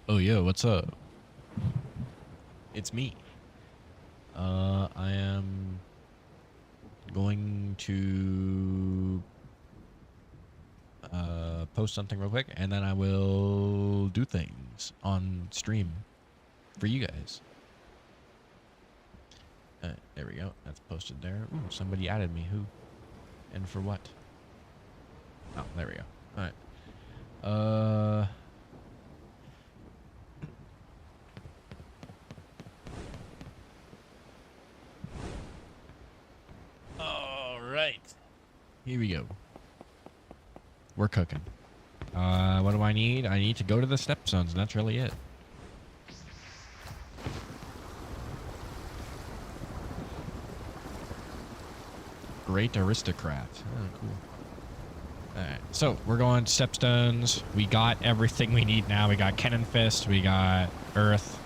Oh, yo, what's up? It's me. I am going to post something real quick, and then I will do things on stream for you guys. There we go. That's posted there. Ooh, somebody added me. Who? And for what? Oh, there we go. All right. All right. Here we go. We're cooking. What do I need? I need to go to the stepstones, and that's really it. Great aristocrat. Oh, cool. Alright, so we're going stepstones. We got everything we need now. We got Cannon Fist. We got Earth.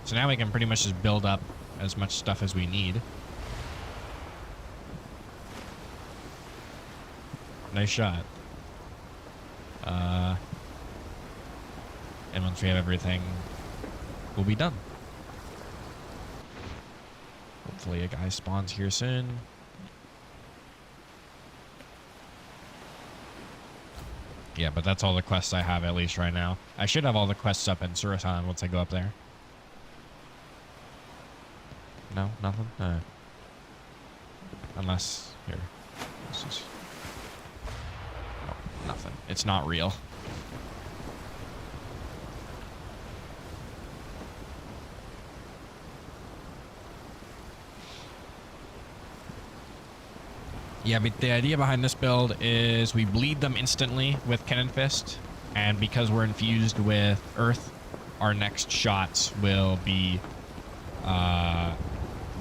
So now we can pretty much just build up as much stuff as we need. Nice shot. And once we have everything, we'll be done. Hopefully a guy spawns here soon. Yeah, but that's all the quests I have at least right now. I should have all the quests up in Suratan once I go up there. No, nothing? Unless, here. This is... Oh, nothing. It's not real. Yeah, but the idea behind this build is we bleed them instantly with Cannon Fist, and because we're infused with Earth, our next shots will be,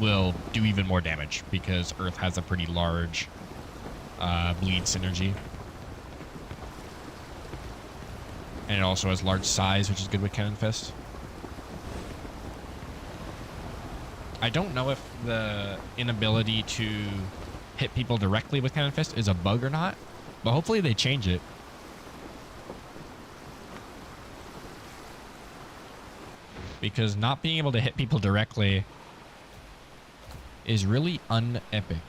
will do even more damage because Earth has a pretty large bleed synergy. And it also has large size, which is good with Cannon Fist. I don't know if the inability to hit people directly with Cannon Fist is a bug or not, but hopefully they change it. Because not being able to hit people directly is really unepic.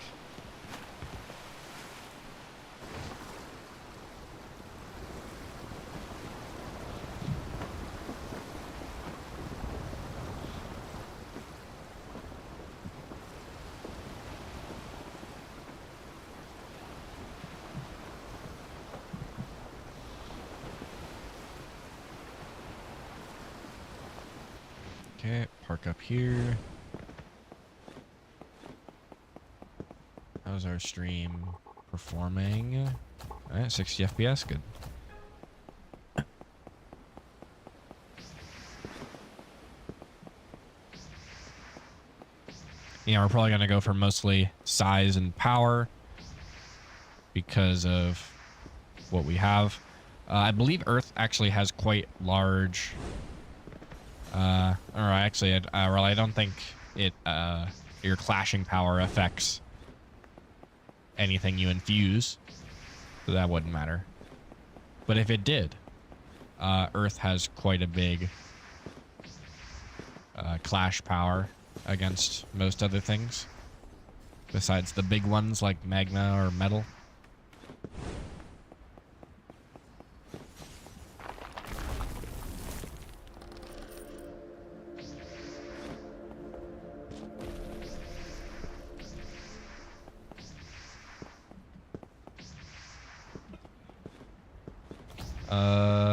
Okay, park up here. How's our stream performing? All right, 60 FPS, good. Yeah, we're probably gonna go for mostly size and power because of what we have. I believe Earth actually has quite large. Or actually, well, I don't think it, your clashing power affects anything you infuse, so that wouldn't matter. But if it did, Earth has quite a big clash power against most other things, besides the big ones like magma or metal.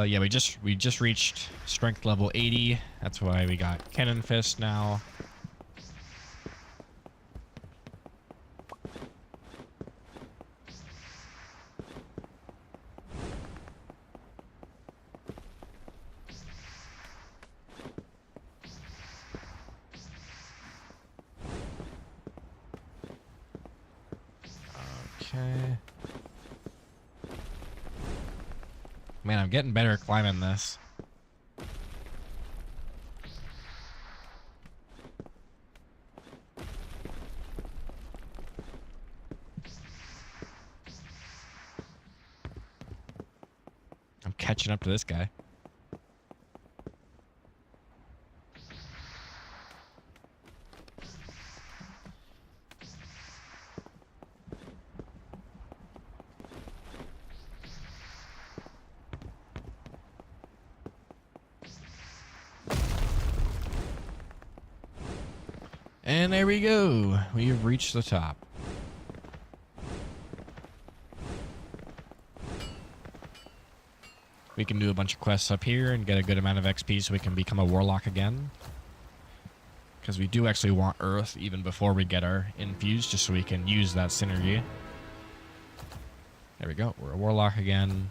Yeah, we just reached strength level 80. That's why we got Cannon Fist now. Okay. Man, I'm getting better at climbing this. catching up to this guy. And there we go. We have reached the top. We can do a bunch of quests up here and get a good amount of XP so we can become a warlock again. Because we do actually want Earth even before we get our infuse, just so we can use that synergy. There we go. We're a warlock again.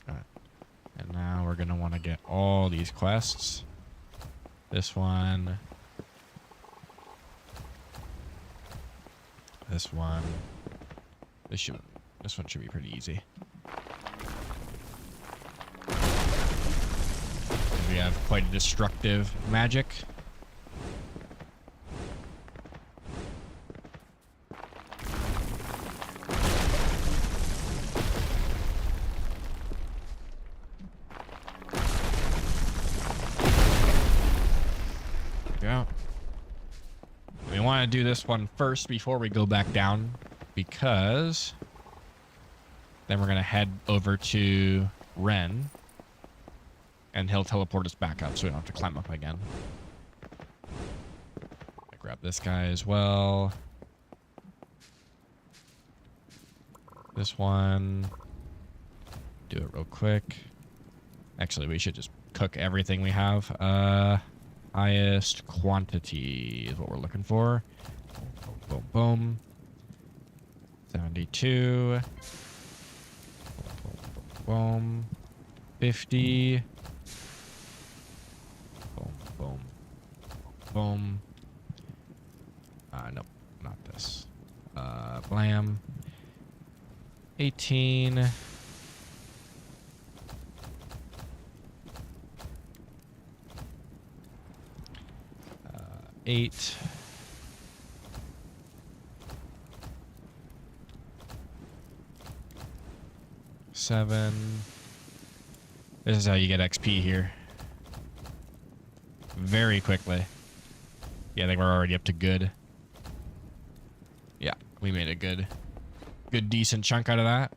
And now we're going to want to get all these quests. This one. This one. This one should be pretty easy. We have quite a destructive magic. Go. We want to do this one first before we go back down, because then we're going to head over to Ren, and he'll teleport us back up so we don't have to climb up again. I grab this guy as well. This one. Do it real quick. Actually, we should just cook everything we have. Highest quantity is what we're looking for. Boom, boom, boom. 72. Boom. 50. Boom, boom, boom. Nope, not this. Blam. 18. 8. 7. This is how you get XP here. Very quickly. Yeah, I think we're already up to good. Yeah, we made a good decent chunk out of that.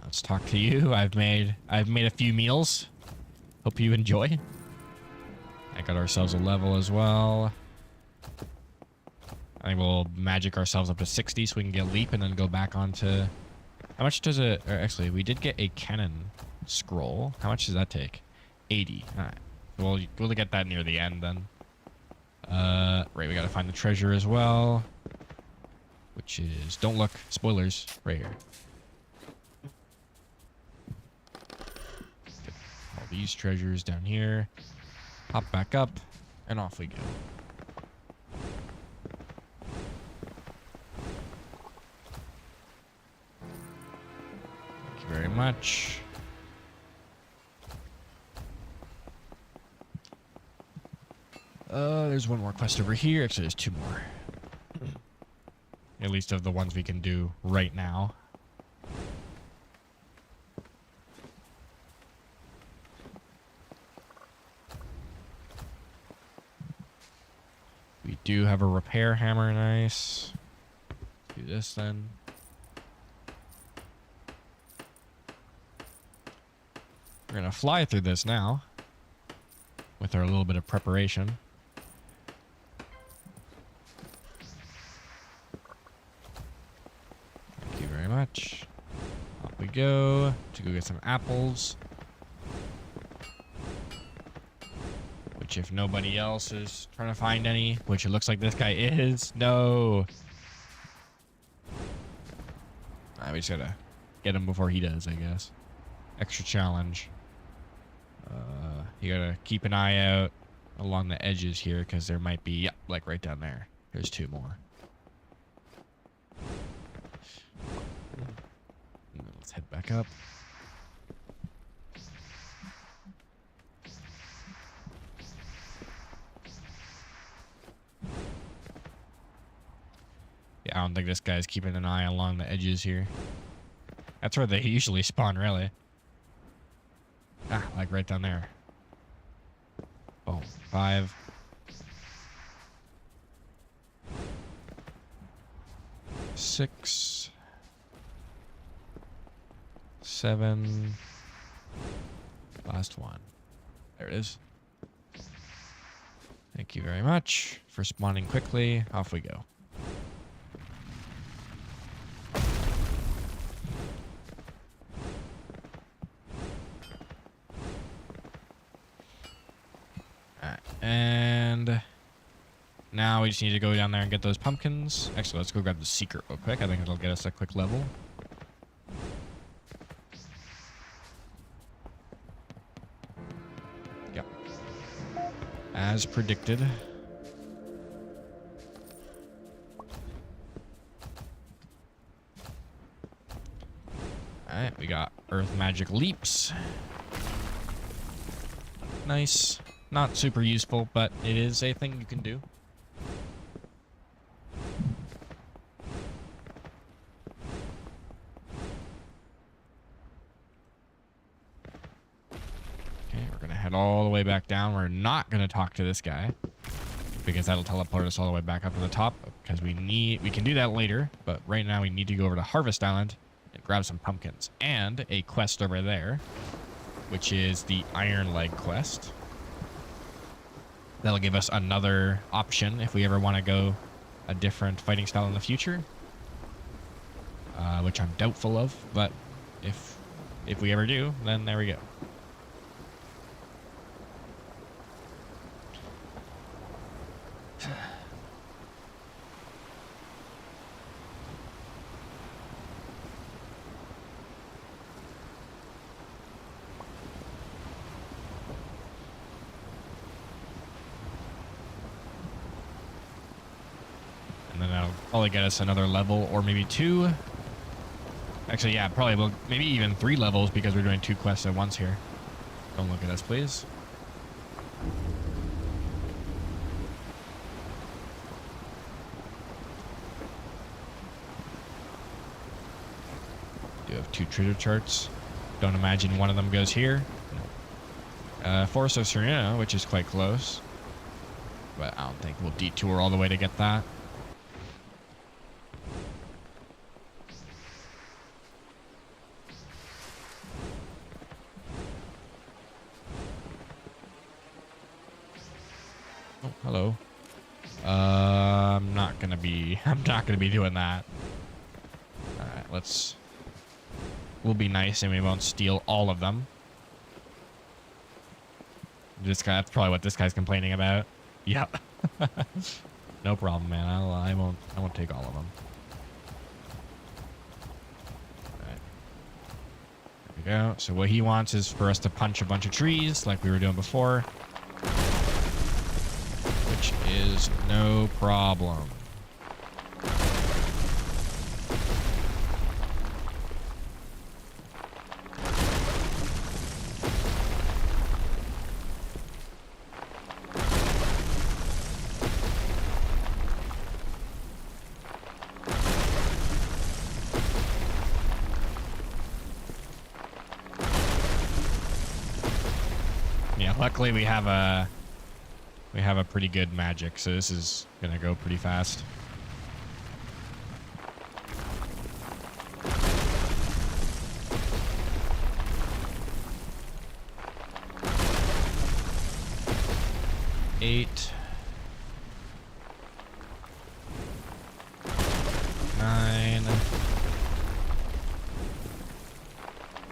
Let's talk to you. I've made a few meals. Hope you enjoy. I got ourselves a level as well. I think we'll magic ourselves up to 60 so we can get leap and then go back onto... How much does it... Or actually, we did get a cannon scroll. How much does that take? 80. All right. We'll get that near the end then. Right, we gotta find the treasure as well. Which is... Don't look. Spoilers. Right here. Get all these treasures down here. Hop back up. And off we go. Thank you very much. There's one more quest over here. Actually, there's 2 more. At least of the ones we can do right now. We do have a repair hammer. Nice. Do this then. We're gonna fly through this now with our little bit of preparation. Thank you very much. Off we go to go get some apples. Which, if nobody else is trying to find any, which it looks like this guy is, no. We just gotta get him before he does, I guess. Extra challenge. You gotta keep an eye out along the edges here because there might be, yep, like right down there. There's 2 more. Let's head back up. Yeah, I don't think this guy's keeping an eye along the edges here. That's where they usually spawn, really. Ah, like right down there. Boom. 5. 6. 7. Last one. There it is. Thank you very much for spawning quickly. Off we go. Alright, and now we just need to go down there and get those pumpkins. Actually, let's go grab the secret real quick. I think it'll get us a quick level. Yep. As predicted. Alright, we got Earth Magic Leaps. Nice. Not super useful, but it is a thing you can do. Okay, we're going to head all the way back down. We're not going to talk to this guy because that'll teleport us all the way back up to the top because we can do that later, but right now we need to go over to Harvest Island and grab some pumpkins and a quest over there, which is the Iron Leg quest. That'll give us another option if we ever want to go a different fighting style in the future, which I'm doubtful of, but if we ever do, then there we go. And then that'll probably get us another level or maybe 2. Actually, yeah, probably will, maybe even 3 levels because we're doing 2 quests at once here. Don't look at us, please. Do have 2 treasure charts. Don't imagine one of them goes here. Forest of Serena, which is quite close. But I don't think we'll detour all the way to get that. Oh, hello. I'm not gonna be doing that. Alright, we'll be nice and we won't steal all of them. This guy, that's probably what this guy's complaining about. Yep. No problem, man. I won't take all of them. Alright. There we go. So what he wants is for us to punch a bunch of trees like we were doing before. Which is no problem. Yeah, luckily we have a pretty good magic, so this is gonna go pretty fast. Eight. 9.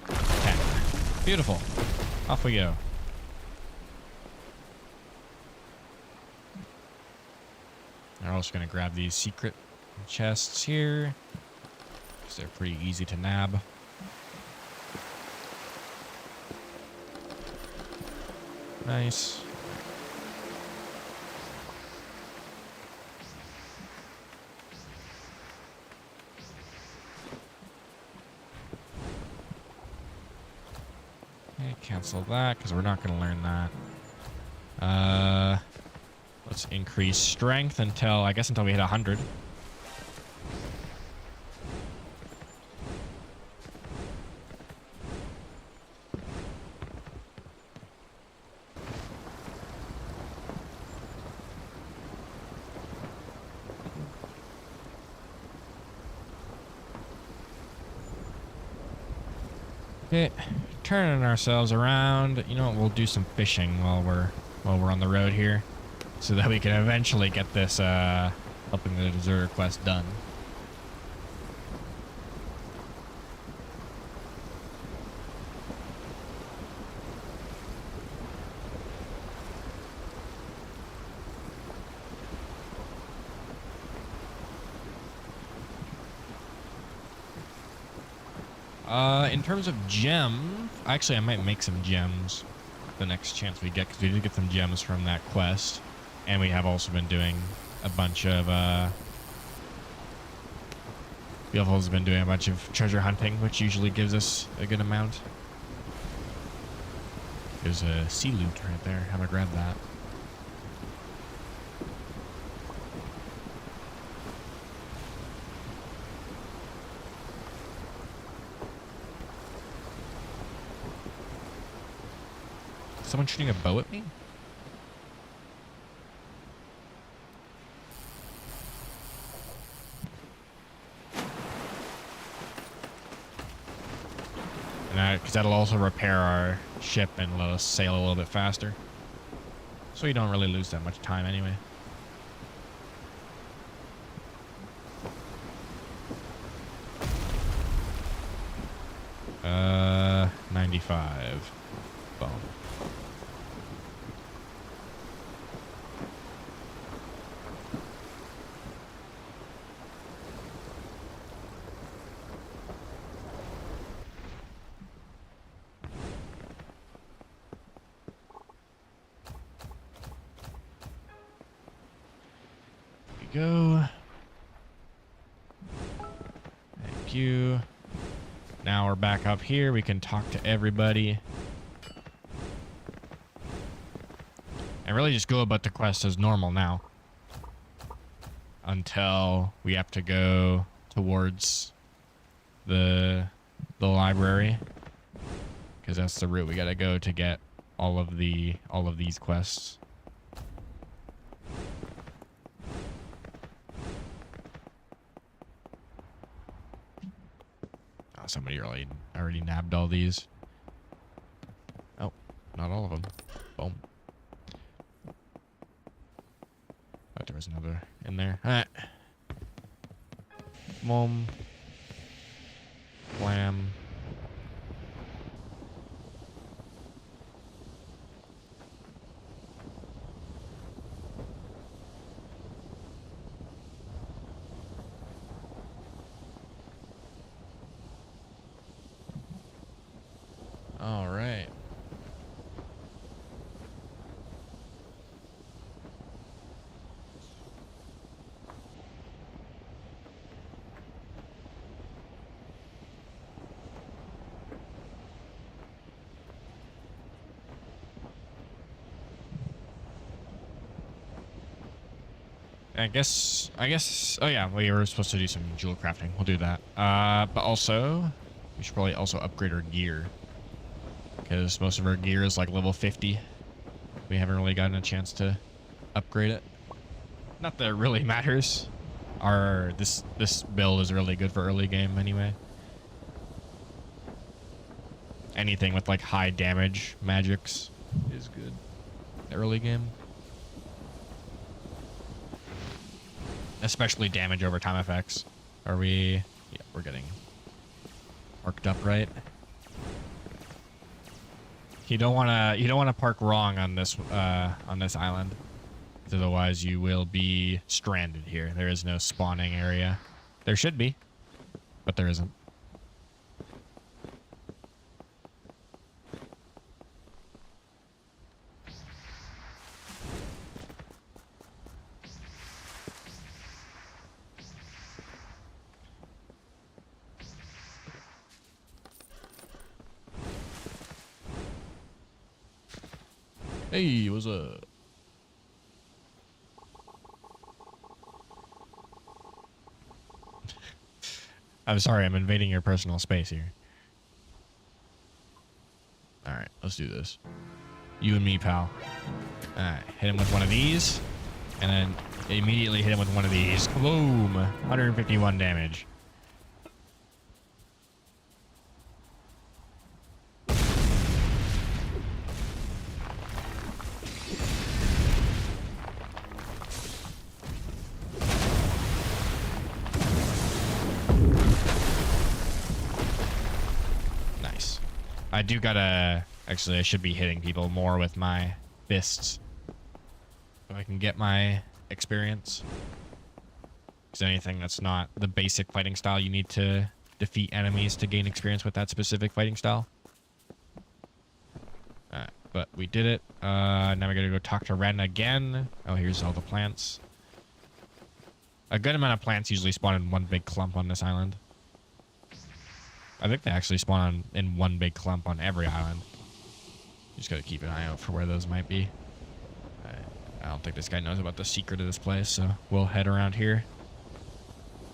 10. Beautiful. Off we go. We're also going to grab these secret chests here, because they're pretty easy to nab. Nice. Okay, cancel that, because we're not going to learn that. Let's increase strength until we hit 100. Okay, turning ourselves around. You know what? We'll do some fishing while we're on the road here, so that we can eventually get this helping the deserter quest done. In terms of gems, actually, I might make some gems the next chance we get, because we did get some gems from that quest, and we have also been doing a bunch of treasure hunting, which usually gives us a good amount. There's a sea loot right there. I'm gonna grab that. Someone shooting a bow at me? And because that'll also repair our ship and let us sail a little bit faster. So you don't really lose that much time anyway. Uh, 95. Boom. Go. Thank you. Now we're back up here. We can talk to everybody. And really just go about the quest as normal now. Until we have to go towards the library. Because that's the route we gotta go to get all of these quests. Somebody already nabbed all these. Oh, not all of them. Boom. Thought there was another in there. Alright. Boom. Wham. All right. I guess, oh yeah, we were supposed to do some jewel crafting. We'll do that. But also, we should probably also upgrade our gear. Because most of our gear is like level 50. We haven't really gotten a chance to upgrade it. Not that it really matters. This build is really good for early game anyway. Anything with like high damage magics is good early game. Especially damage over time effects. Are we? Yeah, we're getting marked up right. You don't wanna park wrong on this island, otherwise you will be stranded here. There is no spawning area. There should be, but there isn't. Hey, what's up? I'm sorry, I'm invading your personal space here. Alright, let's do this. You and me, pal. Alright, hit him with one of these. And then immediately hit him with one of these. Boom! 151 damage. do gotta... Actually, I should be hitting people more with my fists. So I can get my experience. Because anything that's not the basic fighting style, you need to defeat enemies to gain experience with that specific fighting style. Alright, but we did it. Now we gotta go talk to Ren again. Oh, here's all the plants. A good amount of plants usually spawn in one big clump on this island. I think they actually spawn in one big clump on every island. You just gotta keep an eye out for where those might be. I don't think this guy knows about the secret of this place, so we'll head around here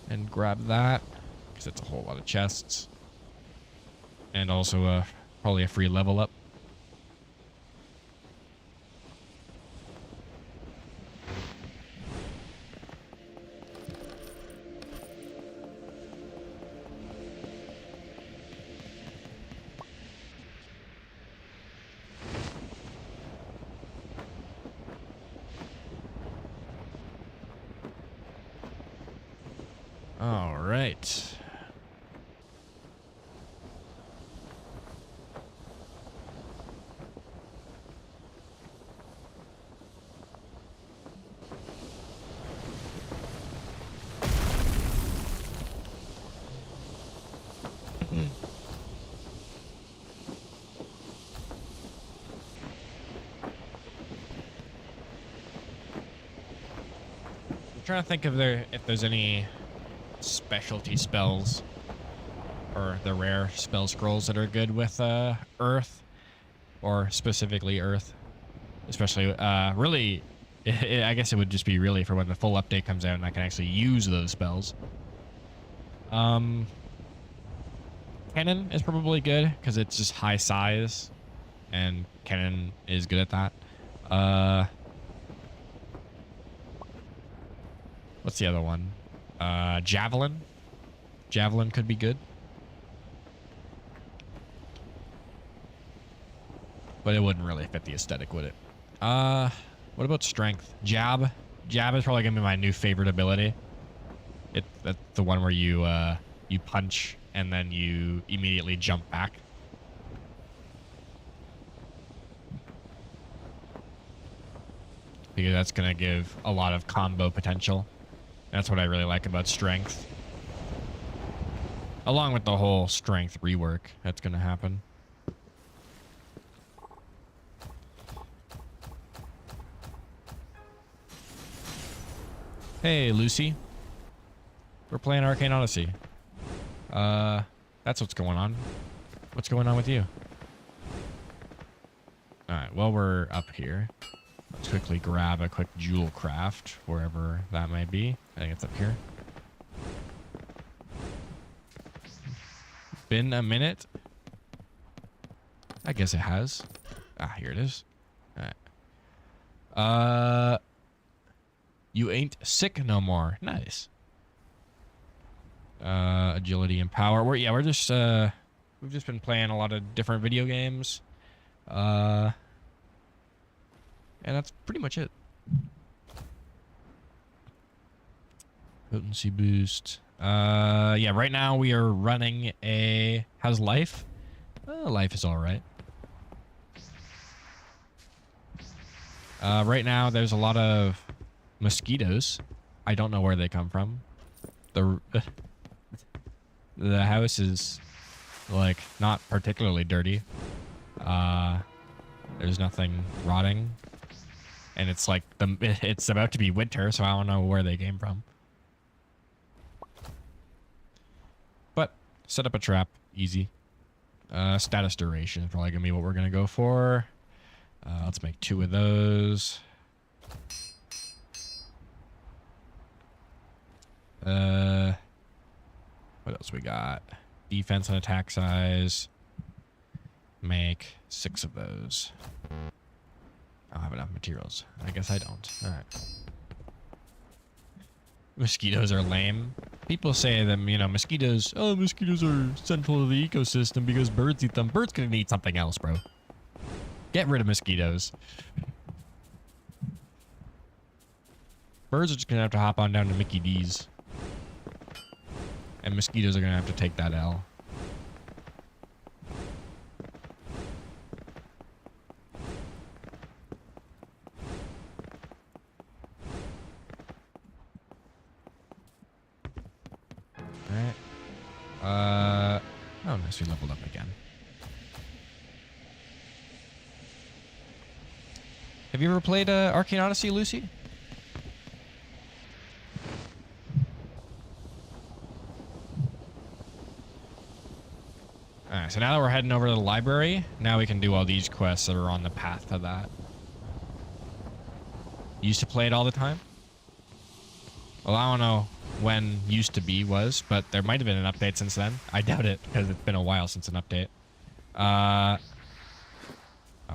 and grab that, because it's a whole lot of chests. And also probably a free level up. All right. I'm trying to think of if there's any specialty spells or the rare spell scrolls that are good with Earth, or specifically Earth, especially really I guess it would just be really for when the full update comes out and I can actually use those spells. Cannon is probably good because it's just high size and Cannon is good at that. What's the other one? Javelin. Javelin could be good. But it wouldn't really fit the aesthetic, would it? What about strength? Jab. Jab is probably gonna be my new favorite ability. That's the one where you you punch and then you immediately jump back. Because that's gonna give a lot of combo potential. That's what I really like about strength. Along with the whole strength rework that's going to happen. Hey, Lucy. We're playing Arcane Odyssey. That's what's going on. What's going on with you? Alright, well, we're up here. Let's quickly grab a quick jewel craft, wherever that might be. I think it's up here. Been a minute. I guess it has. Ah, here it is. Alright. You ain't sick no more. Nice. Agility and power. We're just we've just been playing a lot of different video games. And that's pretty much it. Potency boost. Yeah, right now we are running a... How's life? Life is alright. Right now there's a lot of mosquitoes. I don't know where they come from. The house is, like, not particularly dirty. There's nothing rotting. And it's like it's about to be winter, so I don't know where they came from. But set up a trap, easy. Status duration is probably gonna be what we're gonna go for. Let's make 2 of those. What else we got? Defense and attack size. Make 6 of those. I don't have enough materials. I guess I don't. Alright. Mosquitoes are lame. People say that, you know, mosquitoes are central to the ecosystem because birds eat them. Birds gonna eat something else, bro. Get rid of mosquitoes. Birds are just gonna have to hop on down to Mickey D's. And mosquitoes are gonna have to take that L. we leveled up again. Have you ever played Arcane Odyssey, Lucy? Alright, so now that we're heading over to the library, now we can do all these quests that are on the path to that. You used to play it all the time? Well, I don't know when used to be was, but there might have been an update since then. I doubt it, because it's been a while since an update.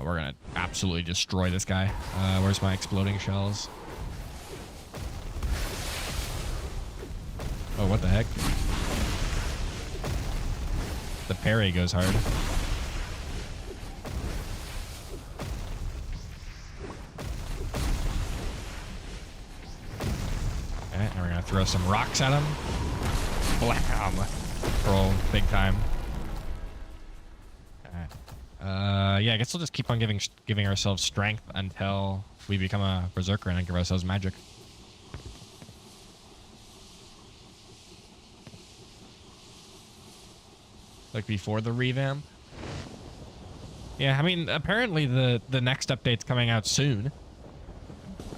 We're gonna absolutely destroy this guy. Where's my exploding shells? Oh, what the heck? The parry goes hard. Okay, and we're gonna throw some rocks at him. Blam! Roll big time. Yeah, I guess we'll just keep on giving ourselves strength until we become a berserker and give ourselves magic. Like before the revamp. Yeah, I mean, apparently the next update's coming out soon.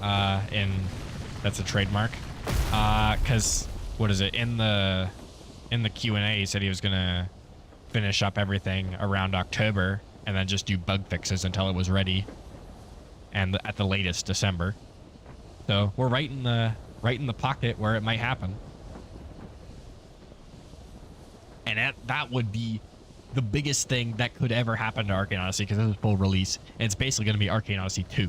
That's a trademark. Cause what is it in the Q&A? He said he was gonna finish up everything around October and then just do bug fixes until it was ready, and at the latest December. So we're right in the pocket where it might happen. And that would be the biggest thing that could ever happen to Arcane Odyssey, because this is full release, and it's basically going to be Arcane Odyssey 2.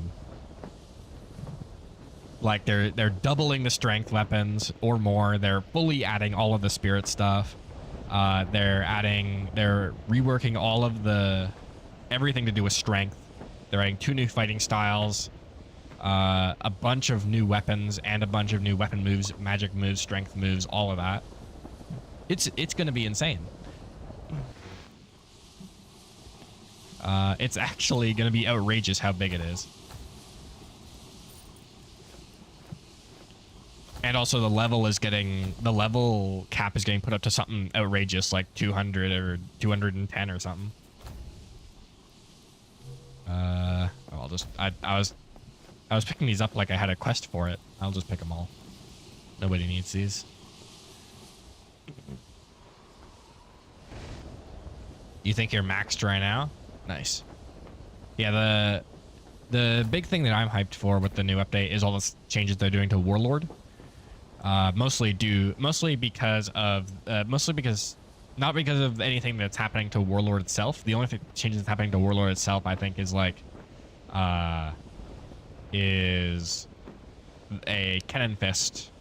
Like, they're doubling the strength weapons or more. They're fully adding all of the spirit stuff. They're reworking all of everything to do with strength. They're adding 2 new fighting styles, a bunch of new weapons, and a bunch of new weapon moves, magic moves, strength moves, all of that. It's going to be insane. It's actually going to be outrageous how big it is. And also the level cap is getting put up to something outrageous, like 200 or 210 or something. I was picking these up like I had a quest for it. I'll just pick them all. Nobody needs these. You think you're maxed right now? Nice. Yeah, the big thing that I'm hyped for with the new update is all the changes they're doing to Warlord. Mostly because not because of anything that's happening to Warlord itself. The only changes that's happening to Warlord itself, I think, is like is a Cannon Fist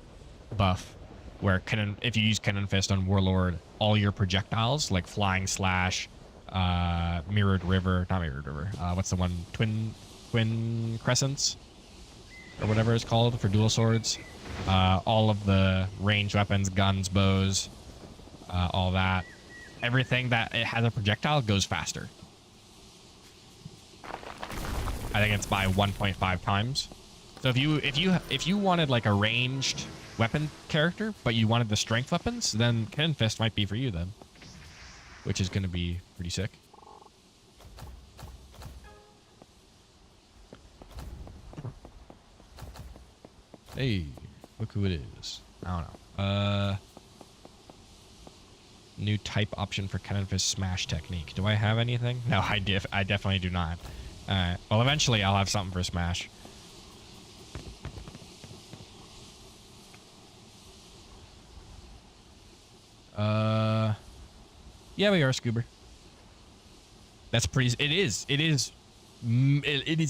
buff, where if you use Cannon Fist on Warlord, all your projectiles, like Flying Slash, not Mirrored River, what's the one, Twin Crescents, or whatever it's called for dual swords, all of the ranged weapons, guns, bows, all that, everything that it has a projectile goes faster. I think it's by 1.5 times. So if you wanted like a ranged weapon character, but you wanted the strength weapons, then Cannon Fist might be for you then, which is going to be pretty sick. Hey, look who it is. I don't know. New type option for Cannon Fist smash technique. Do I have anything? No, I definitely do not. Alright, well, eventually I'll have something for smash. Yeah, we are, Scoober. That's pretty. It is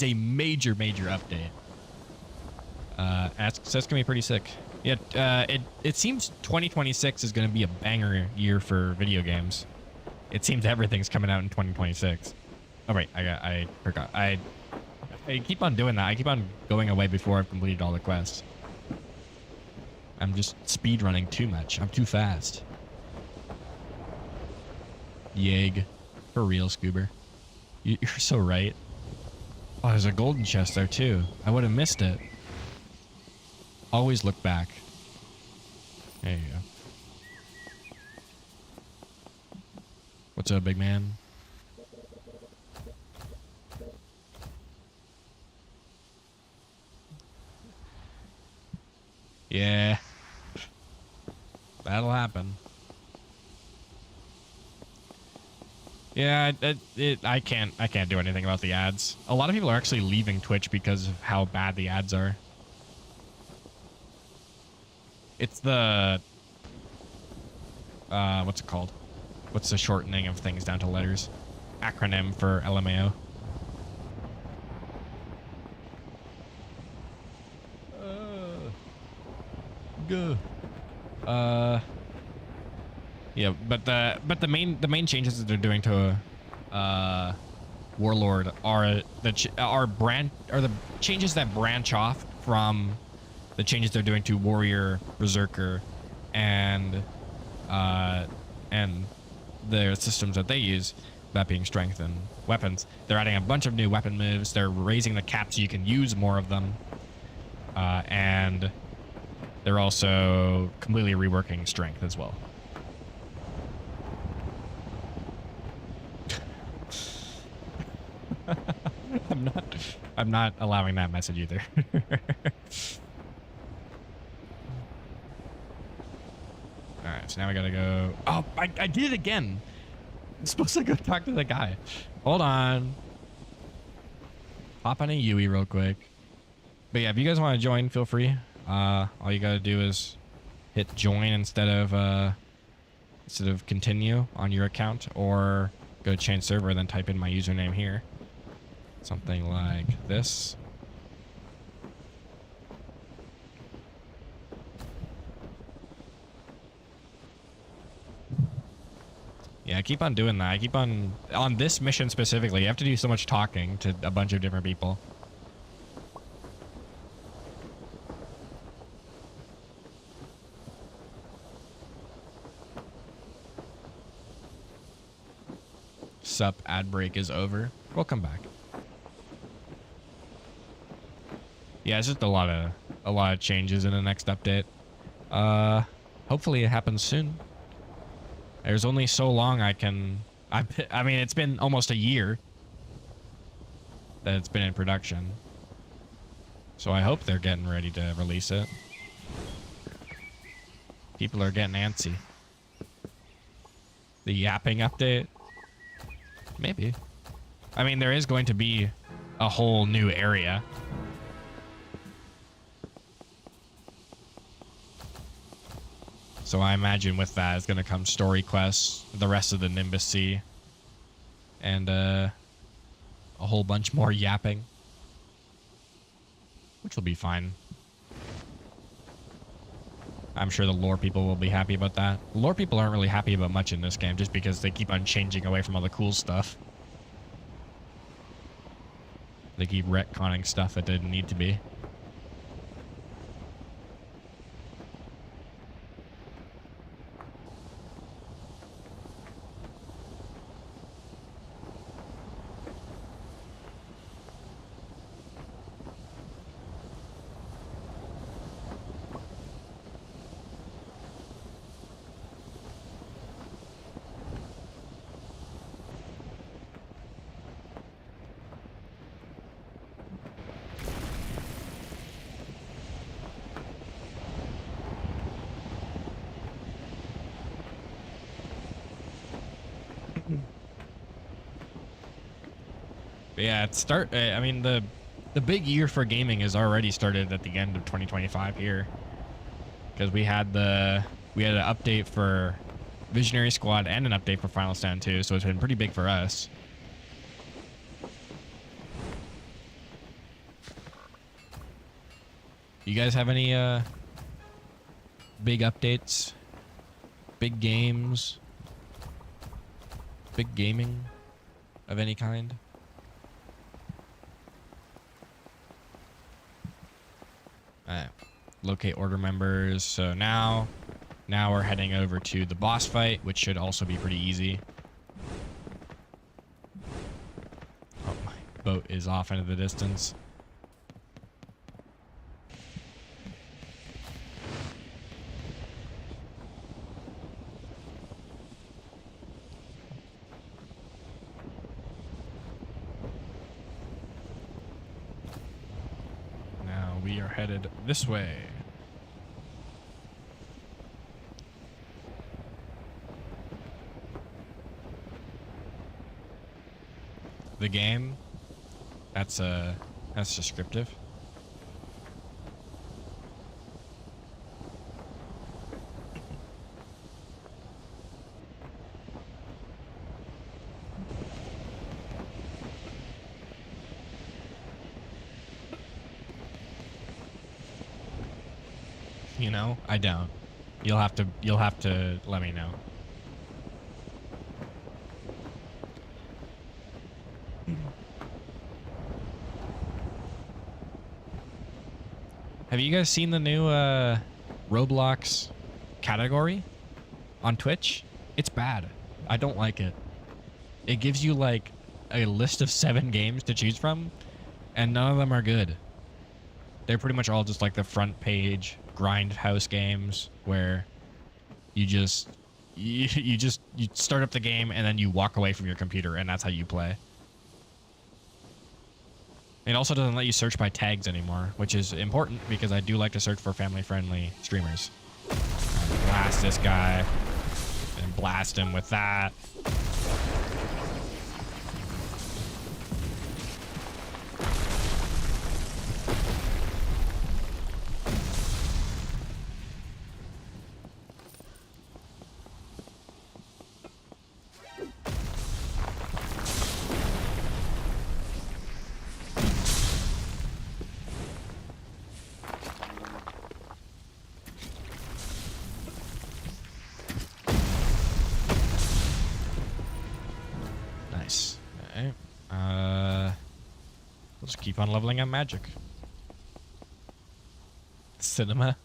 a major update. That's gonna be pretty sick. Yeah, it seems 2026 is gonna be a banger year for video games. It seems everything's coming out in 2026. Oh wait, I forgot. I keep on doing that. I keep on going away before I've completed all the quests. I'm just speed running too much. I'm too fast. Yeg. For real, Scoober. You're so right. Oh, there's a golden chest there too. I would have missed it. Always look back. There you go. What's up, big man? Yeah, that'll happen. Yeah, I can't do anything about the ads. A lot of people are actually leaving Twitch because of how bad the ads are. It's the what's it called? What's the shortening of things down to letters? Acronym for LMAO. Go. Yeah, but the main changes that they're doing to Warlord are the changes that branch off from the changes they're doing to Warrior, Berserker, and their systems that they use, that being strength and weapons. They're adding a bunch of new weapon moves. They're raising the cap so you can use more of them, and they're also completely reworking strength as well. I'm not allowing that message either. All right, so now we gotta go. Oh, I did it again. I'm supposed to go talk to the guy. Hold on. Hop on a Yui real quick. But yeah, if you guys want to join, feel free. All you gotta do is hit join instead of continue on your account, or go to change server and then type in my username here. Something like this. Yeah, I keep on doing that. I keep on this mission specifically. You have to do so much talking to a bunch of different people. Sup, ad break is over. Welcome back. Yeah, it's just a lot of changes in the next update. Hopefully it happens soon. There's only so long I mean, it's been almost a year that it's been in production. So I hope they're getting ready to release it. People are getting antsy. The yapping update? Maybe. I mean, there is going to be a whole new area. So I imagine with that is going to come story quests, the rest of the Nimbus Sea, and a whole bunch more yapping, which will be fine. I'm sure the lore people will be happy about that. The lore people aren't really happy about much in this game just because they keep on changing away from all the cool stuff. They keep retconning stuff that didn't need to be. But yeah, I mean, the big year for gaming has already started at the end of 2025 here, because we had an update for Visionary Squad and an update for Final Stand 2, so it's been pretty big for us. You guys have any big updates, big games, big gaming of any kind? Locate order members. So now we're heading over to the boss fight, which should also be pretty easy. Oh, my boat is off into the distance. are headed this way. The game, that's descriptive. You know, I don't. You'll have to let me know. Have you guys seen the new Roblox category on Twitch? It's bad. I don't like it. It gives you like a list of 7 games to choose from, and none of them are good. They're pretty much all just like the front page grindhouse games where you start up the game and then you walk away from your computer and that's how you play. It also doesn't let you search by tags anymore, which is important because I do like to search for family-friendly streamers. Blast this guy and blast him with that. Let's keep on leveling up magic. Cinema.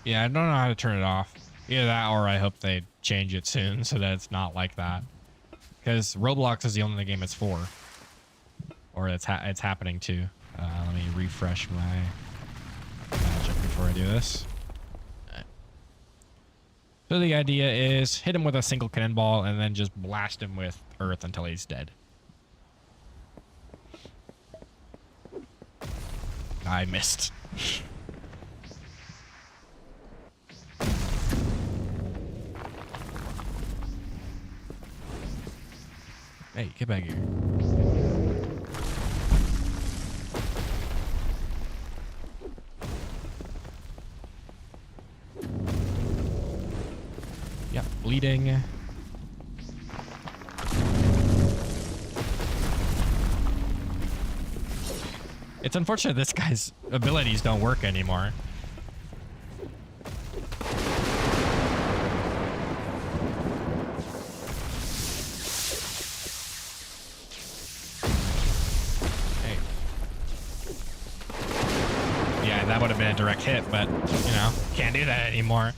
Yeah, I don't know how to turn it off. Either that or I hope they change it soon so that it's not like that. Because Roblox is the only game it's for. Or it's happening to. Let me refresh my magic before I do this. So the idea is hit him with a single cannonball and then just blast him with earth until he's dead. I missed. Hey, get back here. Yep, bleeding. It's unfortunate this guy's abilities don't work anymore. Hey. Yeah, that would have been a direct hit, but, you know, can't do that anymore.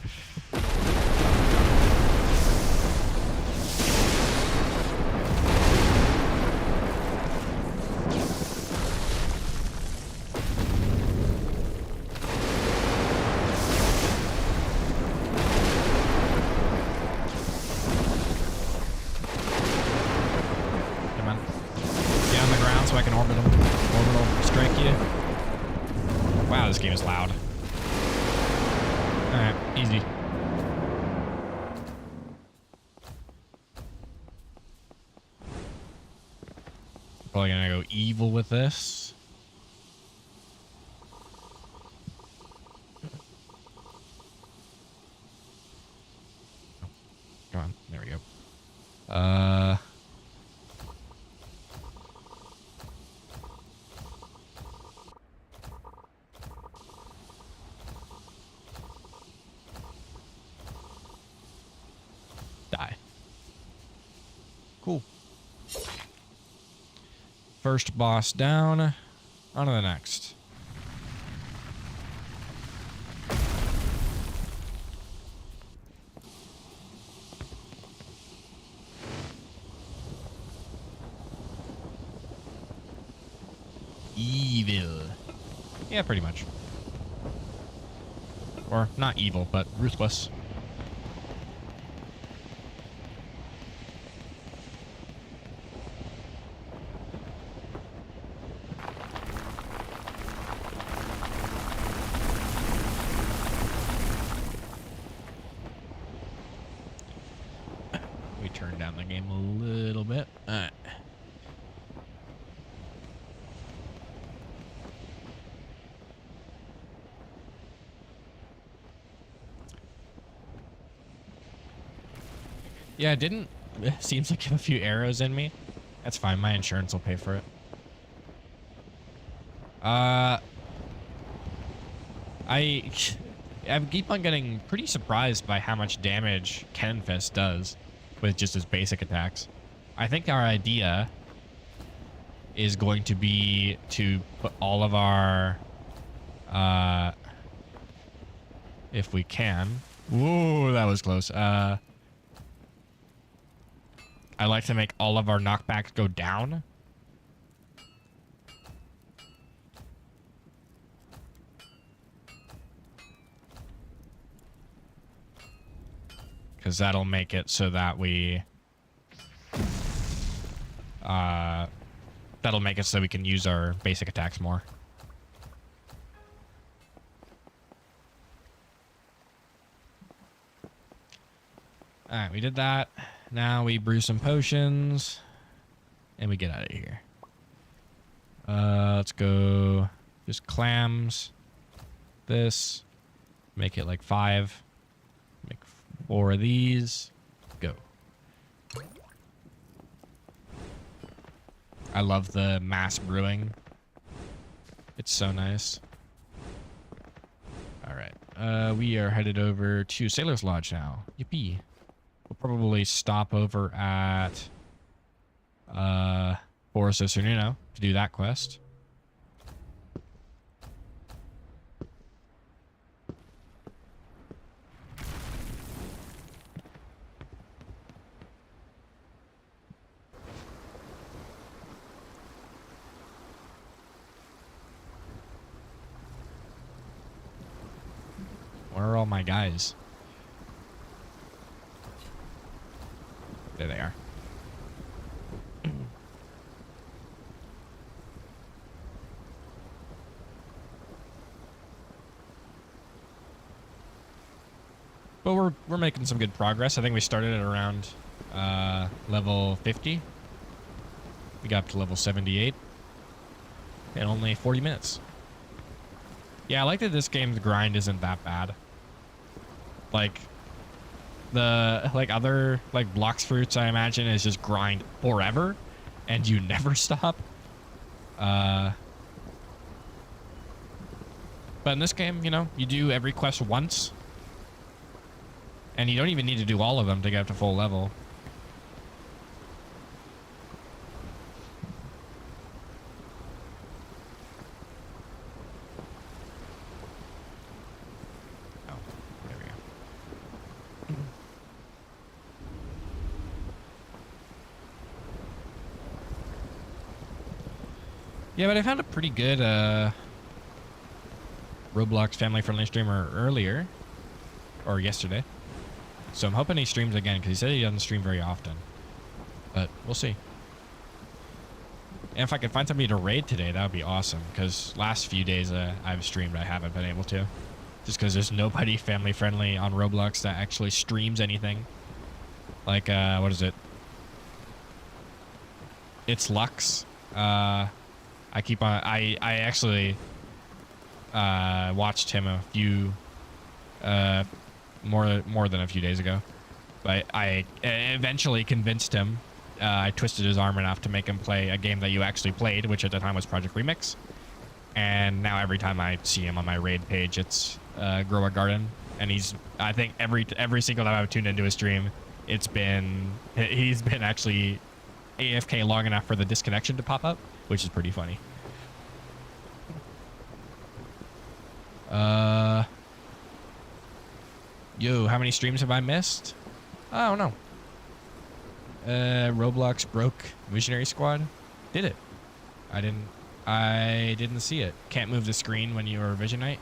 This game is loud. Alright, easy. Probably gonna go evil with this. Oh, come on, there we go. Die. Cool. First boss down. On to the next. Evil. Yeah, pretty much. Or not evil, but ruthless. turn down the game a little bit. All right. Yeah, it seems like I have a few arrows in me. That's fine. My insurance will pay for it. I keep on getting pretty surprised by how much damage Cannon Fist does with just his basic attacks. I think our idea is going to be to put all of our, if we can. Whoa, that was close. I like to make all of our knockbacks go down. Because that'll make it so that we... that'll make it so we can use our basic attacks more. Alright, we did that. Now we brew some potions. And we get out of here. Let's go... Just clams. This. Make it like 5. Make 4 of these. Go. I love the mass brewing. It's so nice. Alright. We are headed over to Sailor's Lodge now. Yippee. We'll probably stop over at Forest of Cernino to do that quest. Where are all my guys? There they are. But we're making some good progress. I think we started at around level 50. We got up to level 78 in only 40 minutes. Yeah, I like that this game's grind isn't that bad. Like other Blocks Fruits, I imagine, is just grind forever and you never stop. But in this game, you know, you do every quest once and you don't even need to do all of them to get up to full level. Yeah, but I found a pretty good Roblox family-friendly streamer earlier, or yesterday. So I'm hoping he streams again, because he said he doesn't stream very often. But we'll see. And if I could find somebody to raid today, that would be awesome, because last few days I've streamed, I haven't been able to. Just because there's nobody family-friendly on Roblox that actually streams anything. Like, what is it? It's Lux. I actually watched him a few more than a few days ago, but I eventually convinced him. I twisted his arm enough to make him play a game that you actually played, which at the time was Project Remix. And now every time I see him on my raid page, it's Grow a Garden, and I think every single time I've tuned into his stream, he's been actually AFK long enough for the disconnection to pop up, which is pretty funny. Yo, how many streams have I missed? I don't know. Roblox broke Visionary Squad. Did it? I didn't see it. Can't move the screen when you are Visionite.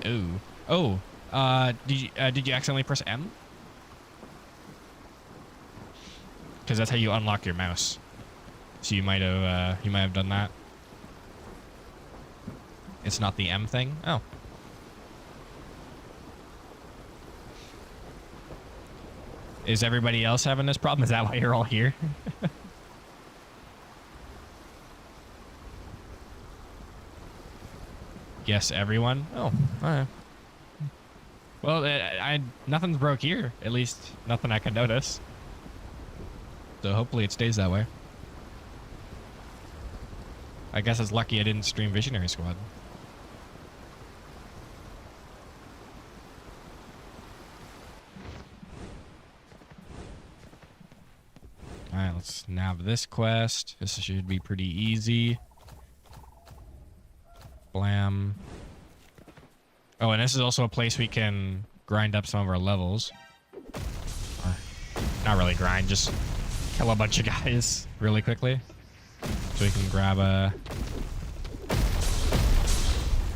Oh. Did you accidentally press M? Because that's how you unlock your mouse. So you might have done that. It's not the M thing. Oh. Is everybody else having this problem? Is that why you're all here? Yes, everyone. Oh, all right. Well, nothing's broke here. At least nothing I can notice. So hopefully it stays that way. I guess it's lucky I didn't stream Visionary Squad. Alright, let's nav this quest. This should be pretty easy. Blam. Oh, and this is also a place we can grind up some of our levels. Or not really grind, just kill a bunch of guys really quickly. So we can grab a...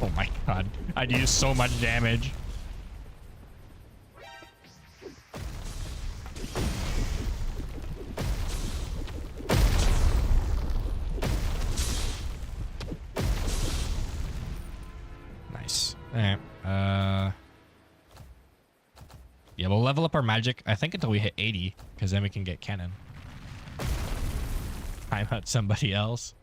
Oh my god. I do so much damage. Nice. Alright. Yeah, we'll level up our magic, I think, until we hit 80, because then we can get cannon. Time out somebody else.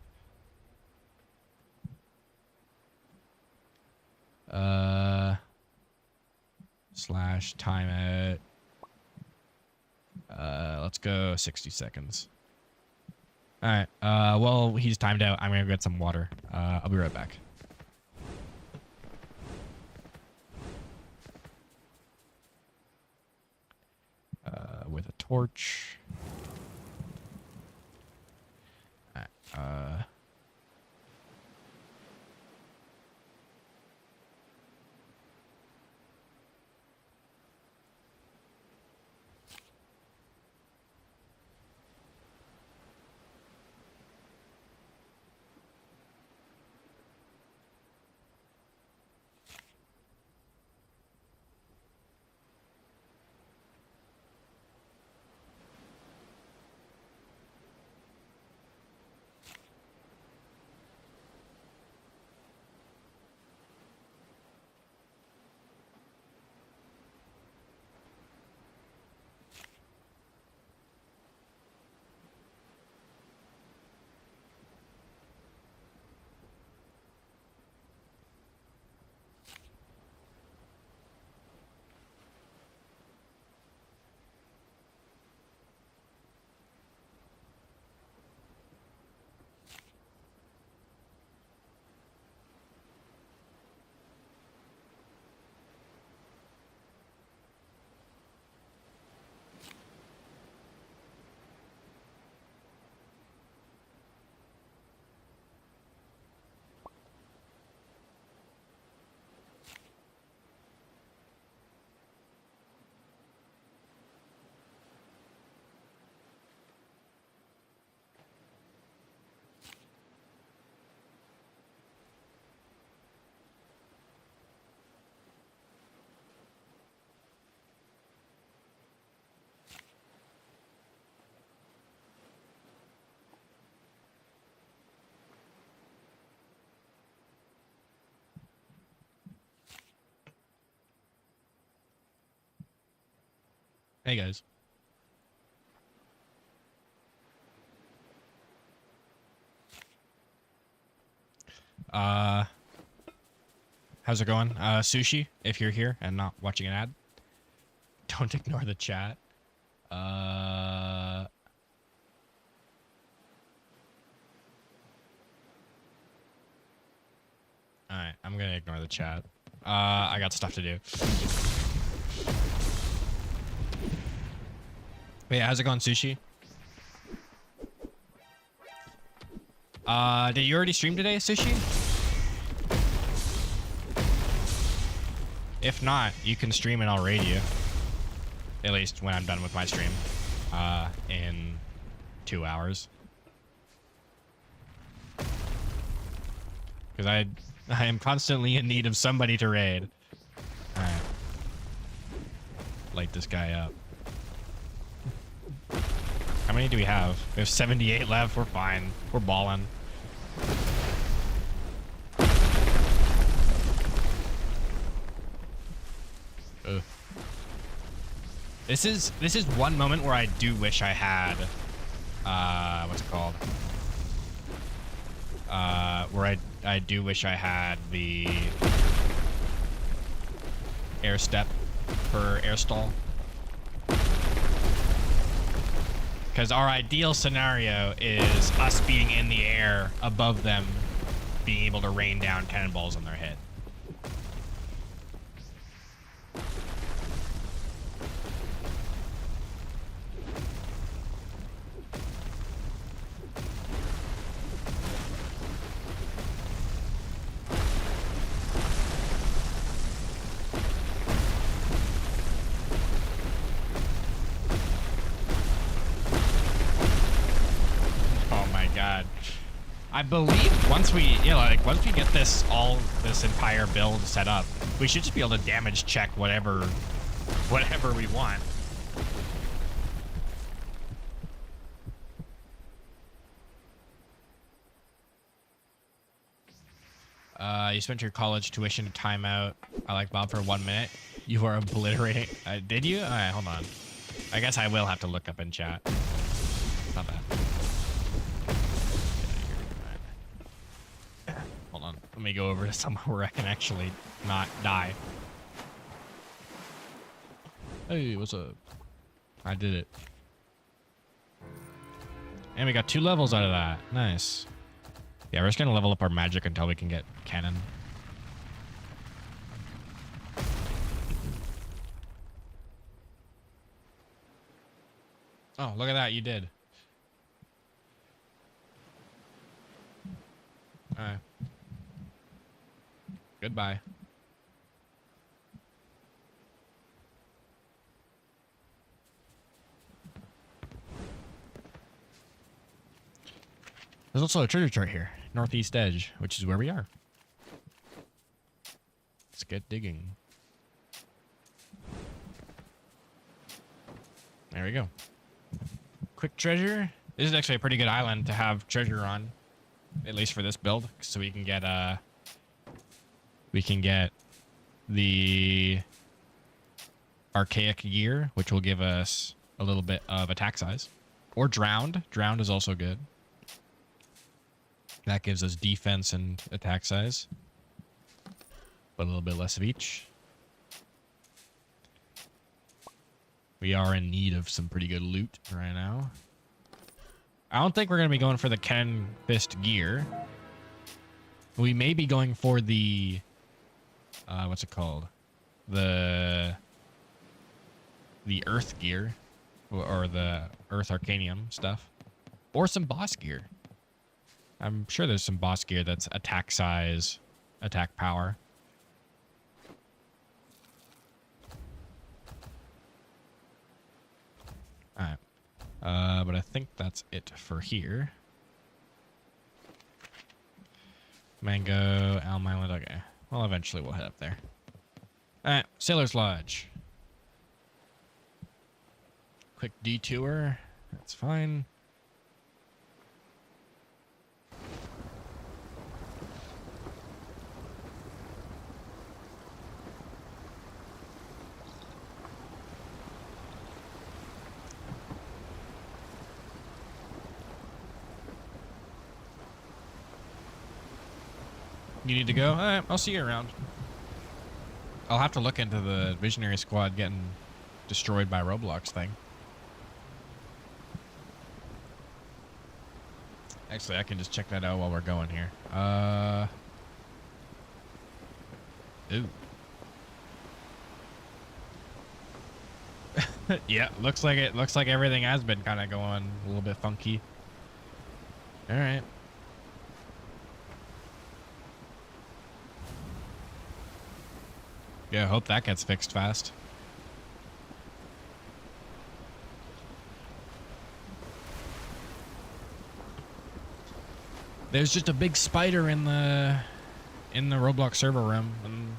Slash time it. Let's go 60 seconds. All right. Well, he's timed out. I'm gonna get some water. I'll be right back. With a torch. All right. Hey guys. How's it going? Sushi, if you're here and not watching an ad, don't ignore the chat. Alright, I'm gonna ignore the chat. I got stuff to do. Wait, how's it going, Sushi? Did you already stream today, Sushi? If not, you can stream and I'll raid you. At least when I'm done with my stream. In 2 hours. Because I am constantly in need of somebody to raid. Alright. Light this guy up. How many do we have? We have 78 left. We're fine. We're balling. Ugh. This is one moment where I do wish I had, what's it called? Where I do wish I had the air step for air stall. Because our ideal scenario is us being in the air above them, being able to rain down cannonballs on their head. I believe once we get this entire build set up, we should just be able to damage check whatever we want. You spent your college tuition timeout. I like Bob for 1 minute. You are obliterating. Did you? All right, hold on. I guess I will have to look up in chat. Not bad. Let me go over to somewhere where I can actually not die. Hey, what's up? I did it. And we got 2 levels out of that. Nice. Yeah, we're just gonna level up our magic until we can get cannon. Oh, look at that, you did. Alright. Goodbye. There's also a treasure chart here, northeast edge, which is where we are. Let's get digging. There we go. Quick treasure. This is actually a pretty good island to have treasure on, at least for this build, so we can get the archaic gear, which will give us a little bit of attack size, or drowned. Drowned is also good. That gives us defense and attack size, but a little bit less of each. We are in need of some pretty good loot right now. I don't think we're going to be going for the cannon fist gear. We may be going for the... what's it called? The earth gear. Or the earth arcanium stuff. Or some boss gear. I'm sure there's some boss gear that's attack size, attack power. Alright. But I think that's it for here. Mango, Elm Island, okay. Well, eventually we'll head up there. Alright, Sailor's Lodge. Quick detour. That's fine. You need to go? All right, I'll see you around. I'll have to look into the Visionary Squad getting destroyed by Roblox thing. Actually, I can just check that out while we're going here. Ooh. Yeah, looks like everything has been kind of going a little bit funky. All right. Yeah, I hope that gets fixed fast. There's just a big spider in the Roblox server room, and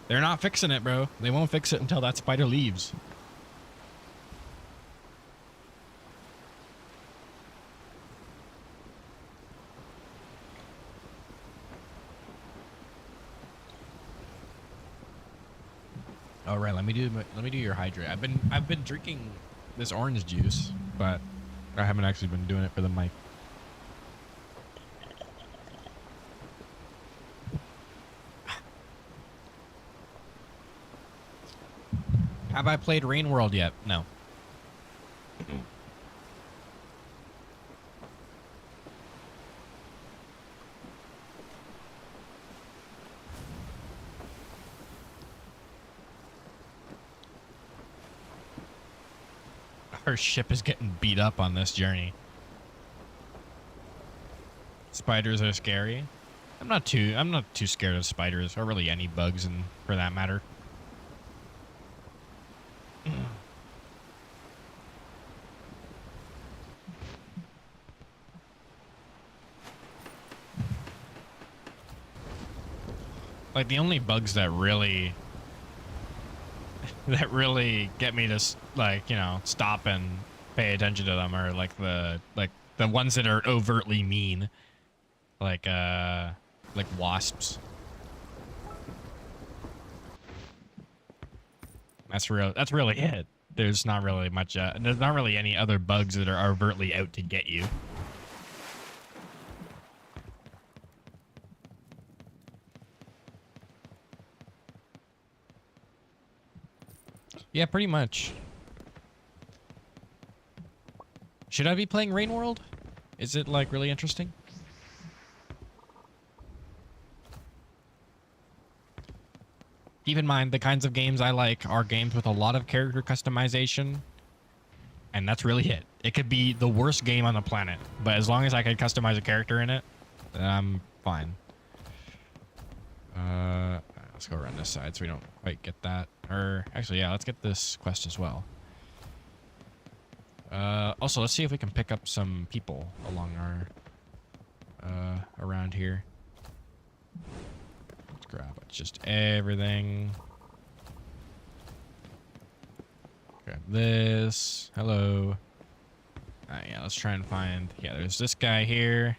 they're not fixing it, bro. They won't fix it until that spider leaves. All right, let me do your hydrate. I've been drinking this orange juice, but I haven't actually been doing it for the mic. Have I played Rain World yet? No. Our ship is getting beat up on this journey. Spiders are scary. I'm not too scared of spiders or really any bugs, and for that matter. Like the only bugs that really get me to like, you know, stop and pay attention to them are like the ones that are overtly mean, like wasps. That's really it. There's not really much there's not really any other bugs that are overtly out to get you. Yeah, pretty much. Should I be playing Rain World? Is it like really interesting? Keep in mind, the kinds of games I like are games with a lot of character customization, and that's really it. It could be the worst game on the planet, but as long as I can customize a character in it, then I'm fine. Let's go around this side so we don't quite get that. Or actually, yeah, let's get this quest as well. Also, let's see if we can pick up some people along our around here. Let's grab just everything. Grab this. Hello. Yeah, let's try and find. Yeah, there's this guy here.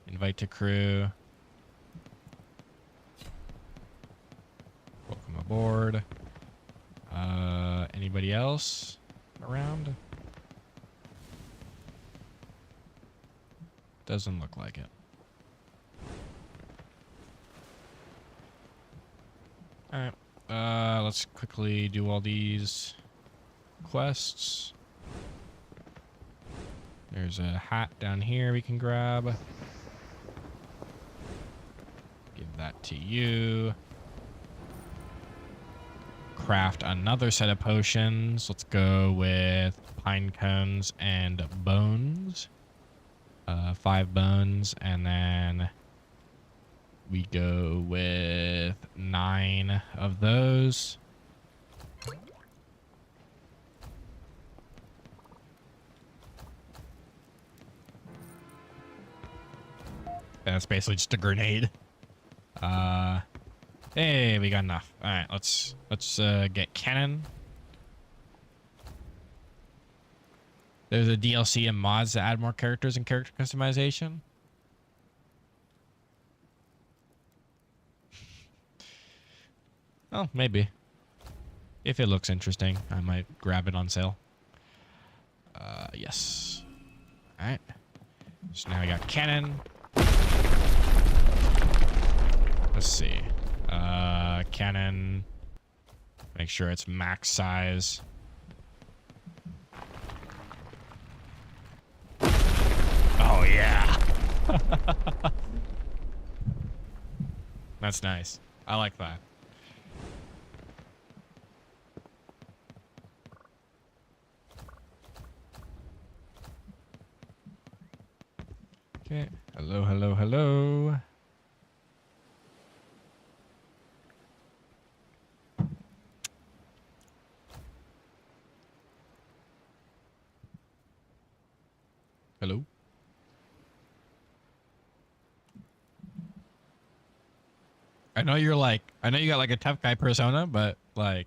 Invite to crew. Welcome aboard. Anybody else around? Doesn't look like it. Alright. Let's quickly do all these quests. There's a hat down here we can grab. Give that to you. Craft another set of potions. Let's go with pine cones and bones. 5 bones, and then we go with 9 of those. That's basically just a grenade. Hey, we got enough. All right, let's get cannon. There's a DLC and mods to add more characters and character customization. Oh, maybe. If it looks interesting, I might grab it on sale. Yes. All right. So now we got cannon. Let's see. Cannon. Make sure it's max size. Oh, yeah. That's nice. I like that. Okay. Hello, hello, hello. Hello. I know you got like a tough guy persona, but like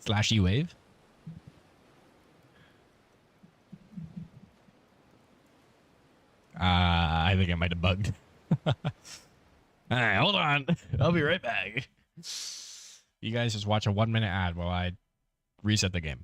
slashy wave. I think I might have bugged. All right, hold on. I'll be right back. You guys just watch a 1-minute ad while I reset the game.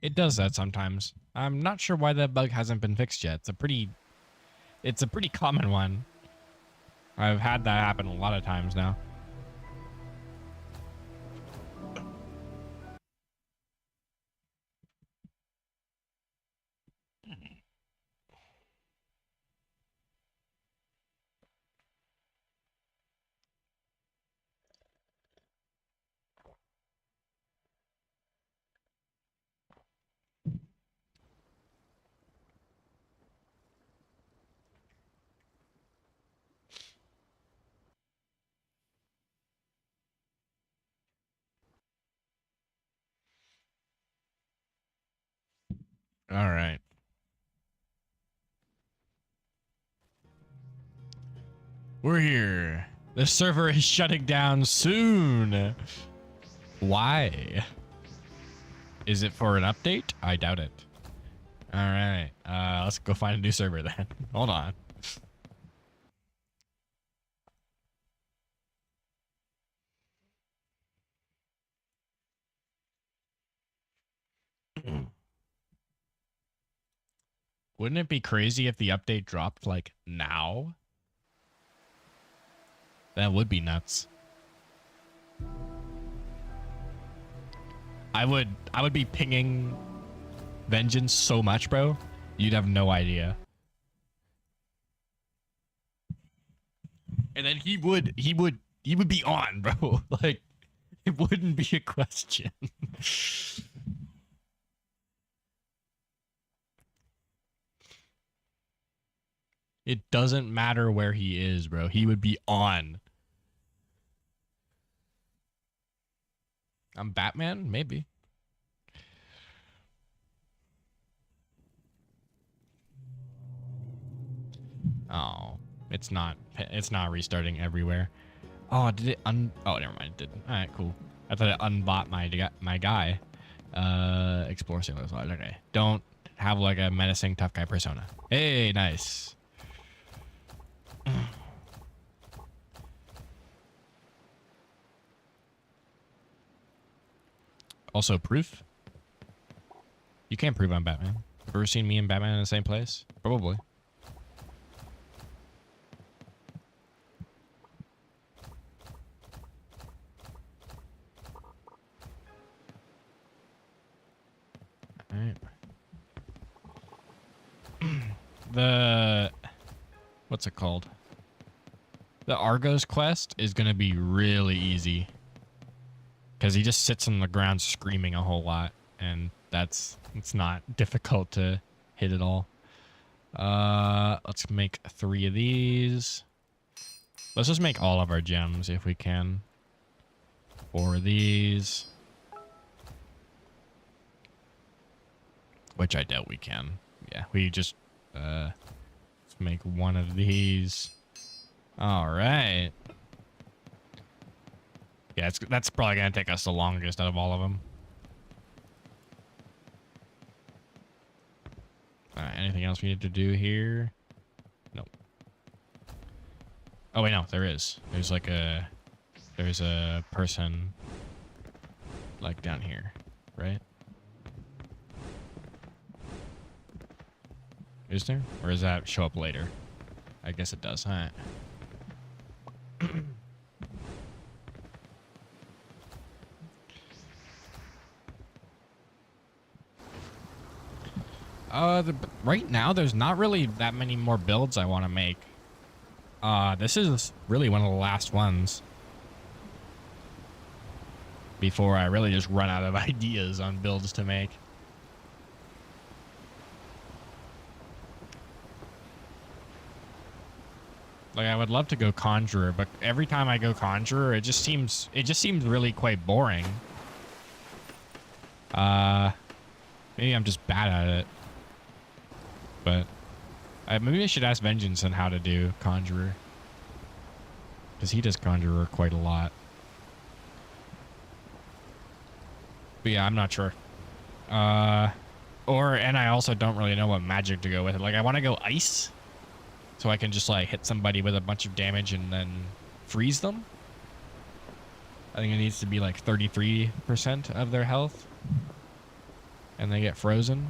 It does that sometimes. I'm not sure why that bug hasn't been fixed yet. It's a pretty common one. I've had that happen a lot of times now. All right. We're here. The server is shutting down soon. Why? Is it for an update? I doubt it. All right. Let's go find a new server then. Hold on. Wouldn't it be crazy if the update dropped like now? That would be nuts. I would be pinging Vengeance so much, bro. You'd have no idea. And then he would be on, bro. Like it wouldn't be a question. It doesn't matter where he is, bro. He would be on. I'm Batman? Maybe. Oh, it's not restarting everywhere. Oh, did it oh, never mind. It didn't. All right, cool. I thought it unbought my guy. Explore sailors. Okay. Don't have like a menacing tough guy persona. Hey, nice. Also, proof? You can't prove I'm Batman. Have you ever seen me and Batman in the same place? Probably. Alright. What's it called? The Argos quest is going to be really easy. Because he just sits on the ground screaming a whole lot. And it's not difficult to hit at all. Let's make 3 of these. Let's just make all of our gems if we can. 4 of these. Which I doubt we can. Yeah, we just let's make 1 of these. All right. Yeah, that's probably gonna take us the longest out of all of them. All right, anything else we need to do here? Nope. Oh wait, no, there is. There's a person like down here, right? Is there? Or does that show up later? I guess it does. All right. Right now, there's not really that many more builds I want to make. This is really one of the last ones before I really just run out of ideas on builds to make. Like, I would love to go Conjurer, but every time I go Conjurer, it just seems really quite boring. Maybe I'm just bad at it. But maybe I should ask Vengeance on how to do Conjurer. Because he does Conjurer quite a lot. But yeah, I'm not sure. And I also don't really know what magic to go with. Like, I want to go ice. So I can just, like, hit somebody with a bunch of damage and then freeze them. I think it needs to be, like, 33% of their health. And they get frozen.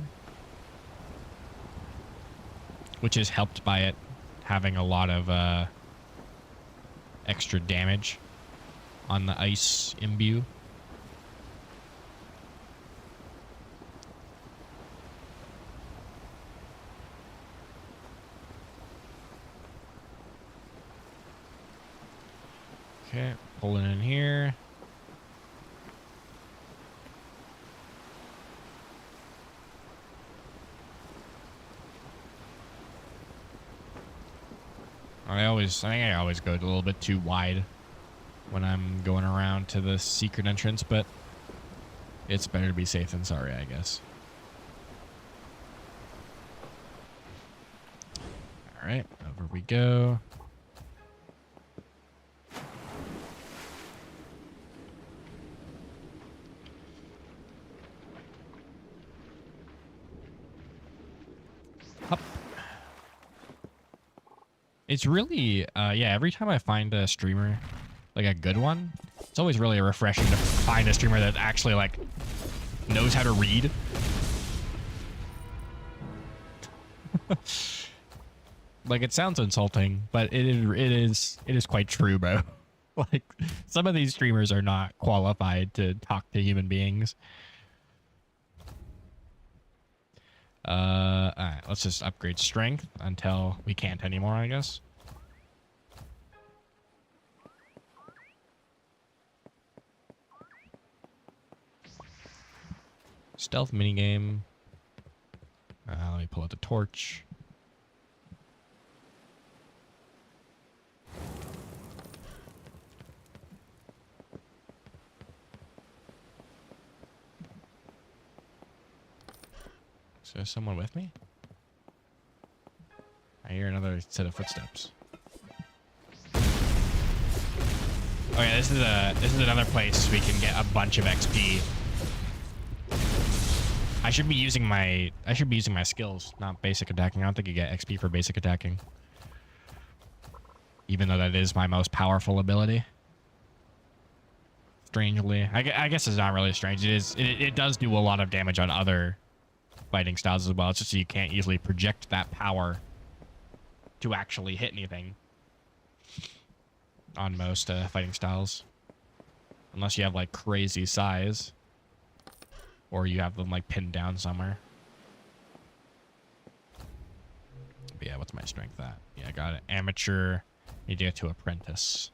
Which is helped by it having a lot of extra damage on the ice imbue. Okay, pulling in here. I think I always go a little bit too wide when I'm going around to the secret entrance, but it's better to be safe than sorry, I guess. All right, over we go. Up. It's really, yeah, every time I find a streamer, like a good one, it's always really refreshing to find a streamer that actually, like, knows how to read. Like, it sounds insulting, but it is quite true, bro. Like, some of these streamers are not qualified to talk to human beings. All right, let's just upgrade strength until we can't anymore, I guess. Stealth minigame. Let me pull out the torch. Is there someone with me? I hear another set of footsteps. Okay, this is another place we can get a bunch of XP. I should be using my skills, not basic attacking. I don't think you get XP for basic attacking. Even though that is my most powerful ability. Strangely. I guess it's not really strange. It does do a lot of damage on other fighting styles as well. It's just so you can't easily project that power to actually hit anything on most fighting styles. Unless you have, like, crazy size. Or you have them, like, pinned down somewhere. But yeah, what's my strength at? Yeah, I got it. Amateur. Need to get to apprentice.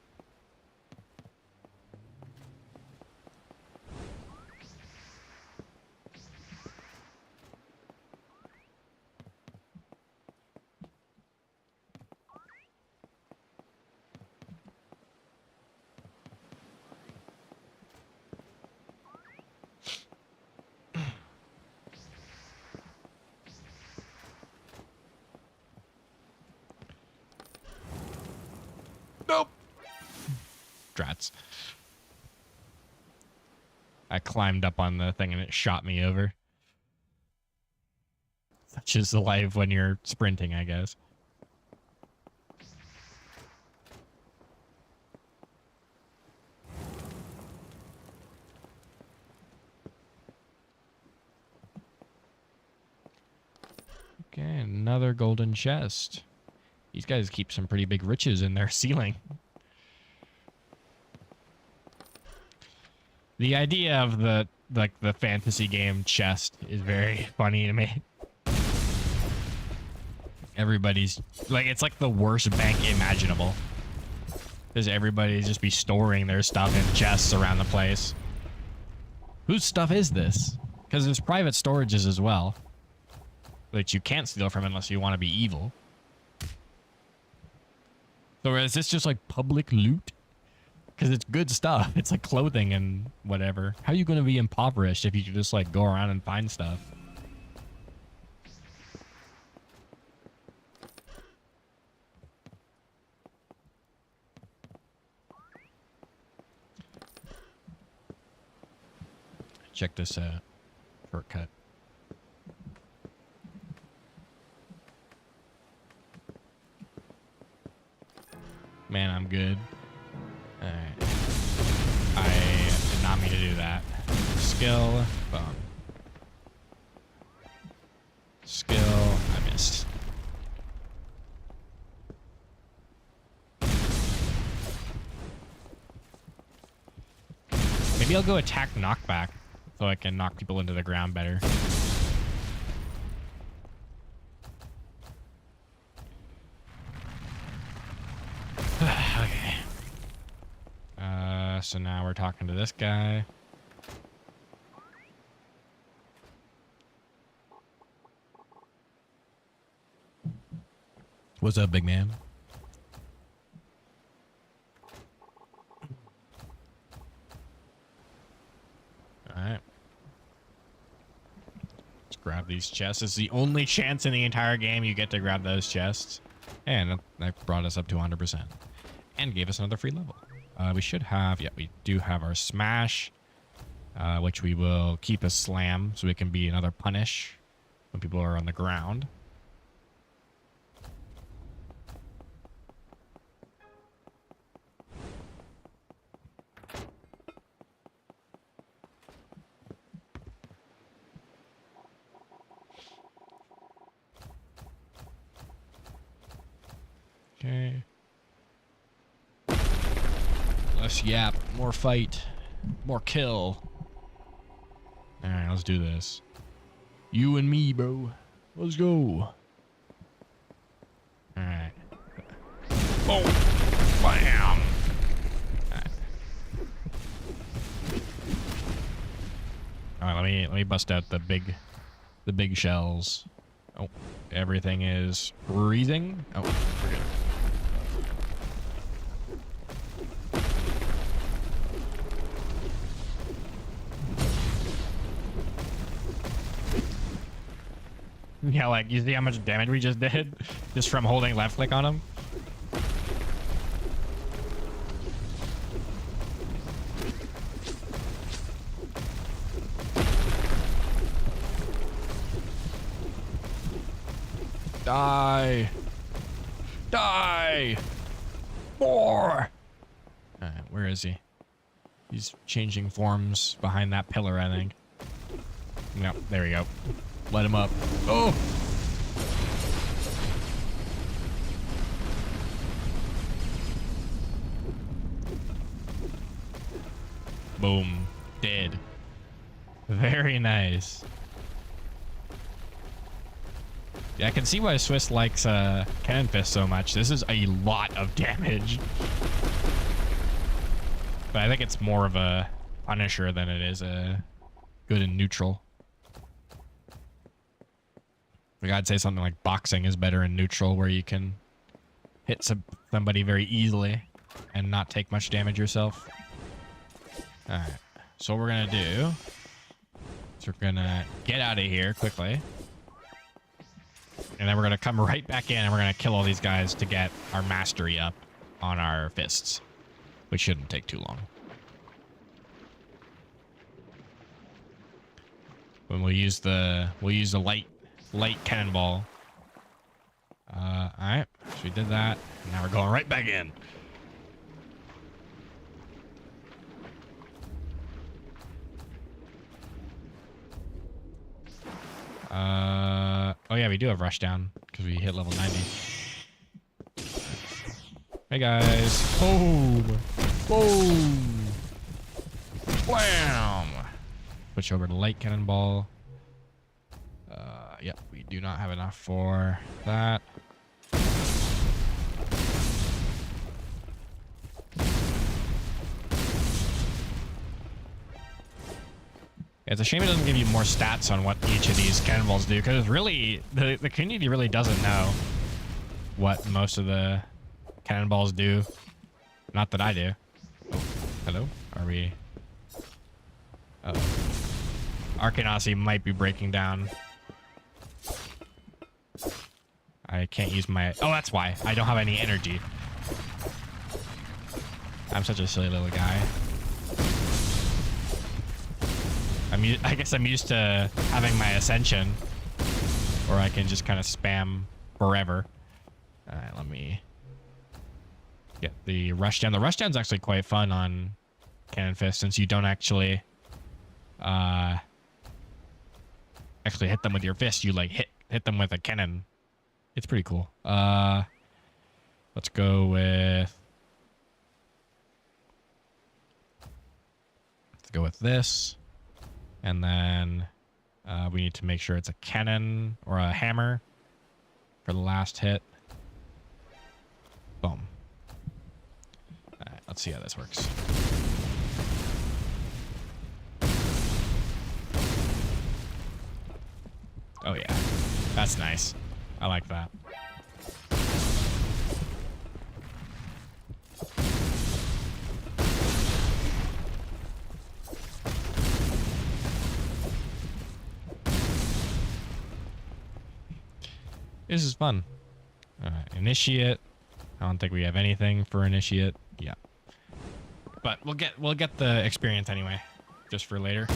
Nope. Drats. I climbed up on the thing and it shot me over. Such is the life when you're sprinting, I guess. Okay, another golden chest. These guys keep some pretty big riches in their ceiling. The idea of the fantasy game chest is very funny to me. Everybody's like, it's like the worst bank imaginable. Does everybody just be storing their stuff in chests around the place? Whose stuff is this? Because there's private storages as well, that you can't steal from unless you want to be evil. So is this just like public loot? Because it's good stuff. It's like clothing and whatever. How are you going to be impoverished if you could just like go around and find stuff? Check this shortcut. Man, I'm good. Alright. I did not mean to do that. Skill. Boom. Skill. I missed. Maybe I'll go attack knockback so I can knock people into the ground better. Okay. So now we're talking to this guy. What's up, big man? All right. Let's grab these chests. It's the only chance in the entire game you get to grab those chests. And that brought us up to 100%. And gave us another free level. We should have, yeah, we do have our smash, which we will keep as slam, so it can be another punish when people are on the ground. Okay. Less yap, more fight, more kill. All right, let's do this. You and me, bro. Let's go. All right. Boom. Bam. All right. All right, let me bust out the big shells. Oh, everything is freezing. Oh, we're good. Yeah, like, you see how much damage we just did? Just from holding left click on him? Die! Die! More! Alright, where is he? He's changing forms behind that pillar, I think. No, there we go. Let him up. Oh! Boom. Dead. Very nice. Yeah, I can see why Swiss likes Cannon Fist so much. This is a lot of damage. But I think it's more of a Punisher than it is a good and neutral. Like, I'd say something like boxing is better in neutral, where you can hit somebody very easily and not take much damage yourself. Alright, so what we're gonna do is we're gonna get out of here quickly. And then we're gonna come right back in and we're gonna kill all these guys to get our mastery up on our fists, which shouldn't take too long. When we'll use the light cannonball. All right, so we did that. And now we're going right back in. Oh yeah, we do have rush down because we hit level 90. Hey guys. Boom. Boom. Blam. Switch over to light cannonball. Yep, we do not have enough for that. It's a shame it doesn't give you more stats on what each of these cannonballs do, because really, the community really doesn't know what most of the cannonballs do. Not that I do. Oh, hello? Are we... Uh-oh. Arcane Odyssey might be breaking down. I can't use my... Oh, that's why. I don't have any energy. I'm such a silly little guy. I guess I'm used to having my ascension, or I can just kind of spam forever. All right, let me get the rushdown. The rushdown's actually quite fun on Cannon Fist, since you don't actually hit them with your fist. You like hit them with a cannon. It's pretty cool. Let's go with this. And then we need to make sure it's a cannon or a hammer for the last hit. Boom. All right, let's see how this works. Oh yeah, that's nice. I like that. This is fun. Initiate. I don't think we have anything for initiate. Yeah. But we'll get the experience anyway, just for later.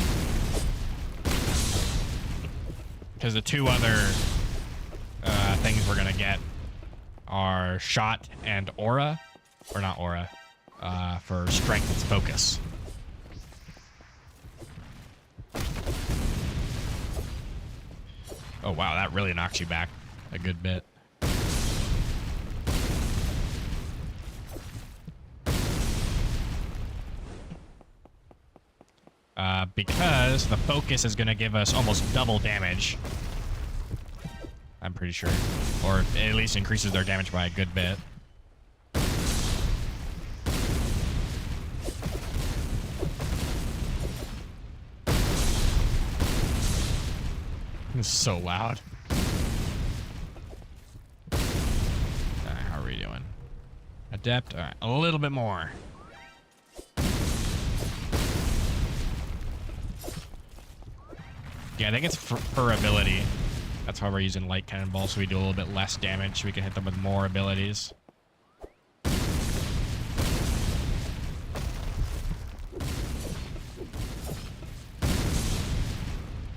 Because the two other things we're gonna get are shot and aura, or not aura, for strength and focus. Oh wow, that really knocks you back a good bit. Because the focus is going to give us almost double damage. I'm pretty sure. Or at least increases their damage by a good bit. This is so loud. Alright, how are we doing? Adept? Alright, a little bit more. Yeah, I think it's per ability. That's why we're using light cannonball, so we do a little bit less damage. So we can hit them with more abilities.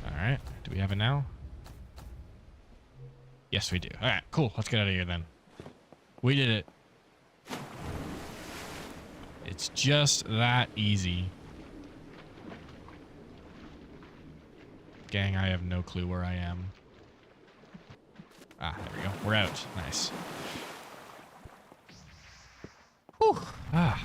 Alright, do we have it now? Yes, we do. Alright, cool. Let's get out of here then. We did it. It's just that easy. Gang, I have no clue where I am. Ah, there we go. We're out. Nice. Whew. Ah.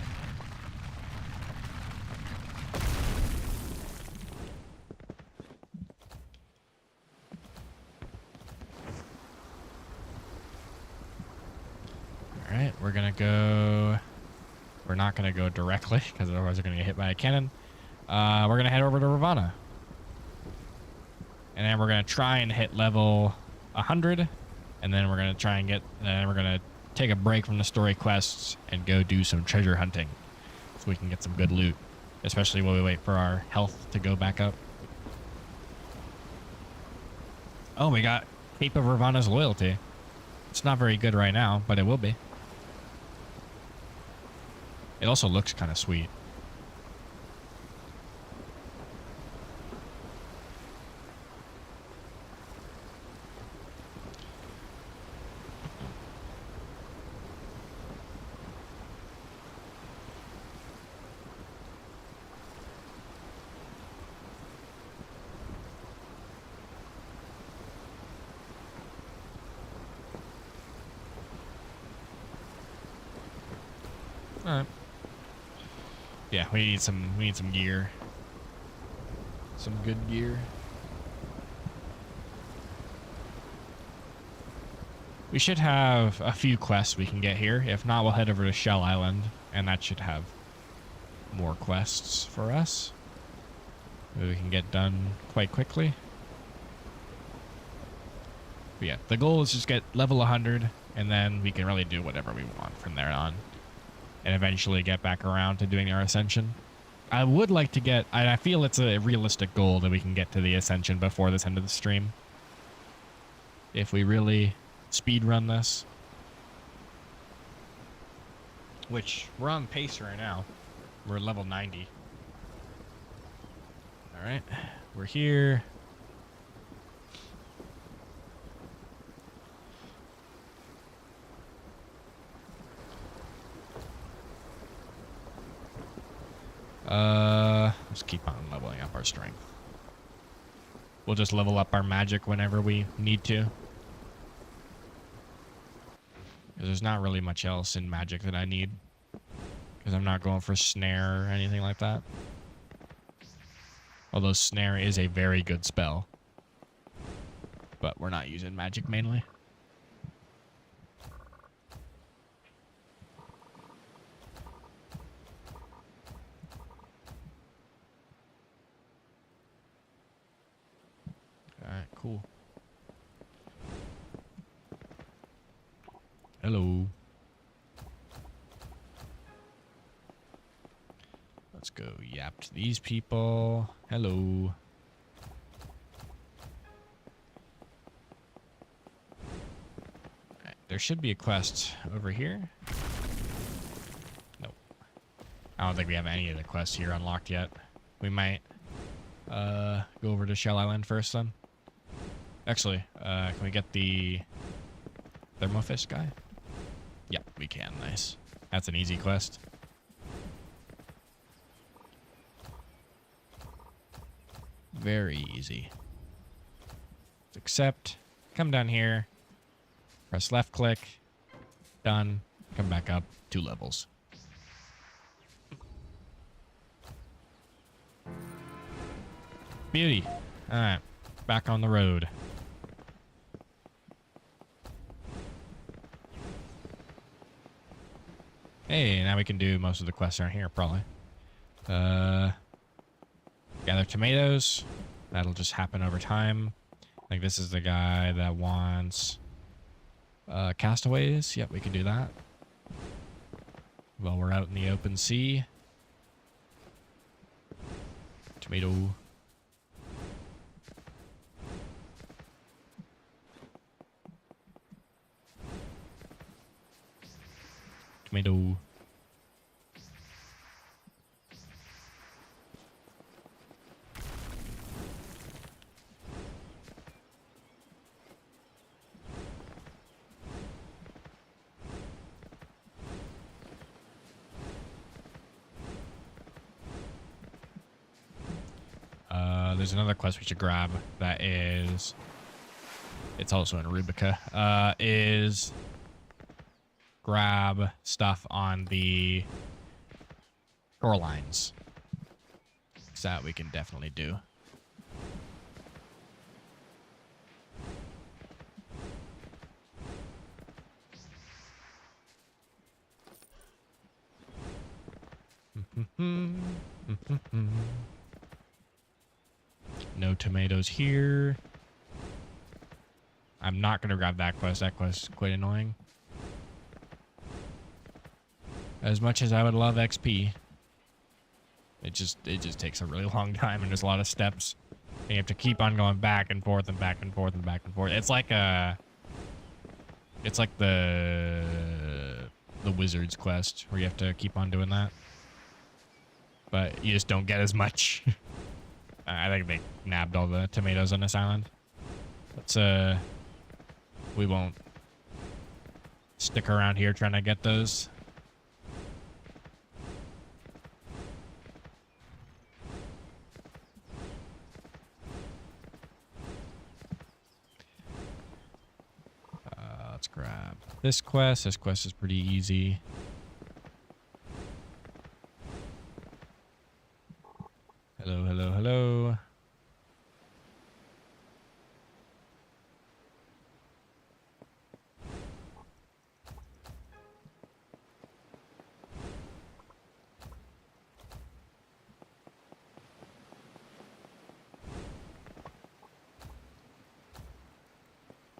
All right, we're gonna go. We're not gonna go directly because otherwise we're gonna get hit by a cannon. We're gonna head over to Ravana. And then we're going to try and hit level 100. And then we're going to try and we're going to take a break from the story quests and go do some treasure hunting. So we can get some good loot. Especially while we wait for our health to go back up. Oh, we got Cape of Ravana's Loyalty. It's not very good right now, but it will be. It also looks kind of sweet. Alright. Yeah, we need some gear. Some good gear. We should have a few quests we can get here. If not, we'll head over to Shell Island, and that should have more quests for us. Maybe we can get done quite quickly. But yeah, the goal is just get level 100, and then we can really do whatever we want from there on. and eventually get back around to doing our ascension. I would like to get, and I feel it's a realistic goal that we can get to the ascension before this end of the stream. If we really speed run this. Which, we're on pace right now. We're level 90. Alright, we're here. Let's keep on leveling up our strength. We'll just level up our magic whenever we need to. Because there's not really much else in magic that I need. Because I'm not going for snare or anything like that. Although snare is a very good spell. But we're not using magic mainly. Alright, cool. Hello. Let's go yap to these people. Hello. Alright, there should be a quest over here. Nope. I don't think we have any of the quests here unlocked yet. We might go over to Shell Island first then. Actually, can we get the Thermofish guy? Yep, we can. Nice. That's an easy quest. Very easy. Accept. Come down here. Press left click. Done. Come back up 2 levels. Beauty. Alright. Back on the road. Hey, now we can do most of the quests around here, probably. Gather tomatoes. That'll just happen over time. I think this is the guy that wants castaways. Yep, we can do that. While we're out in the open sea. Tomato. Tomato. There's another quest we should grab that is... It's also in Rubica. Is... Grab stuff on the shorelines. So that we can definitely do. No tomatoes here. I'm not going to grab that quest. That quest is quite annoying. As much as I would love XP, it just takes a really long time and there's a lot of steps. And you have to keep on going back and forth and back and forth and back and forth. It's like the Wizard's quest where you have to keep on doing that. But you just don't get as much. I think they nabbed all the tomatoes on this island. Let's we won't stick around here trying to get those. Let's grab this quest. This quest is pretty easy. Hello, hello, hello.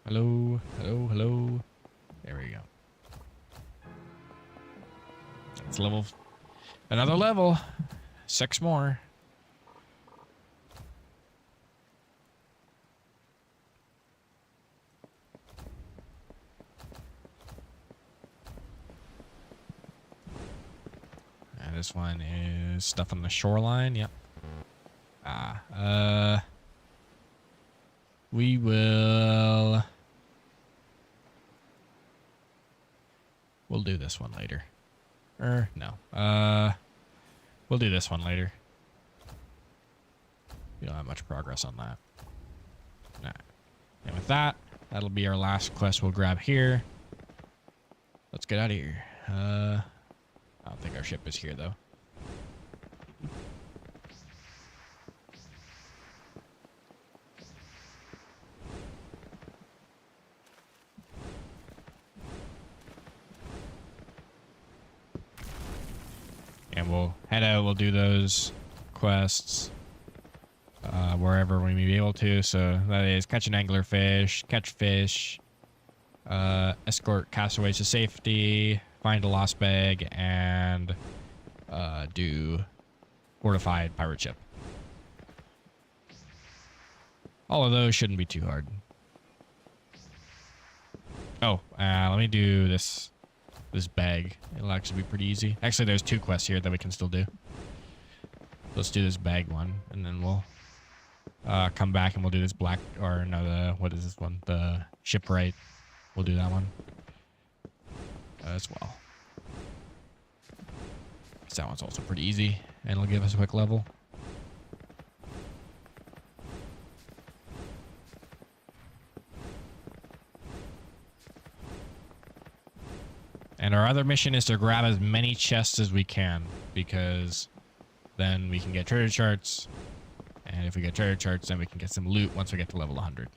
Hello, hello, hello. There we go. Let's That's level. Another level. 6 more. And this one is stuff on the shoreline. Yep. We will. We'll do this one later. No. We'll do this one later. We don't have much progress on that. Nah. And with that, that'll be our last quest we'll grab here. Let's get out of here. I don't think our ship is here, though. And we'll head out. We'll do those quests wherever we may be able to. So that is catch an anglerfish, catch fish, escort castaways to safety, find a lost bag, and do fortified pirate ship. All of those shouldn't be too hard. Oh, let me do this bag. It'll actually be pretty easy. Actually, there's 2 quests here that we can still do. Let's do this bag one, and then we'll come back and we'll do this black, or no, what is this one? The shipwright. We'll do that one as well. So that one's also pretty easy, and it'll give us a quick level. And our other mission is to grab as many chests as we can, because then we can get treasure charts. And if we get treasure charts, then we can get some loot once we get to level 100.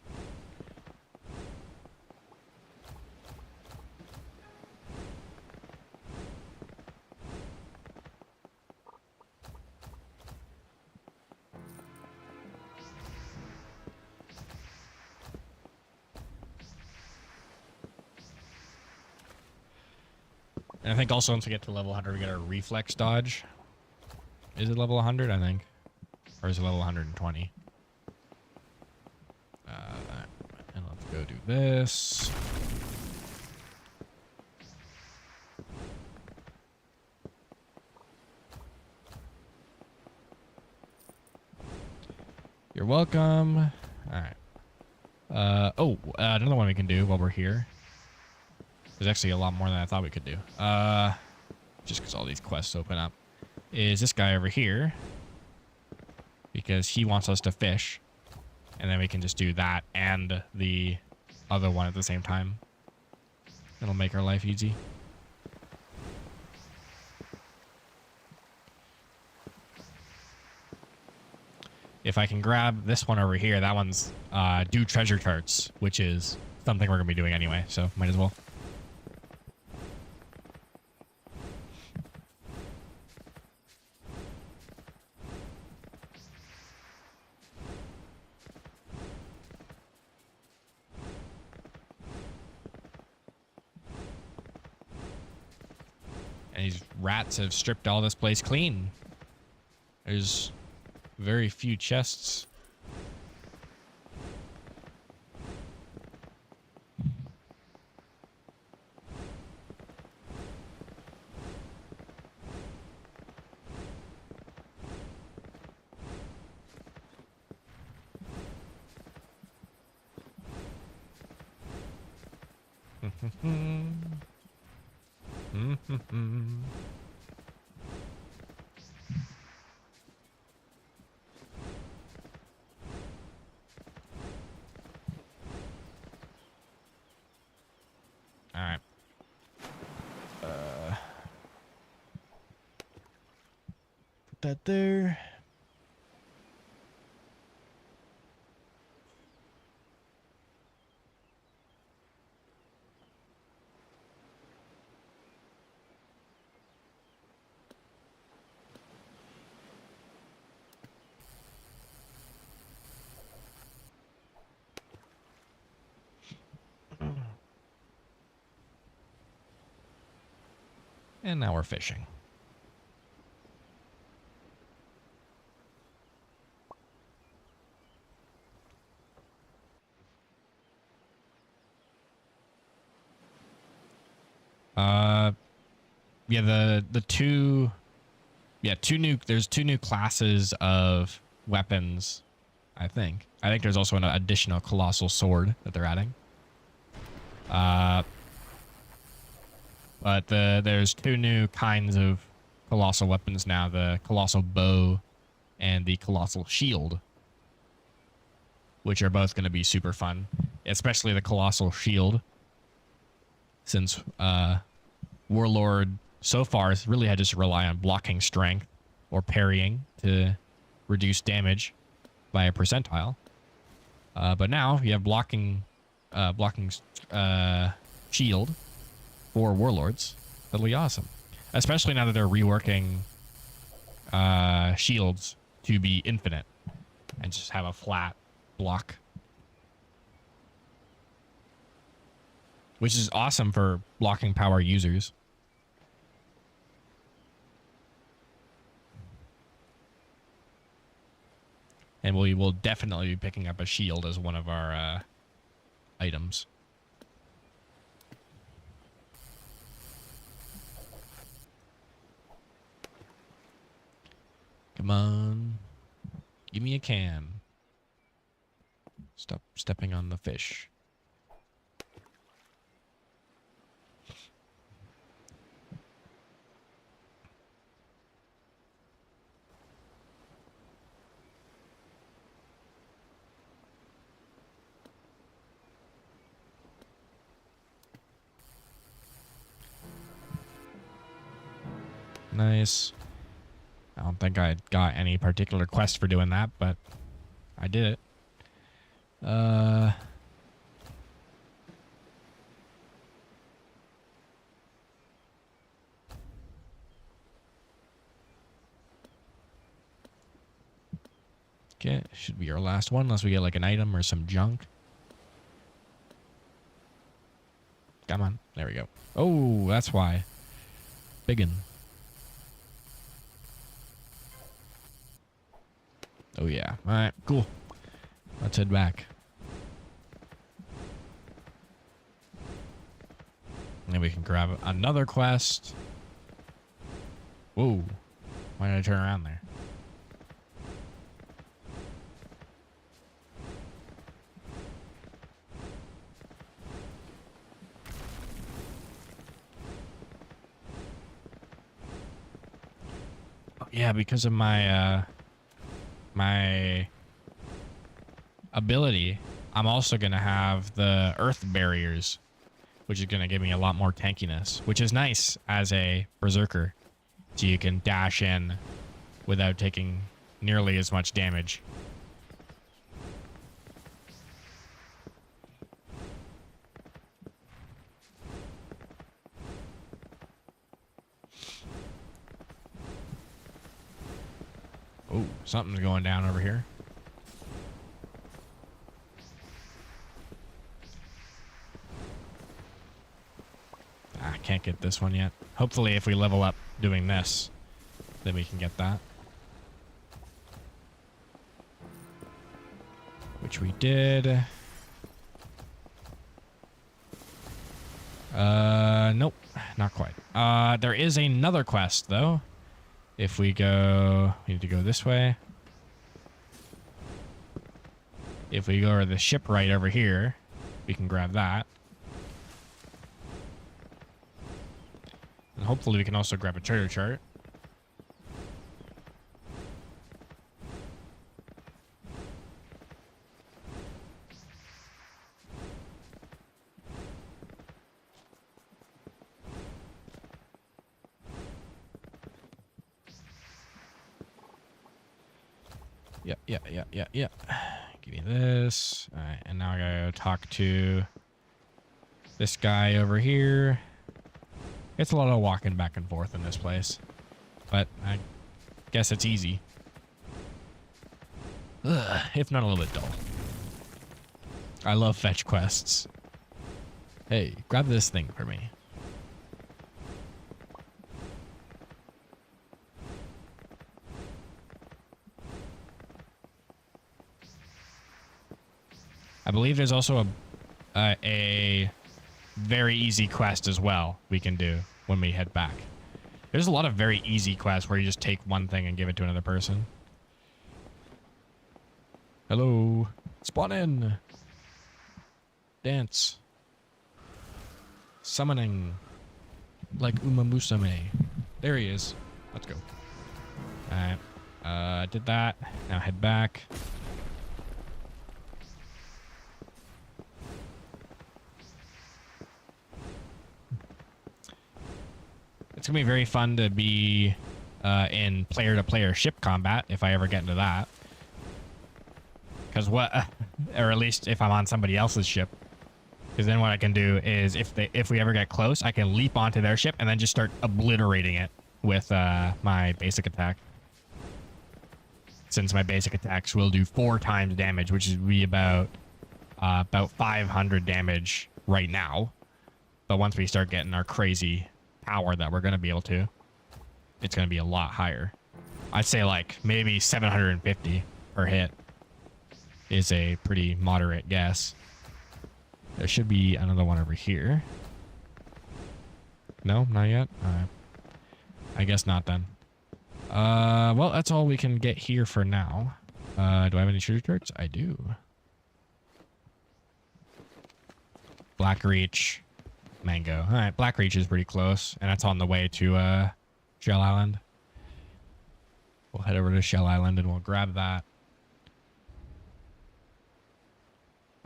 And I think also once we get to level 100, we get our reflex dodge. Is it level 100, I think? Or is it level 120? And let's go do this. You're welcome. All right. Another one we can do while we're here. There's actually a lot more than I thought we could do. Just because all these quests open up. Is this guy over here. Because he wants us to fish. And then we can just do that and the other one at the same time. It'll make our life easy. If I can grab this one over here, that one's do treasure charts, which is something we're going to be doing anyway, so might as well. And these rats have stripped all this place clean. There's very few chests. All right. Put that there. And now we're fishing. Uh, yeah, the two, yeah, there's two new classes of weapons. I think there's also an additional colossal sword that they're adding. But there's two new kinds of colossal weapons now: the colossal bow and the colossal shield, which are both going to be super fun, especially the colossal shield, since Warlord so far has really had to just rely on blocking strength or parrying to reduce damage by a percentile. But now you have blocking shield for Warlords. That'll be awesome, especially now that they're reworking shields to be infinite and just have a flat block, which is awesome for blocking power users. And we will definitely be picking up a shield as one of our items. Come on. Give me a can. Stop stepping on the fish. Nice. I don't think I got any particular quest for doing that, but I did it. Okay, should be our last one unless we get like an item or some junk. Come on, there we go. Oh, that's why. Biggin. Oh yeah. All right, cool. Let's head back. And we can grab another quest. Whoa. Why did I turn around there? Oh, yeah, because of my my ability, I'm also going to have the earth barriers, which is going to give me a lot more tankiness, which is nice as a berserker. So you can dash in without taking nearly as much damage. Oh, something's going down over here. I can't get this one yet. Hopefully if we level up doing this, then we can get that. Which we did. Nope, not quite. There is another quest though. If we go, we need to go this way. If we go to the shipwright over here, we can grab that. And hopefully we can also grab a treasure chart. Yeah. Give me this. All right, and now I gotta go talk to this guy over here. It's a lot of walking back and forth in this place, but I guess it's easy. Ugh, if not a little bit dull. I love fetch quests. Hey, grab this thing for me. I believe there's also a very easy quest as well we can do when we head back. There's a lot of very easy quests where you just take one thing and give it to another person. Hello. Spawn in. Dance. Summoning. Like Uma Musume. There he is. Let's go. Alright. Did that. Now head back. It's going to be very fun to be in player-to-player ship combat if I ever get into that. Because what... or at least if I'm on somebody else's ship. Because then what I can do is if we ever get close, I can leap onto their ship and then just start obliterating it with my basic attack. Since my basic attacks will do 4 times damage, which is be about 500 damage right now. But once we start getting our crazy power that we're going to be able to, it's going to be a lot higher. I'd say like maybe 750 per hit is a pretty moderate guess. There should be another one over here. No, not yet. All right. I guess not then. Well, that's all we can get here for now. Do I have any shooter charts? I do. Black Reach. Mango. All right, Black Reach is pretty close, and that's on the way to Shell Island. We'll head over to Shell Island and we'll grab that.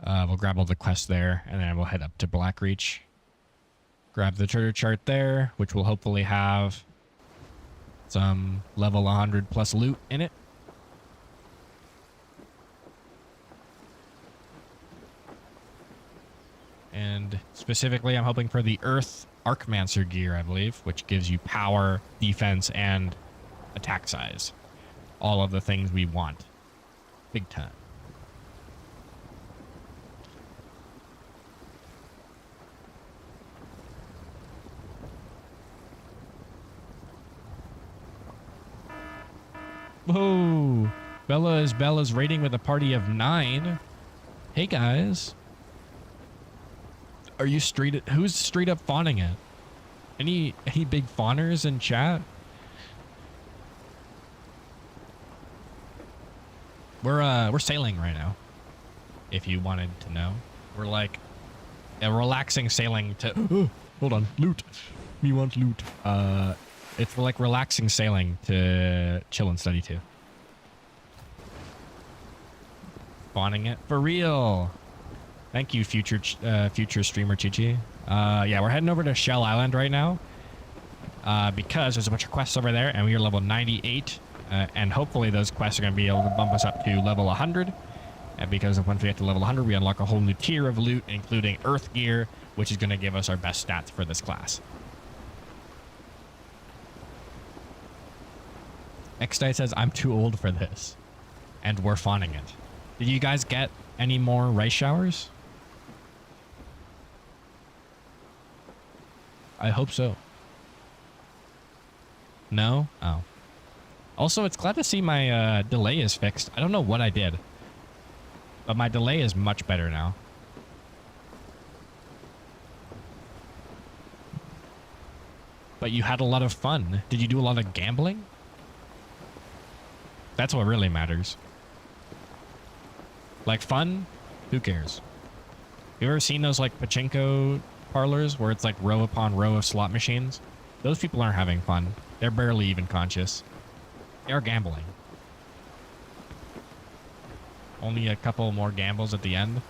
We'll grab all the quests there, and then we'll head up to Black Reach. Grab the treasure chart there, which will hopefully have some level 100 plus loot in it. And specifically, I'm hoping for the Earth Archmancer gear, I believe, which gives you power, defense, and attack size. All of the things we want. Big time. Whoa! Bella's raiding with a party of 9. Hey, guys. Are you who's straight up fawning it? Any big fawners in chat? We're sailing right now. If you wanted to know, we're like a relaxing sailing to. Hold on, loot. We want loot. It's like relaxing sailing to chill and study too. Fawning it for real. Thank you, future streamer Chichi. Yeah, we're heading over to Shell Island right now because there's a bunch of quests over there, and we are level 98, and hopefully those quests are going to be able to bump us up to level 100. And because once we get to level 100, we unlock a whole new tier of loot, including Earth gear, which is going to give us our best stats for this class. Xdie says, I'm too old for this. And we're fawning it. Did you guys get any more rice showers? I hope so. No? Oh. Also, it's glad to see my delay is fixed. I don't know what I did. But my delay is much better now. But you had a lot of fun. Did you do a lot of gambling? That's what really matters. Like fun? Who cares? You ever seen those like pachinko parlors where it's like row upon row of slot machines? Those people aren't having fun. They're barely even conscious. They're gambling. Only a couple more gambles at the end.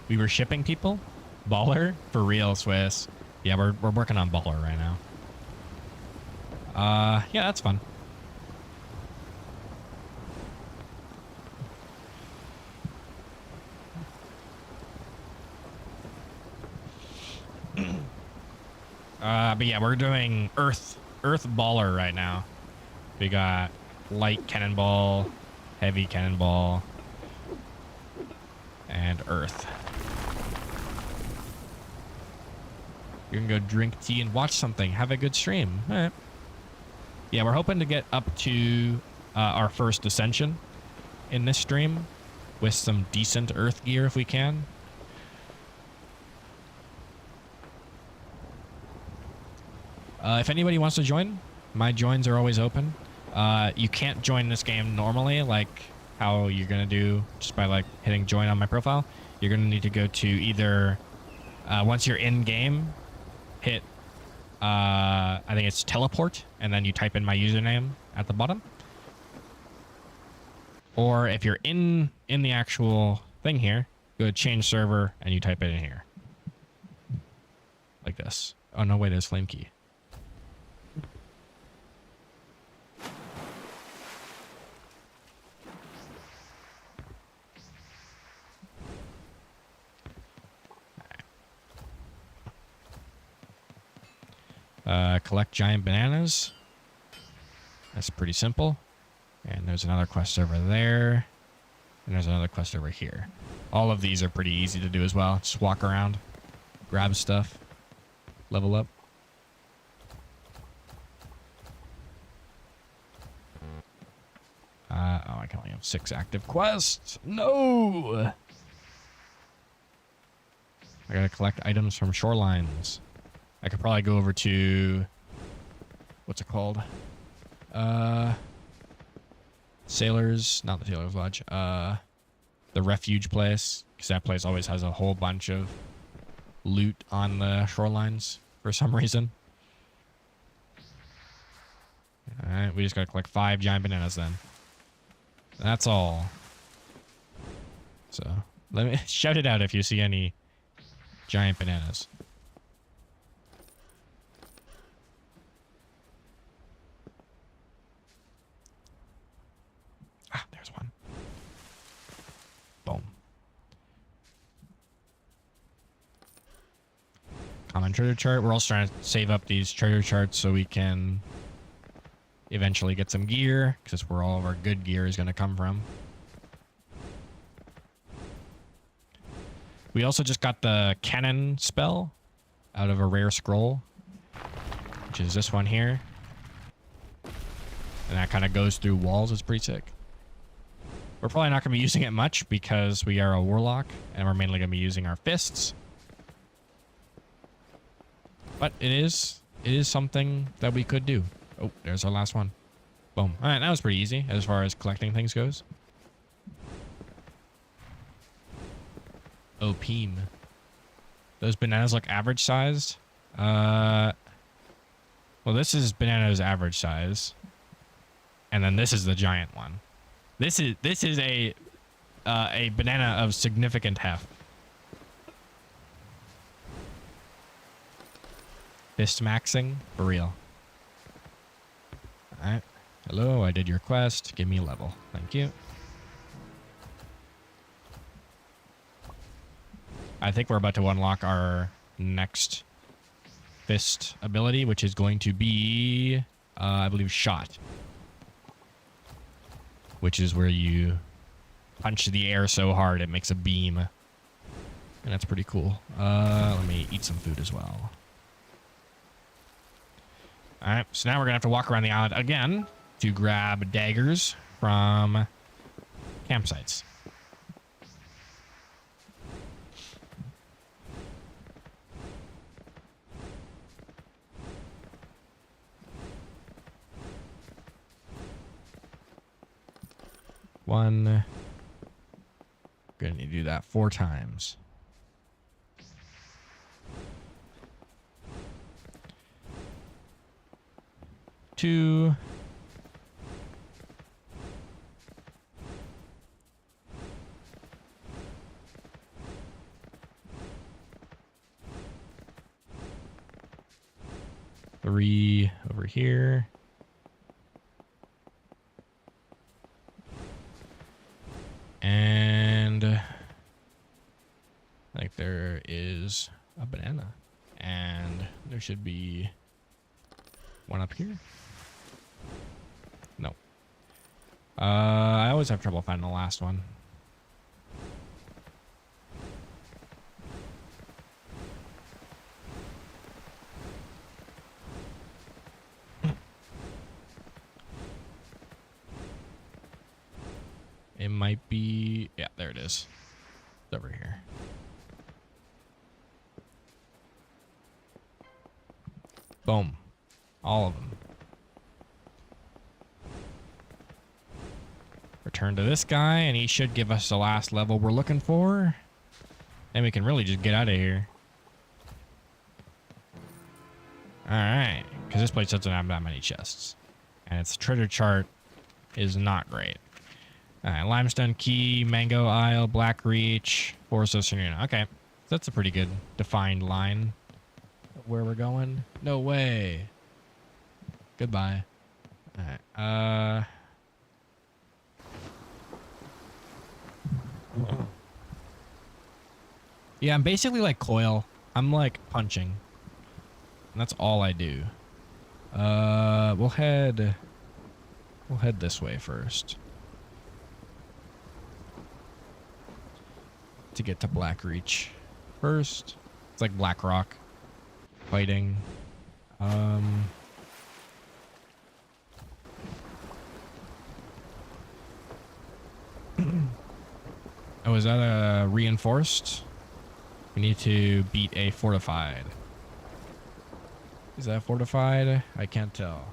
We were shipping people? Baller? For real, Swiss. Yeah, we're working on Baller right now. Yeah, that's fun. But yeah, we're doing Earth Baller right now. We got light cannonball, heavy cannonball, and Earth. You can go drink tea and watch something. Have a good stream. All right. Yeah, we're hoping to get up to our first ascension. in this stream with some decent Earth gear if we can. If anybody wants to join, my joins are always open. You can't join this game normally, like how you're going to do just by like hitting join on my profile. You're going to need to go to either, once you're in game, hit, I think it's teleport, and then you type in my username at the bottom. Or if you're in the actual thing here, go to change server and you type it in here. Like this. Oh, no, wait, there's flame key. Collect giant bananas. That's pretty simple. And there's another quest over there. And there's another quest over here. All of these are pretty easy to do as well. Just walk around, grab stuff, level up. Oh, I can only have 6 active quests. No! I gotta collect items from shorelines. I could probably go over to... What's it called? Sailors... Not the Sailors Lodge. The refuge place. Because that place always has a whole bunch of loot on the shorelines for some reason. Alright, we just gotta collect 5 giant bananas then. That's all. So, let me... shout it out if you see any giant bananas. Ah, there's one. Boom. Common treasure chart. We're also trying to save up these treasure charts so we can eventually get some gear, because that's where all of our good gear is going to come from. We also just got the cannon spell out of a rare scroll, which is this one here. And that kind of goes through walls. It's pretty sick. We're probably not going to be using it much because we are a warlock and we're mainly going to be using our fists. But it is something that we could do. Oh, there's our last one. Boom. All right, that was pretty easy as far as collecting things goes. Oh, peen. Those bananas look average sized. Well, this is bananas average size. And then this is the giant one. This is a banana of significant heft. Fist maxing for real. All right. Hello, I did your quest. Give me a level. Thank you. I think we're about to unlock our next fist ability, which is going to be, I believe, shot. Which is where you punch the air so hard it makes a beam. And that's pretty cool. Let me eat some food as well. Alright, so now we're going to have to walk around the island again to grab daggers from campsites. One. Gonna need to do that 4 times. 2. 3 over here. And I think there is a banana. And there should be one up here. No. I always have trouble finding the last one. It might be... Yeah, there it is. It's over here. Boom. All of them. Return to this guy, and he should give us the last level we're looking for. Then we can really just get out of here. Alright. Because this place doesn't have that many chests. And its treasure chart is not great. Alright, Limestone Key, Mango Isle, Black Reach, Forest of Serena. Okay. So that's a pretty good defined line of where we're going. No way. Goodbye. Alright. Yeah, I'm basically like Coil. I'm like punching. And that's all I do. We'll head this way first. To get to Black Reach first. It's like Black Rock fighting. Oh, is that a reinforced? We need to beat a fortified. Is that fortified? I can't tell.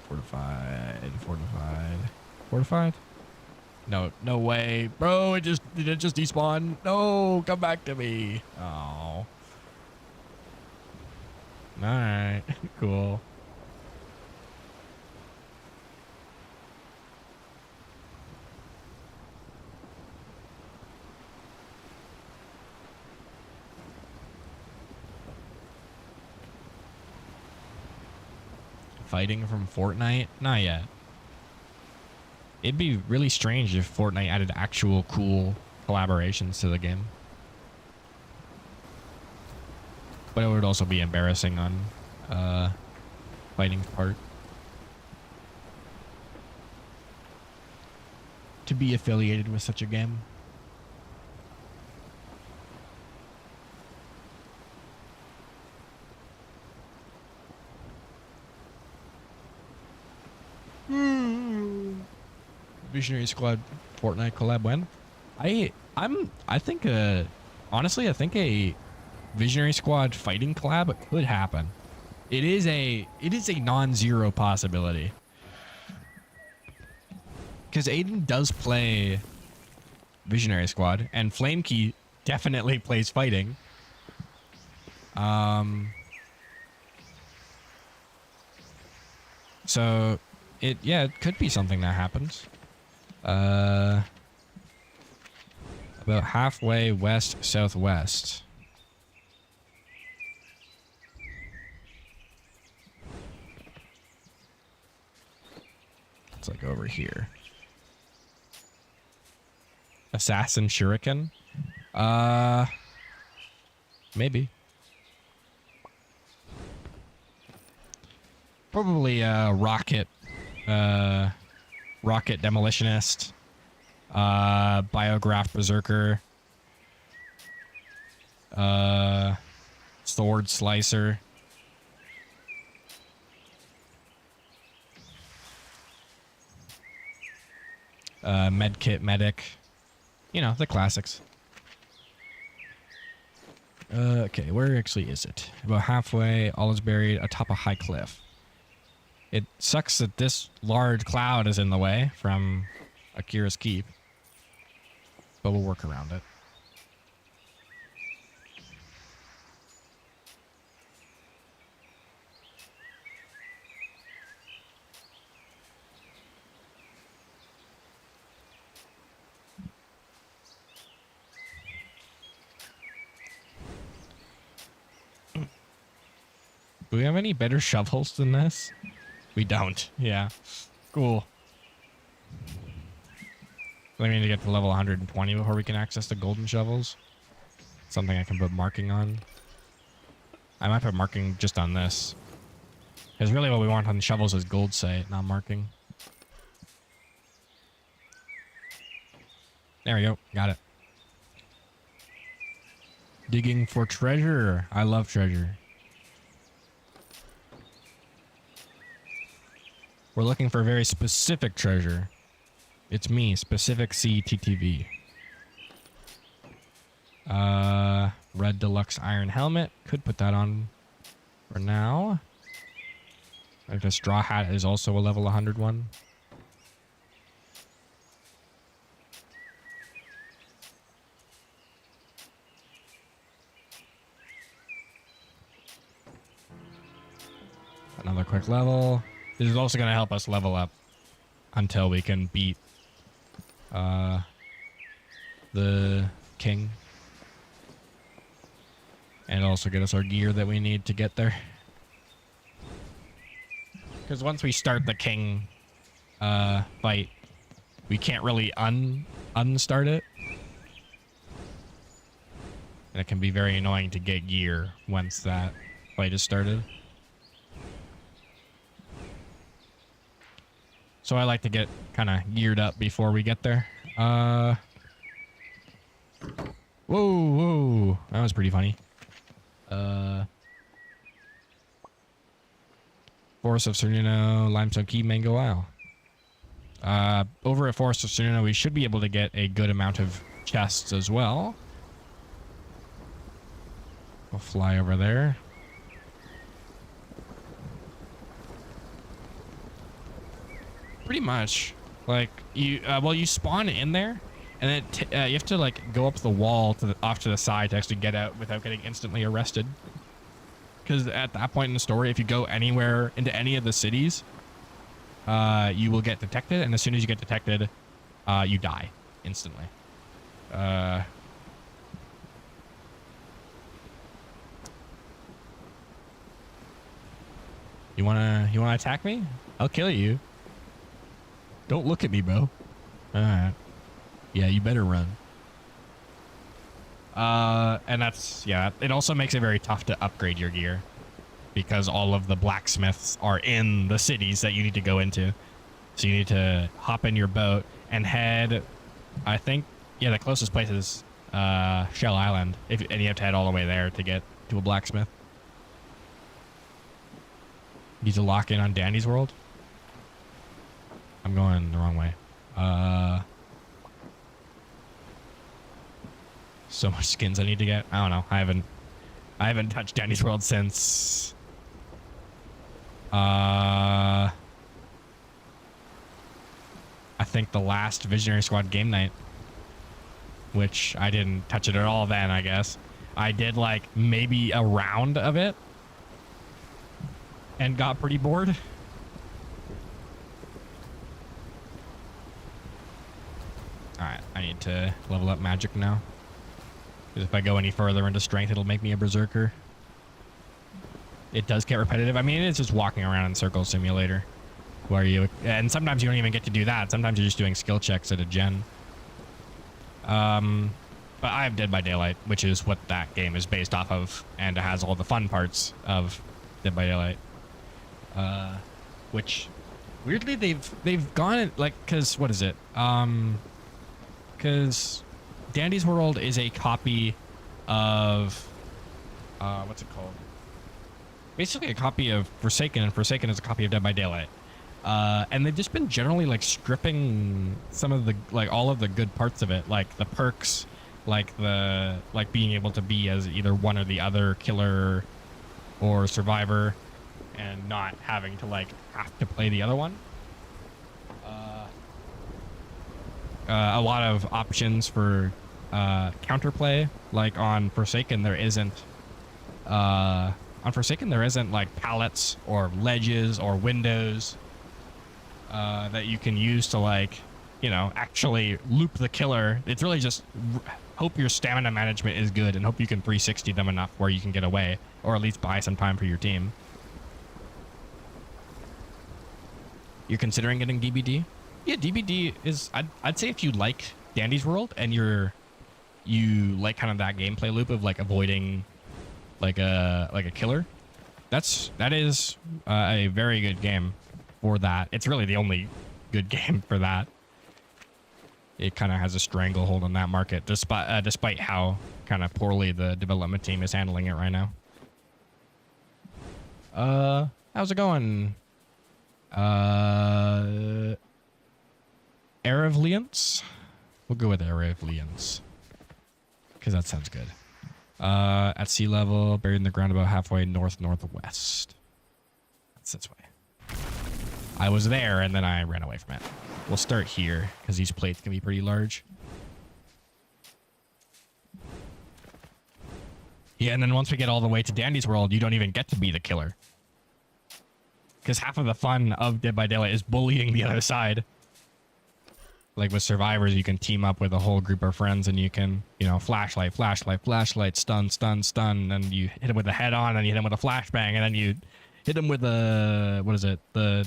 Fortified. Fortified? No, no way. Bro, it just despawn. No, come back to me. Oh. Alright, cool. Fighting from Fortnite? Not yet. It'd be really strange if Fortnite added actual cool collaborations to the game. But it would also be embarrassing on fighting's part. To be affiliated with such a game. Visionary Squad Fortnite collab when? I think honestly I think a Visionary Squad fighting collab could happen. It is a non-zero possibility. Cuz Aiden does play Visionary Squad and Flamekey definitely plays fighting. So it could be something that happens. About halfway west southwest. It's like over here. Assassin Shuriken? Maybe. Probably rocket demolitionist, biograph berserker, sword slicer, medkit medic, you know, the classics. Okay, where actually is it? About halfway, all is buried atop a high cliff. It sucks that this large cloud is in the way from Akira's Keep, but we'll work around it. Do we have any better shovels than this? We don't. Yeah. Cool. We need to get to level 120 before we can access the golden shovels. Something I can put marking on. I might put marking just on this. Because really what we want on the shovels is gold site, not marking. There we go. Got it. Digging for treasure. I love treasure. We're looking for a very specific treasure. It's me, specific CTTV. Red deluxe iron helmet. Could put that on for now. Like the straw hat is also a level 100 one. Another quick level. This is also going to help us level up until we can beat the king. And also get us our gear that we need to get there. Because once we start the king fight, we can't really unstart it. And it can be very annoying to get gear once that fight is started. So I like to get kind of geared up before we get there. Whoa. That was pretty funny. Forest of Cernino, Limestone Key, Mango Isle. Over at Forest of Cernino, we should be able to get a good amount of chests as well. We'll fly over there. Pretty much. Like, you spawn in there, and then you have to, like, go up the wall off to the side to actually get out without getting instantly arrested. Because at that point in the story, if you go anywhere into any of the cities, you will get detected, and as soon as you get detected, you die instantly. You wanna attack me? I'll kill you. Don't look at me, bro. Alright. Yeah, you better run. And that's, yeah, it also makes it very tough to upgrade your gear because all of the blacksmiths are in the cities that you need to go into. So you need to hop in your boat and head, I think, yeah, the closest place is Shell Island. And you have to head all the way there to get to a blacksmith. Need to lock in on Dandy's World. I'm going the wrong way. So much skins I need to get. I don't know. I haven't touched Dandy's World since I think the last Visionary Squad game night, which I didn't touch it at all then, I guess. I did like maybe a round of it and got pretty bored. Alright, I need to level up magic now. Because if I go any further into strength, it'll make me a berserker. It does get repetitive. I mean, it's just walking around in Circle Simulator. Where you... And sometimes you don't even get to do that. Sometimes you're just doing skill checks at a gen. But I have Dead by Daylight, which is what that game is based off of. And it has all the fun parts of Dead by Daylight. Which... Weirdly, they've gone... Like, because... What is it? Because... Dandy's World is a copy of, what's it called? Basically a copy of Forsaken, and Forsaken is a copy of Dead by Daylight. And they've just been generally like stripping some of the, like all of the good parts of it, like the perks, like being able to be as either one or the other, killer or survivor, and not having to like have to play the other one. A lot of options for counterplay, like on Forsaken there isn't like pallets or ledges or windows that you can use to, like, you know, actually loop the killer. It's really just hope your stamina management is good and hope you can 360 them enough where you can get away, or at least buy some time for your team. You're considering getting DBD? Yeah, DBD is, I'd say if you like Dandy's World and you like kind of that gameplay loop of like avoiding like a killer, that is a very good game for that. It's really the only good game for that. It kind of has a stranglehold on that market, despite how kind of poorly the development team is handling it right now. How's it going? Eravlians. We'll go with Eravlians because that sounds good. At sea level, buried in the ground about halfway north-northwest. That's this way. I was there and then I ran away from it. We'll start here because these plates can be pretty large. Yeah, and then once we get all the way to Dandy's World, you don't even get to be the killer. Because half of the fun of Dead by Daylight is bullying the other side. Like with survivors, you can team up with a whole group of friends and you can, you know, flashlight, stun, and you hit him with a head on and you hit him with a flashbang and then you hit him with a, what is it? The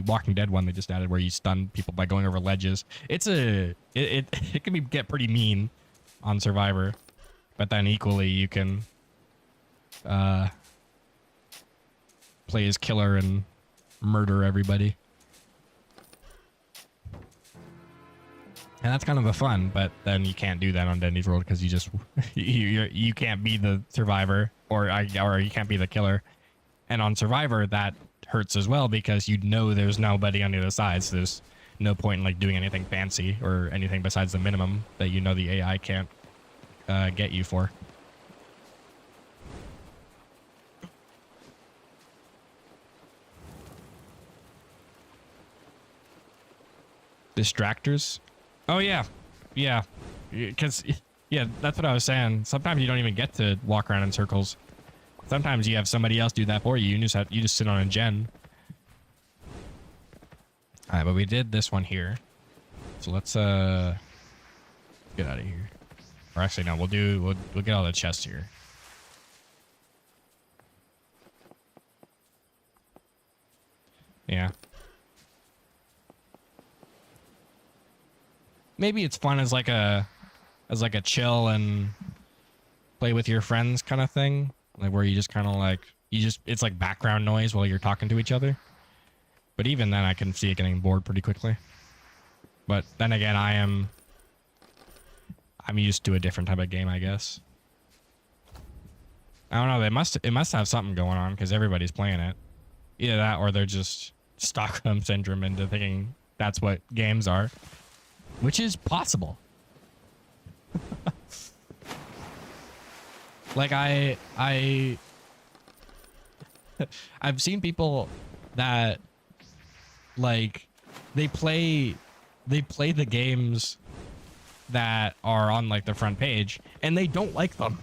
Walking Dead one they just added where you stun people by going over ledges. It can get pretty mean on Survivor, but then equally you can play as killer and murder everybody. And that's kind of the fun, but then you can't do that on Dandy's World because you just you can't be the survivor or you can't be the killer. And on Survivor that hurts as well because you know there's nobody on the other side, so there's no point in like doing anything fancy or anything besides the minimum that you know the AI can't get you for. Distractors. Oh yeah, because yeah, that's what I was saying. Sometimes you don't even get to walk around in circles. Sometimes you have somebody else do that for you. You just sit on a gen. All right, but we did this one here, so let's get out of here. Or actually, no, we'll get all the chests here. Yeah. Maybe it's fun as like a chill and play with your friends kind of thing, like where you just kind of like it's like background noise while you're talking to each other. But even then, I can see it getting bored pretty quickly. But then again, I'm used to a different type of game, I guess. I don't know. It must have something going on because everybody's playing it. Either that, or they're just Stockholm syndrome into thinking that's what games are. Which is possible. Like I've seen people that like they play the games that are on like the front page and they don't like them.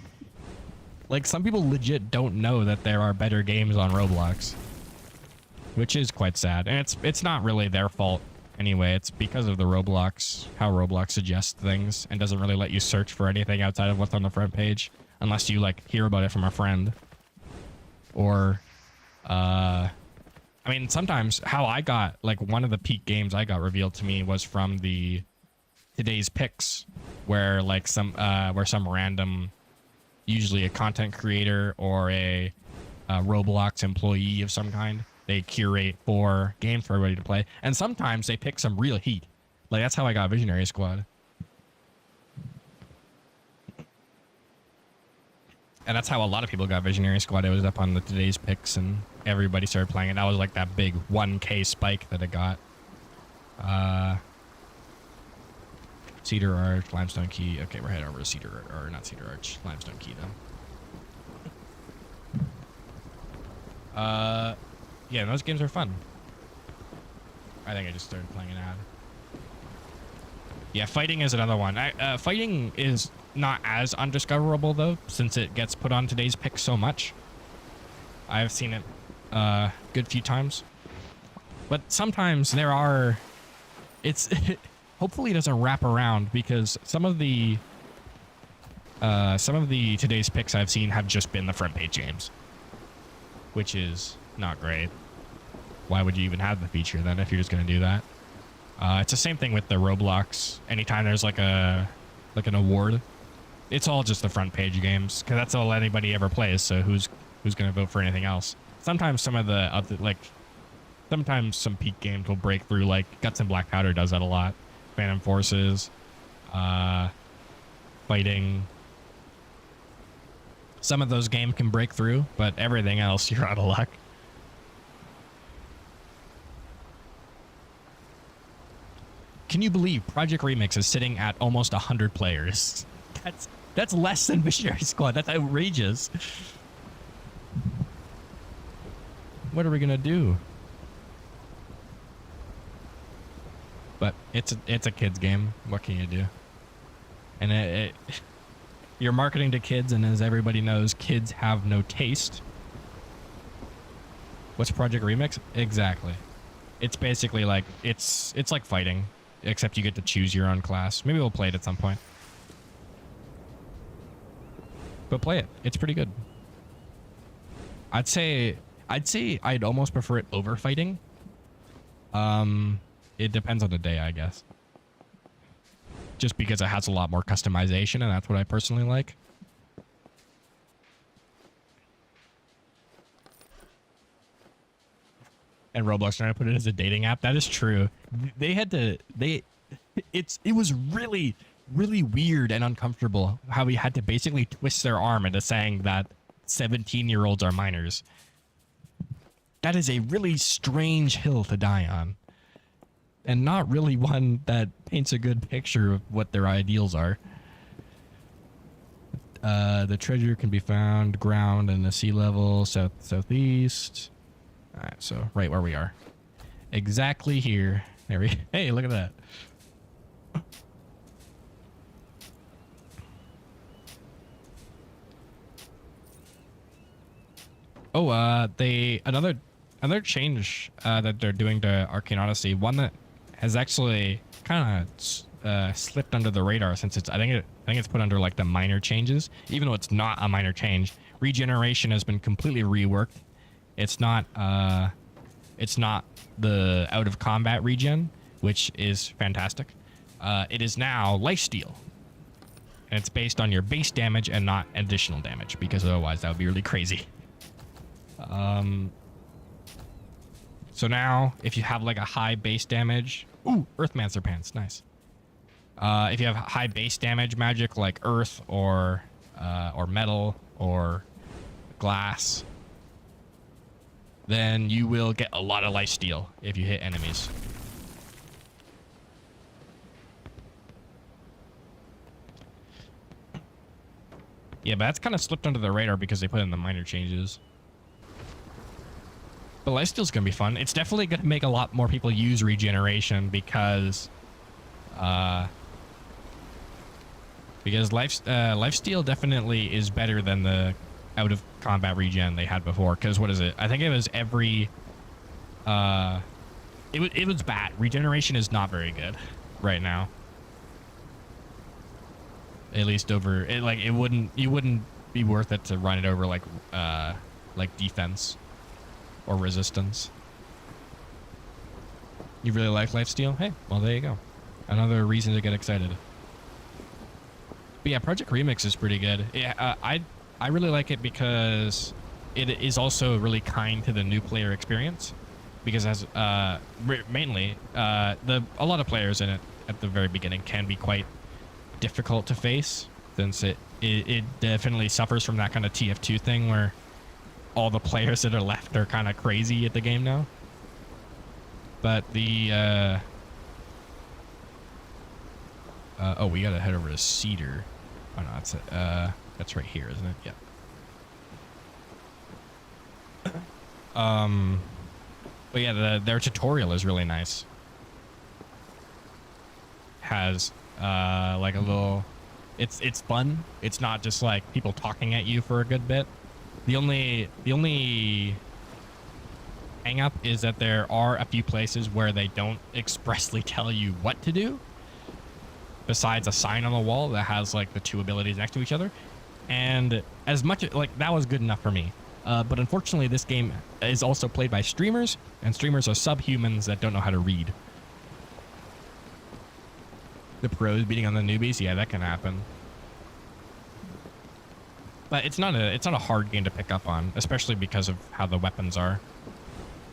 Like some people legit don't know that there are better games on Roblox, which is quite sad. And it's not really their fault. Anyway, it's because of the Roblox, how Roblox suggests things and doesn't really let you search for anything outside of what's on the front page unless you like hear about it from a friend. Or, I mean, sometimes how I got, like one of the peak games I got revealed to me was from the Today's Picks, where like some random, usually a content creator or a Roblox employee of some kind, they curate for games for everybody to play, and sometimes they pick some real heat. Like that's how I got Visionary Squad, and that's how a lot of people got Visionary Squad. It was up on the Today's Picks, and everybody started playing it. That was like that big 1K spike that it got. Cedar Arch, Limestone Key. Okay, we're heading over to Cedar, or not Cedar Arch, Limestone Key though. Yeah, those games are fun. I think I just started playing an ad. Yeah, fighting is another one. Fighting is not as undiscoverable though, since it gets put on Today's Pick so much. I've seen it a good few times. But sometimes there are... hopefully it doesn't wrap around, because some of the Today's Picks I've seen have just been the front page games, which is not great. Why would you even have the feature then if you're just going to do that? It's the same thing with the Roblox. Anytime there's like an award, it's all just the front page games, because that's all anybody ever plays. So who's going to vote for anything else? Sometimes some of the other, sometimes some peak games will break through. Like Guts and Black Powder does that a lot. Phantom Forces, fighting. Some of those games can break through, but everything else, you're out of luck. Can you believe Project Remix is sitting at almost 100 players? That's less than Missionary Squad. That's outrageous. What are we gonna do? But it's a kids game. What can you do? And you're marketing to kids, and as everybody knows, kids have no taste. What's Project Remix? Exactly. It's basically like it's like fighting, except you get to choose your own class. Maybe we'll play it at some point. But play it. It's pretty good. I'd say I'd almost prefer it over fighting. It depends on the day, I guess. Just because it has a lot more customization, and that's what I personally like. And Roblox trying to put it as a dating app. That is true. It was really, really weird and uncomfortable how we had to basically twist their arm into saying that 17-year-olds are minors. That is a really strange hill to die on. And not really one that paints a good picture of what their ideals are. The treasure can be found ground in the sea level, southeast. All right, so right where we are. Exactly here. Hey, look at that. Oh, another change that they're doing to Arcane Odyssey, one that has actually kind of slipped under the radar since I think it's put under like the minor changes, even though it's not a minor change. Regeneration has been completely reworked. It's not the out of combat regen, which is fantastic. It is now lifesteal, and it's based on your base damage and not additional damage, because otherwise that would be really crazy. So now if you have like a high base damage, ooh, Earthmancer pants, nice. If you have high base damage magic like earth or metal or glass, then you will get a lot of lifesteal if you hit enemies. Yeah, but that's kind of slipped under the radar because they put in the minor changes. But lifesteal's gonna be fun. It's definitely gonna make a lot more people use regeneration because lifesteal definitely is better than the out of combat regen they had before. Because what is it? I think it was every it was bad. Regeneration is not very good right now. At least over it, like it wouldn't be worth it to run it over like defense or resistance. You really like lifesteal? Hey, well there you go. Another reason to get excited. But yeah, Project Remix is pretty good. Yeah, I really like it because it is also really kind to the new player experience. Because as mainly a lot of players in it at the very beginning can be quite difficult to face, since it definitely suffers from that kind of TF2 thing where all the players that are left are kind of crazy at the game now. But the oh, we gotta head over to Cedar. Oh no, that's it. That's right here, isn't it? Yeah. But yeah, their tutorial is really nice. Has like a little, it's fun. It's not just like people talking at you for a good bit. The only hang up is that there are a few places where they don't expressly tell you what to do, besides a sign on the wall that has like the two abilities next to each other. And as much like that was good enough for me. But unfortunately, this game is also played by streamers, and streamers are subhumans that don't know how to read. The pros beating on the newbies, yeah, that can happen. But it's not a hard game to pick up on, especially because of how the weapons are.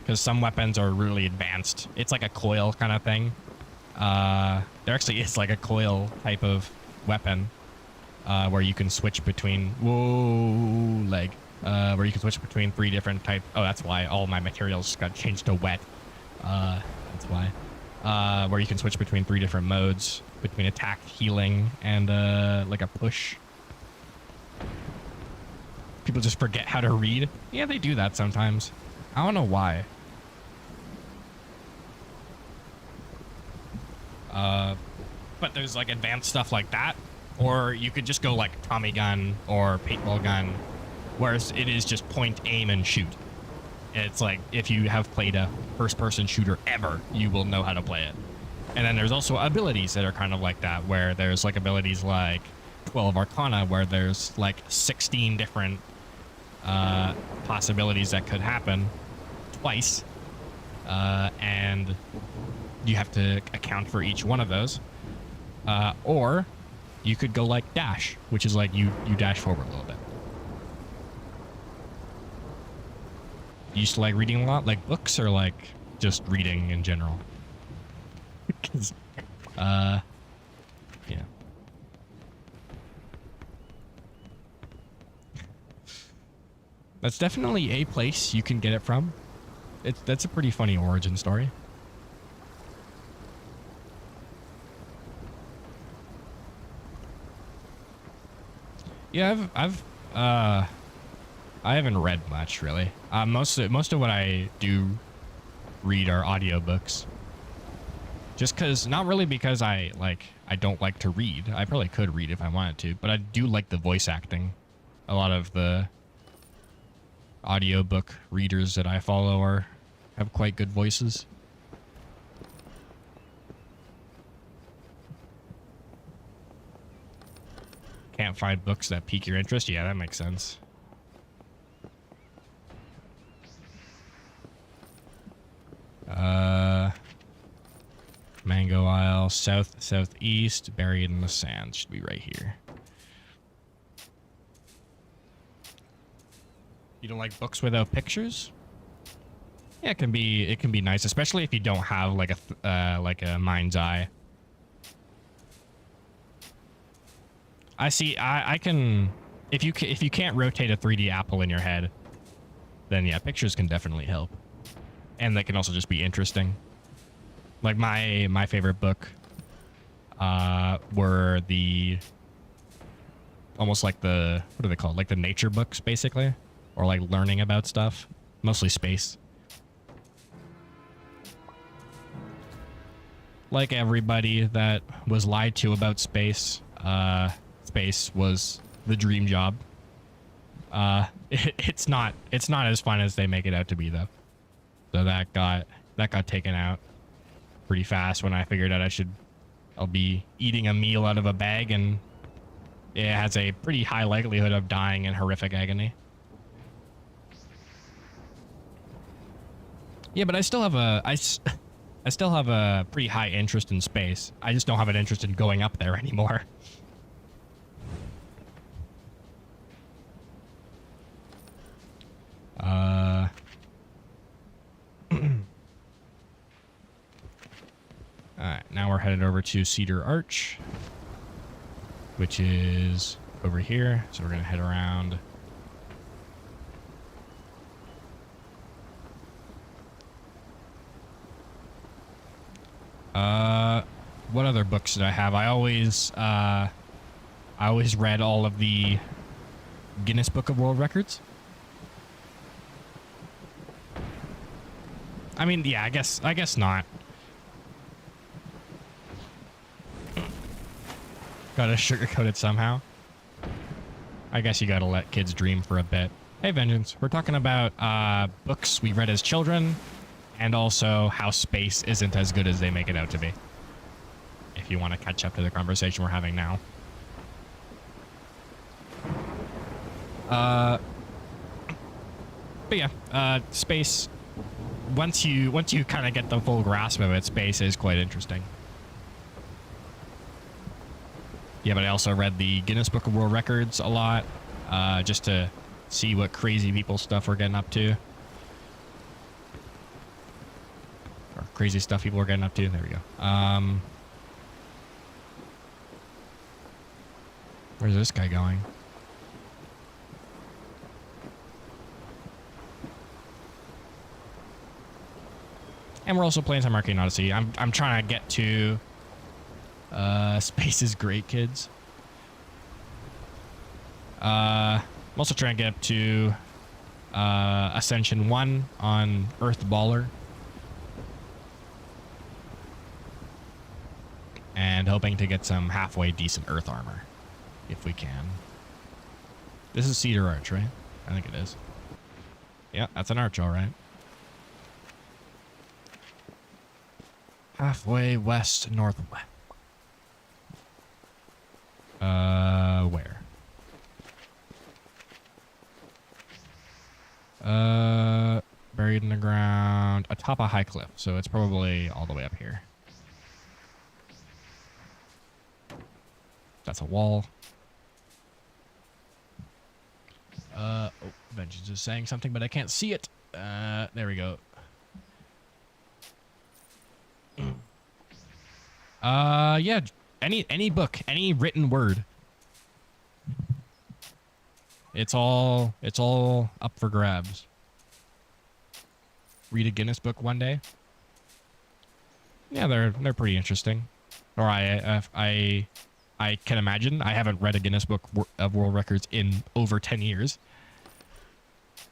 Because some weapons are really advanced. It's like a coil kind of thing. There actually is like a coil type of weapon where you can switch between where you can switch between 3 different types. Oh, that's why all my materials got changed to wet. That's why. where you can switch between 3 different modes, between attack, healing, and like a push. People just forget how to read. Yeah, they do that sometimes. I don't know why. But there's like advanced stuff like that, or you could just go like Tommy gun or paintball gun, whereas it is just point, aim, and shoot. It's like if you have played a first-person shooter ever, you will know how to play it. And then there's also abilities that are kind of like that, where there's like abilities like 12 Arcana, where there's like 16 different possibilities that could happen twice, and you have to account for each one of those. Or you could go like dash, which is like you dash forward a little bit. You used to like reading a lot, like books, or like just reading in general? 'Cause, yeah. That's definitely a place you can get it from. That's a pretty funny origin story. Yeah, I haven't read much really. Most of what I do read are audiobooks. Just cause, not really because I don't like to read. I probably could read if I wanted to, but I do like the voice acting. A lot of the audiobook readers that I follow have quite good voices. Can't find books that pique your interest? Yeah, that makes sense. Mango Isle, southeast, buried in the sand. Should be right here. You don't like books without pictures? Yeah, it can be nice, especially if you don't have like a mind's eye. I can, if you can't rotate a 3D apple in your head, then yeah, pictures can definitely help. And they can also just be interesting. Like my favorite book were almost like what are they called? Like the nature books, basically, or like learning about stuff, mostly space. Like everybody that was lied to about space, space was the dream job. It's not as fun as they make it out to be, though. So that got taken out pretty fast when I figured out I'll be eating a meal out of a bag, and it has a pretty high likelihood of dying in horrific agony. Yeah, but I still have a pretty high interest in space. I just don't have an interest in going up there anymore. Alright, now we're headed over to Cedar Arch, which is over here. So we're going to head around. What other books did I have? I always read all of the Guinness Book of World Records. I mean, yeah, I guess not. Gotta sugarcoat it somehow. I guess you gotta let kids dream for a bit. Hey, Vengeance, we're talking about books we read as children, and also how space isn't as good as they make it out to be. If you want to catch up to the conversation we're having now. But yeah, space. Once you kind of get the full grasp of it, space is quite interesting. Yeah, but I also read the Guinness Book of World Records a lot, just to see what crazy people stuff we're getting up to. Or crazy stuff people are getting up to. There we go. Where's this guy going? And we're also playing some Arcane Odyssey. I'm trying to get to space is great, kids. I'm also trying to get up to Ascension 1 on Earth Baller. And hoping to get some halfway decent Earth armor, if we can. This is Cedar Arch, right? I think it is. Yeah, that's an arch, all right. Halfway west, northwest. Where? Buried in the ground, atop a high cliff, so it's probably all the way up here. That's a wall. Oh, Vengeance is saying something, but I can't see it. There we go. Yeah, any book, any written word. It's all up for grabs. Read a Guinness book one day. Yeah, they're pretty interesting. Or I can imagine. I haven't read a Guinness Book of World Records in over 10 years.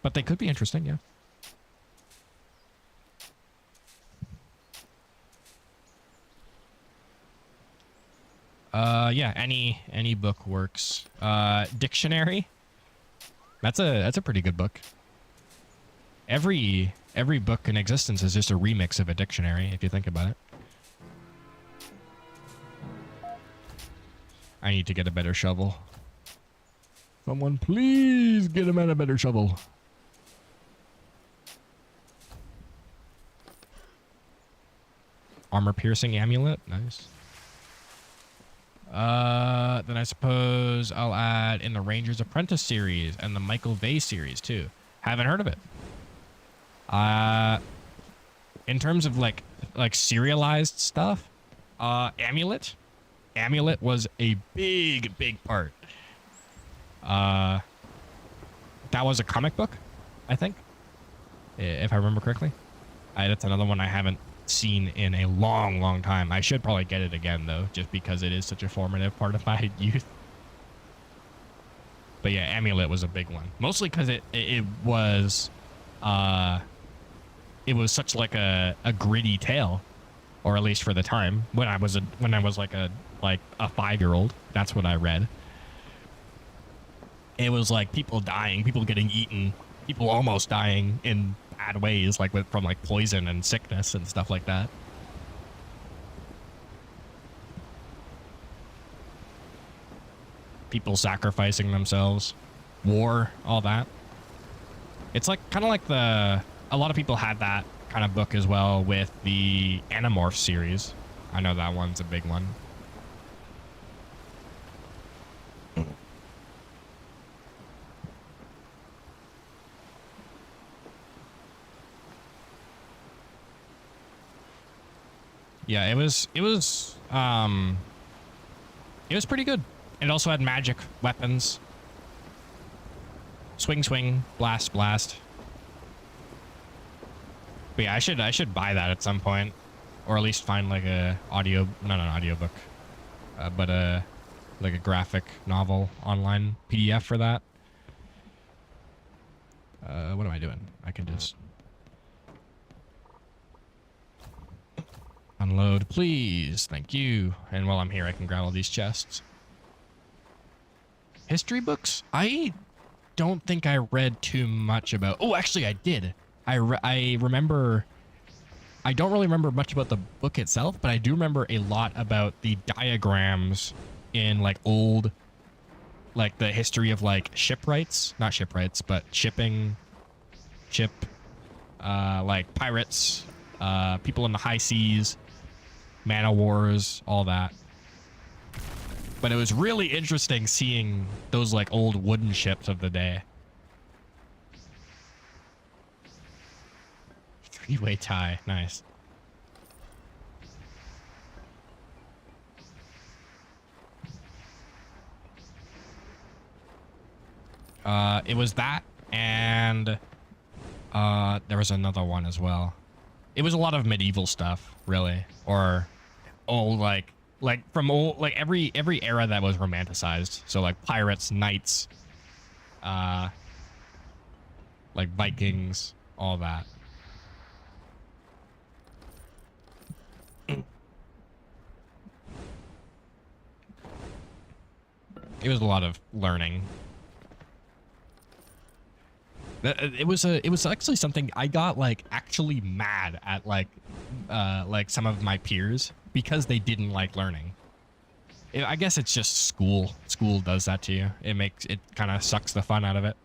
But they could be interesting, yeah. Yeah, any book works. Dictionary. That's a pretty good book. Every book in existence is just a remix of a dictionary, if you think about it. I need to get a better shovel. Someone please get him a better shovel. Armor piercing amulet, nice. Then I suppose I'll add in the Ranger's Apprentice series and the Michael Vey series too. Haven't heard of it. In terms of like serialized stuff, Amulet was a big part. That was a comic book, I think, if I remember correctly. That's another one I haven't seen in a long time. I should probably get it again though, just because it is such a formative part of my youth. But yeah, Amulet was a big one, mostly because it was such like a gritty tale, or at least for the time when I was like a 5-year-old. That's what I read. It was like people dying, people getting eaten, people almost dying in bad ways, like from like poison and sickness and stuff like that. People sacrificing themselves, war, all that. It's like kind of like a lot of people had that kind of book as well with the Animorph series. I know that one's a big one. Yeah, it was pretty good. It also had magic weapons. Swing, blast. But yeah, I should buy that at some point, or at least find like not an audiobook, but like a graphic novel online PDF for that. What am I doing? I can just unload, please. Thank you. And while I'm here, I can grab all these chests. History books? I don't think I read too much about... Oh, actually, I did. I remember... I don't really remember much about the book itself, but I do remember a lot about the diagrams in, like, old... Like, the history of, like, shipwrights. Not shipwrights, but shipping... like, pirates... people in the high seas... Man of Wars, all that. But it was really interesting seeing those like old wooden ships of the day. 3-way tie, nice. It was that, and there was another one as well. It was a lot of medieval stuff, really, or old like from old like every era that was romanticized. So like pirates, knights, like Vikings, all that. It was a lot of learning. It was actually something I got like actually mad at like some of my peers because they didn't like learning. I guess it's just school. School does that to you. It kind of sucks the fun out of it.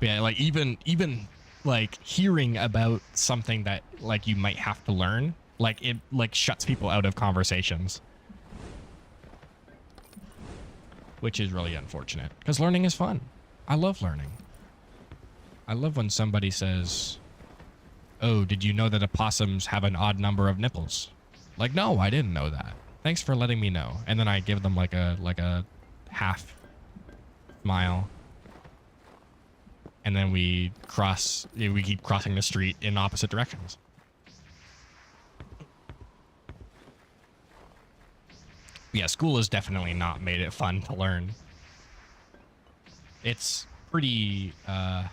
Yeah, like even like hearing about something that like you might have to learn, like it like shuts people out of conversations. Which is really unfortunate because learning is fun. I love learning. I love when somebody says, "Oh, did you know that opossums have an odd number of nipples?" Like, no, I didn't know that. Thanks for letting me know. And then I give them like a half smile. And then we keep crossing the street in opposite directions. Yeah, school has definitely not made it fun to learn. It's pretty, they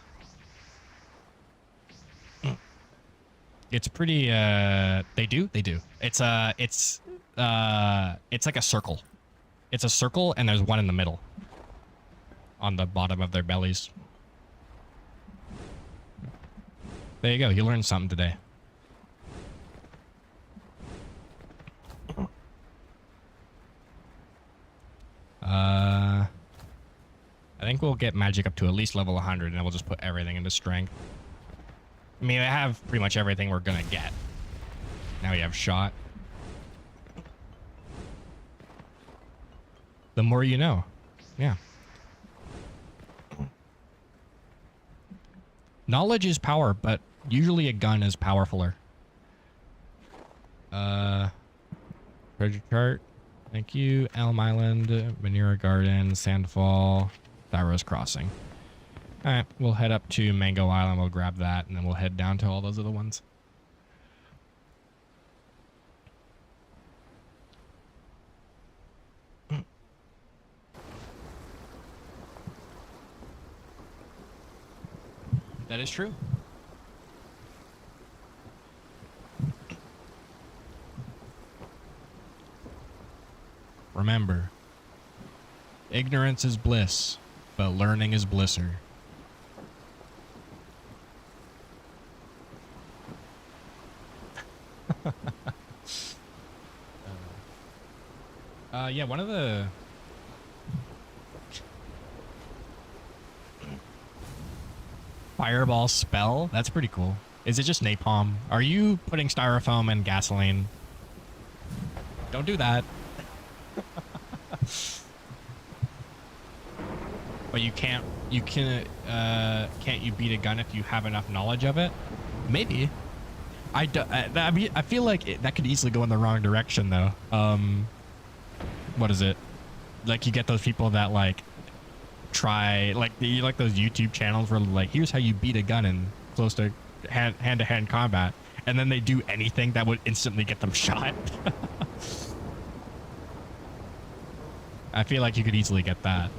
do. It's like a circle. It's a circle and there's one in the middle on the bottom of their bellies. There you go. You learned something today. I think we'll get magic up to at least level 100 and then we'll just put everything into strength. I mean, I have pretty much everything we're gonna get. Now we have shot. The more you know. Yeah. Knowledge is power, but usually a gun is powerfuler. Treasure chart. Thank you. Elm Island, Manura Garden, Sandfall, Thyros Crossing. All right, we'll head up to Mango Island. We'll grab that, and then we'll head down to all those other ones. That is true. Remember, ignorance is bliss, but learning is blisser. Yeah, one of the fireball spell, that's pretty cool. Is it just napalm? Are you putting styrofoam and gasoline? Don't do that. But can't you beat a gun if you have enough knowledge of it? Maybe. I feel like that could easily go in the wrong direction though. What is it? Like you get those people that like try like those YouTube channels where like here's how you beat a gun in close to hand-to-hand combat, and then they do anything that would instantly get them shot. I feel like you could easily get that.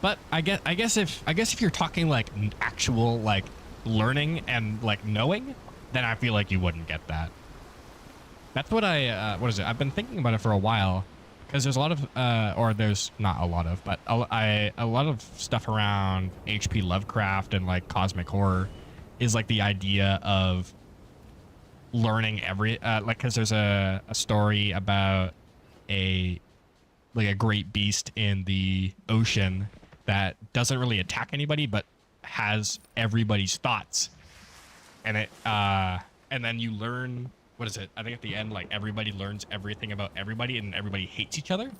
But I guess if you're talking like actual like learning and like knowing, then I feel like you wouldn't get that. That's what what is it? I've been thinking about it for a while because there's a lot of or there's not a lot of, but a lot of stuff around HP Lovecraft and like cosmic horror is like the idea of learning like because there's a story about a great beast in the ocean that doesn't really attack anybody but has everybody's thoughts, and and then you learn, what is it, I think at the end like everybody learns everything about everybody and everybody hates each other.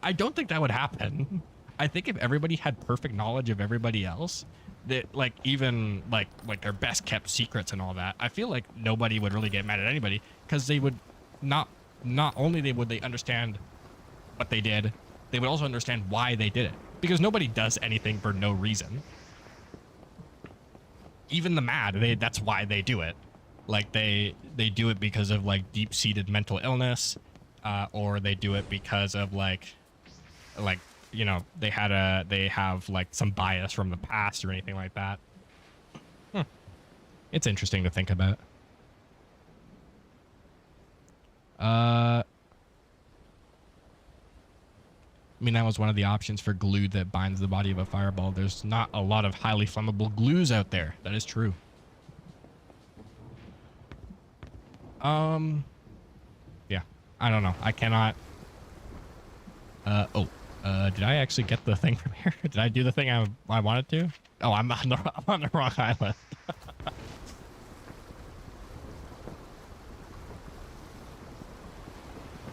I don't think that would happen. I think if everybody had perfect knowledge of everybody else, that like even like their best kept secrets and all that, I feel like nobody would really get mad at anybody because they would not only would they understand what they did, they would also understand why they did it. Because nobody does anything for no reason. Even the mad, that's why they do it. Like they do it because of like deep-seated mental illness, or they do it because of like you know, they have like some bias from the past or anything like that. It's interesting to think about. I mean, that was one of the options for glue that binds the body of a fireball. There's not a lot of highly flammable glues out there. That is true. Yeah, I don't know. I cannot. Did I actually get the thing from here? Did I do the thing I wanted to? Oh, I'm on the wrong island.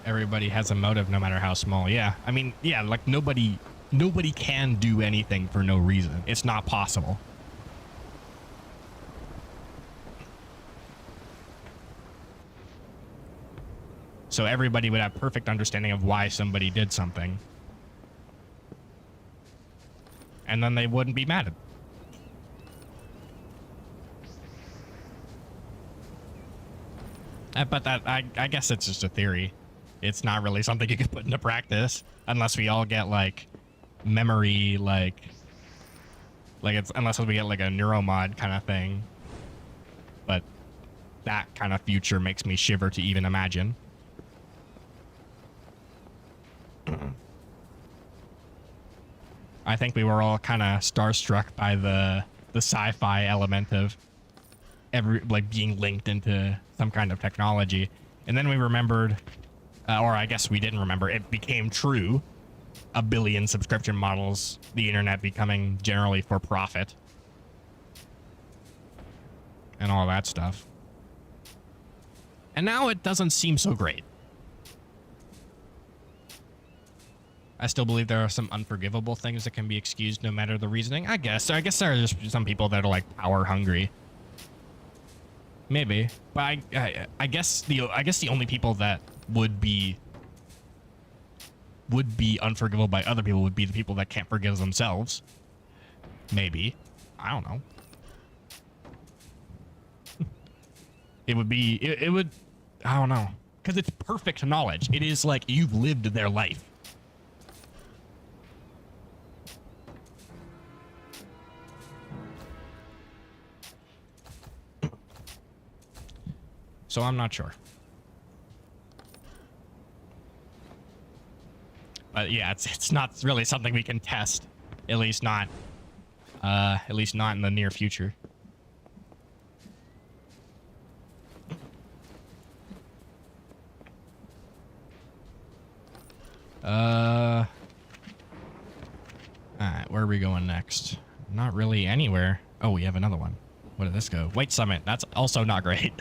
Everybody has a motive, no matter how small. Yeah, I mean, yeah, like nobody can do anything for no reason. It's not possible. So everybody would have perfect understanding of why somebody did something. And then they wouldn't be mad at. But that, I guess it's just a theory. It's not really something you can put into practice unless we all get like memory, like it's, unless we get like a neuromod kind of thing. But that kind of future makes me shiver to even imagine. I think we were all kind of starstruck by the sci-fi element of being linked into some kind of technology. And then we remembered, or I guess we didn't remember, it became true. 1 billion subscription models, the internet becoming generally for profit. And all that stuff. And now it doesn't seem so great. I still believe there are some unforgivable things that can be excused no matter the reasoning. I guess there are just some people that are like power hungry. Maybe, but I guess the only people that would be unforgivable by other people would be the people that can't forgive themselves. Maybe, I don't know. It would I don't know, because it's perfect knowledge. It is like you've lived their life. So I'm not sure. But yeah, it's not really something we can test. At least not in the near future. Alright, where are we going next? Not really anywhere. Oh, we have another one. Where did this go? White Summit. That's also not great.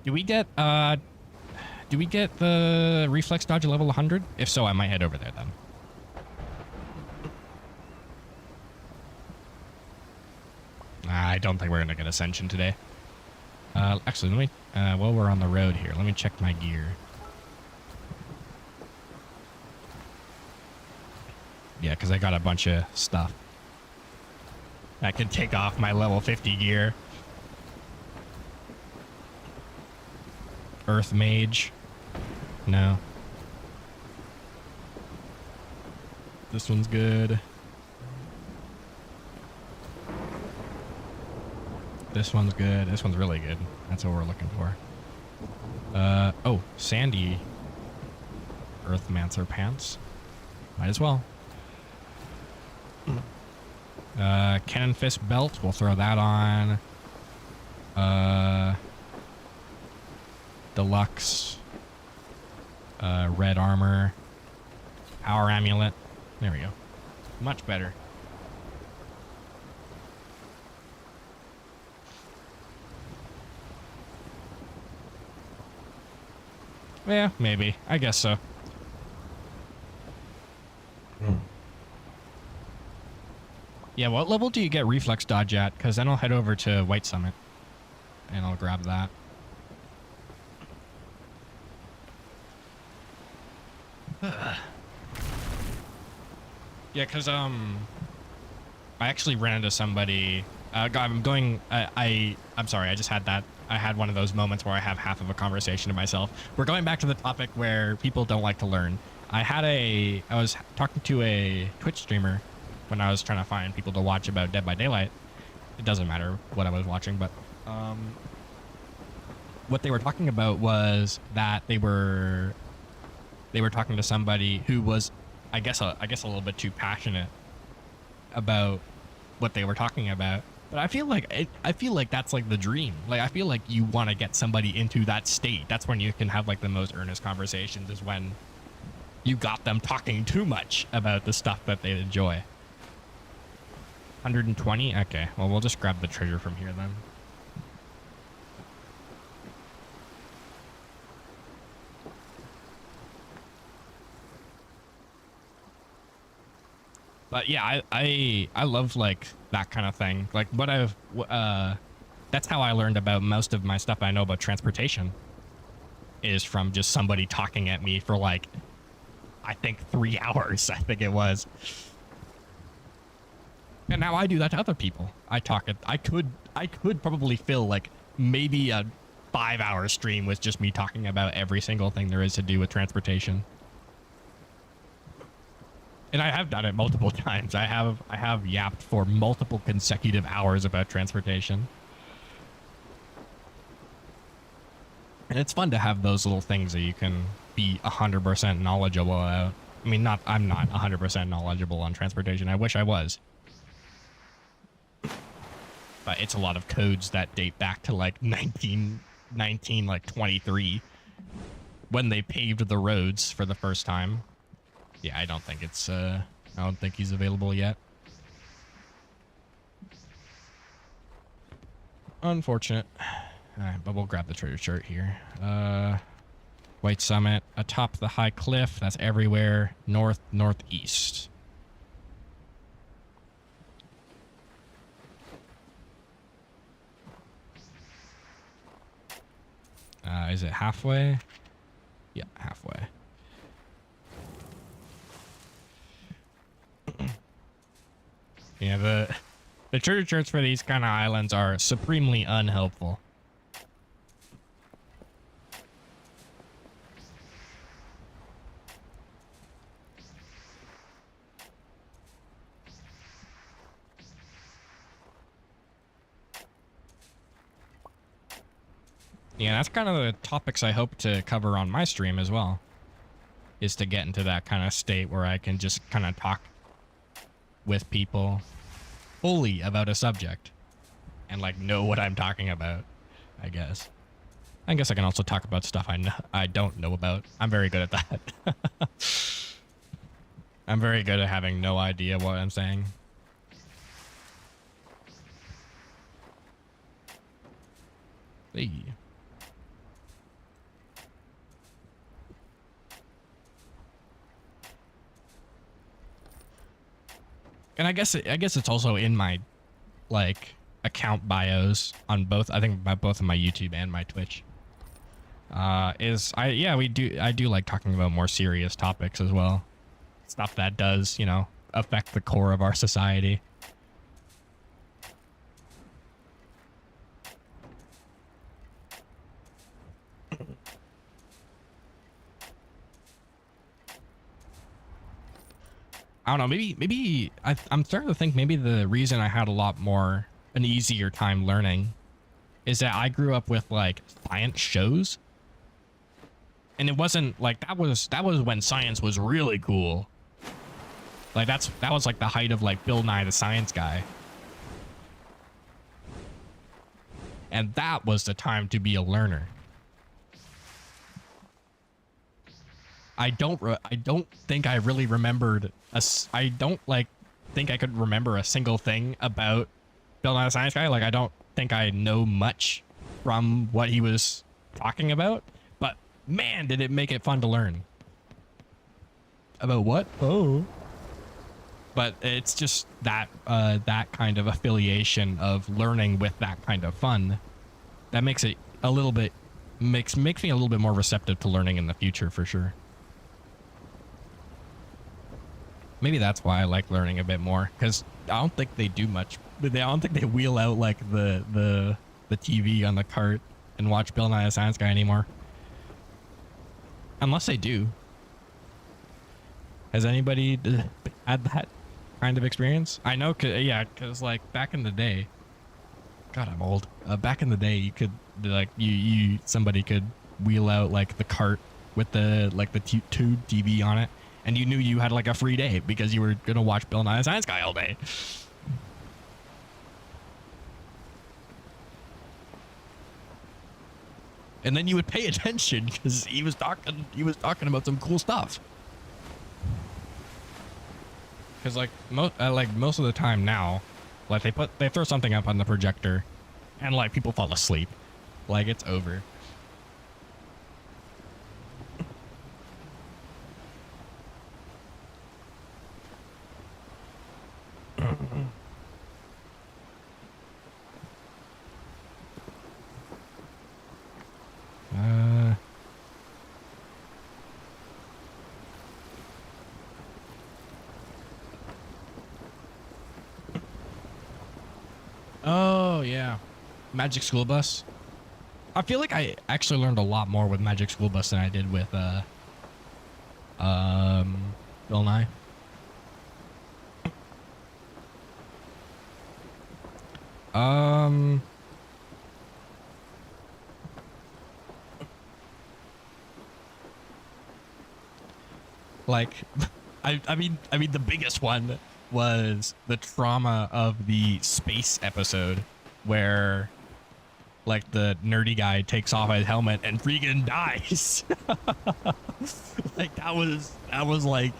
Do we get the reflex dodge level 100? If so, I might head over there then. I don't think we're gonna get Ascension today. Actually, let me, while we're on the road here, let me check my gear. Yeah, because I got a bunch of stuff. I can take off my level 50 gear. Earth Mage. No. This one's good. This one's good. This one's really good. That's what we're looking for. Oh, Sandy Earthmancer pants. Might as well. Cannon Fist belt. We'll throw that on. Deluxe. Red armor. Power amulet. There we go. Much better. Yeah, maybe. I guess so. Yeah, what level do you get reflex dodge at? Because then I'll head over to White Summit and I'll grab that. Yeah, because I actually ran into somebody. I'm sorry. I just had that. I had one of those moments where I have half of a conversation to myself. We're going back to the topic where people don't like to learn. I was talking to a Twitch streamer when I was trying to find people to watch about Dead by Daylight. It doesn't matter what I was watching, but what they were talking about was that they were talking to somebody who was, I guess a little bit too passionate about what they were talking about. But I feel like that's like the dream. Like, I feel like you want to get somebody into that state. That's when you can have like the most earnest conversations, is when you got them talking too much about the stuff that they enjoy. 120? Okay, well, we'll just grab the treasure from here then. But yeah, I love like that kind of thing. Like that's how I learned about most of my stuff I know about transportation, is from just somebody talking at me for like, I think 3 hours, I think it was. And now I do that to other people. I could probably fill like maybe a 5-hour stream with just me talking about every single thing there is to do with transportation. And I have done it multiple times. I have yapped for multiple consecutive hours about transportation. And it's fun to have those little things that you can be 100% knowledgeable about. I mean, I'm not 100% knowledgeable on transportation. I wish I was. But it's a lot of codes that date back to like 23, when they paved the roads for the first time. Yeah, I don't think he's available yet. Unfortunate. All right, but we'll grab the treasure chart here. White Summit, atop the high cliff. That's everywhere. Northeast. Is it halfway? Yeah, halfway. Yeah, the treasure charts for these kind of islands are supremely unhelpful. Yeah, that's kind of the topics I hope to cover on my stream as well, is to get into that kind of state where I can just kind of talk with people fully about a subject and like know what I'm talking about. I guess I can also talk about stuff I don't know about. I'm very good at that. I'm very good at having no idea what I'm saying. Hey. And I guess it's also in my like account bios on both, I think by both of my YouTube and my Twitch. I do like talking about more serious topics as well. Stuff that does, you know, affect the core of our society. I don't know, maybe I'm starting to think maybe the reason I had an easier time learning is that I grew up with like science shows. And it wasn't like, that was when science was really cool. Like that was like the height of like Bill Nye the Science Guy. And that was the time to be a learner. I don't think I really remembered I don't like think I could remember a single thing about Bill Nye the Science Guy. Like I don't think I know much from what he was talking about, but man, did it make it fun to learn. About what? Oh. But it's just that that kind of affiliation of learning with that kind of fun that makes it a little bit makes me a little bit more receptive to learning in the future for sure. Maybe that's why I like learning a bit more, because I don't think they do much. I don't think they wheel out like the TV on the cart and watch Bill Nye the Science Guy anymore. Unless they do. Has anybody had that kind of experience? I know, cause like back in the day, God, I'm old. Back in the day, you could like somebody could wheel out like the cart with the tube TV on it, and you knew you had like a free day because you were gonna watch Bill Nye the Science Guy all day. And then you would pay attention because he was talking about some cool stuff. Because like most of the time now, like they throw something up on the projector, and like people fall asleep, like it's over. Oh yeah, Magic School Bus. I feel like I actually learned a lot more with Magic School Bus than I did with Bill Nye. Like, I mean the biggest one was the trauma of the space episode where like the nerdy guy takes off his helmet and freaking dies. Like that was like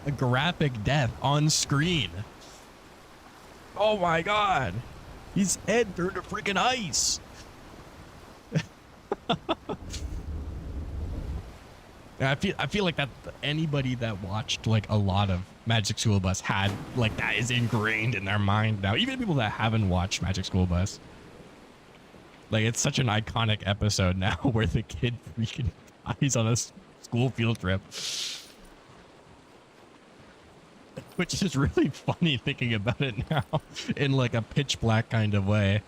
a graphic death on screen. Oh my God, his head turned to freaking ice. I feel like that anybody that watched like a lot of Magic School Bus had like that is ingrained in their mind now. Even people that haven't watched Magic School Bus, like it's such an iconic episode now where the kid freaking dies on a school field trip, which is really funny thinking about it now in like a pitch black kind of way.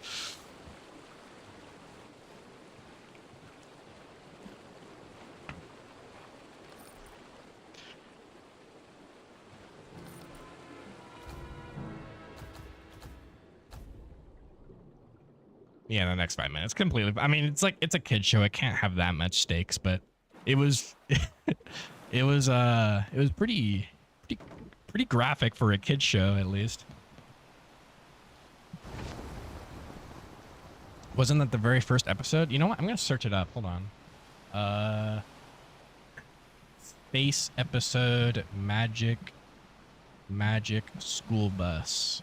Yeah, the next 5 minutes completely. I mean, it's like it's a kid show. It can't have that much stakes, but it was it was pretty graphic for a kid show at least. Wasn't that the very first episode? You know what? I'm gonna search it up. Hold on. Space episode Magic School Bus.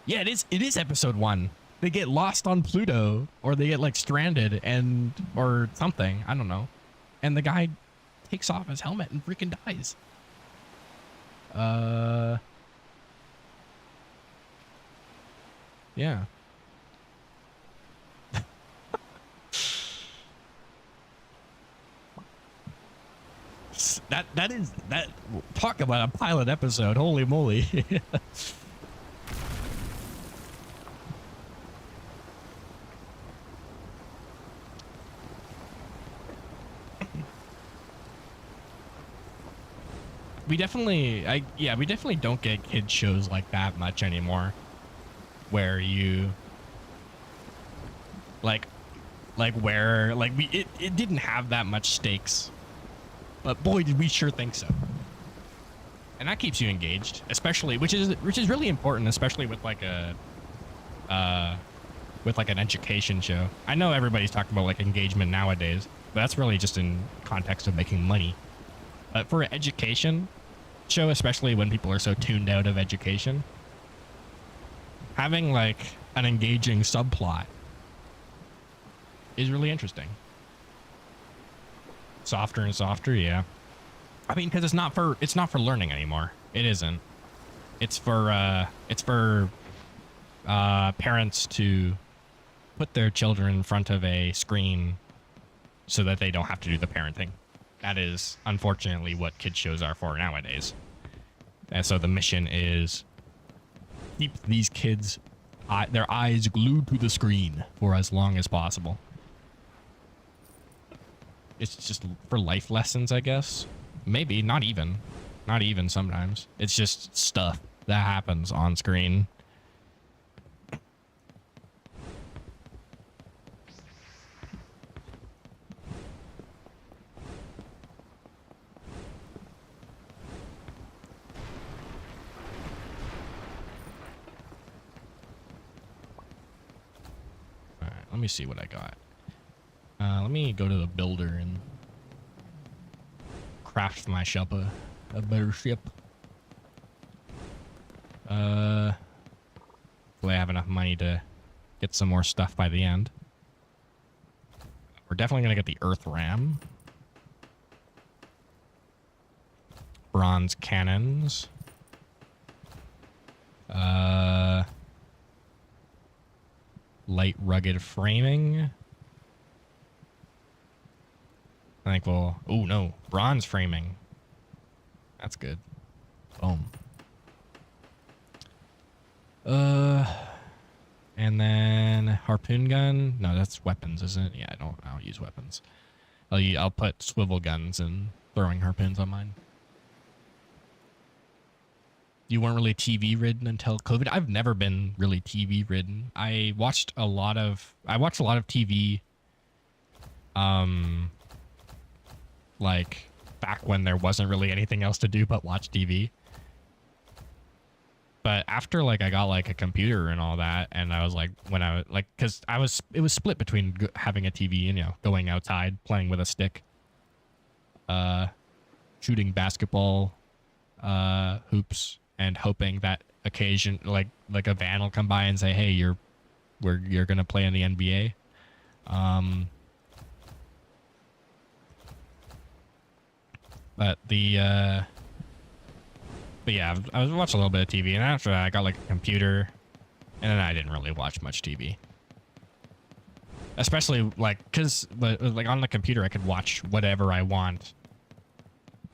Yeah, it is episode 1. They get lost on Pluto, or they get like stranded or something. I don't know. And the guy takes off his helmet and freaking dies. Yeah. that talk about a pilot episode. Holy moly. we definitely don't get kid shows like that much anymore, where you it didn't have that much stakes, but boy did we sure think so. And that keeps you engaged, especially which is really important, especially with like an education show. I know everybody's talking about like engagement nowadays, but that's really just in context of making money. But for an education show, especially when people are so tuned out of education, having like an engaging subplot is really interesting. Softer and softer, yeah. I mean, because it's not for learning anymore. It isn't. It's for parents to put their children in front of a screen so that they don't have to do the parenting. That is unfortunately what kids shows are for nowadays. And so the mission is keep these kids, their eyes glued to the screen for as long as possible. It's just for life lessons, I guess. Maybe, not even. Not even sometimes. It's just stuff that happens on screen. Let me see what I got. Let me go to the builder and craft my ship a better ship. Hopefully I have enough money to get some more stuff by the end. We're definitely gonna get the earth ram. Bronze cannons. Light rugged framing. I think we'll... Oh, no. Bronze framing. That's good. Boom. And then harpoon gun. No, that's weapons, isn't it? Yeah, I don't use weapons. I'll put swivel guns and throwing harpoons on mine. You weren't really TV ridden until COVID. I've never been really TV ridden. I watched a lot of TV. Like back when there wasn't really anything else to do but watch TV. But after like I got like a computer and all that, and I was like, when I was like, because it was split between having a TV and, you know, going outside playing with a stick, shooting basketball, hoops, and hoping that like a van will come by and say, hey, you're gonna play in the NBA. But yeah, I was watching a little bit of TV, and after that I got like a computer, and then I didn't really watch much TV. Especially like, like on the computer I could watch whatever I want.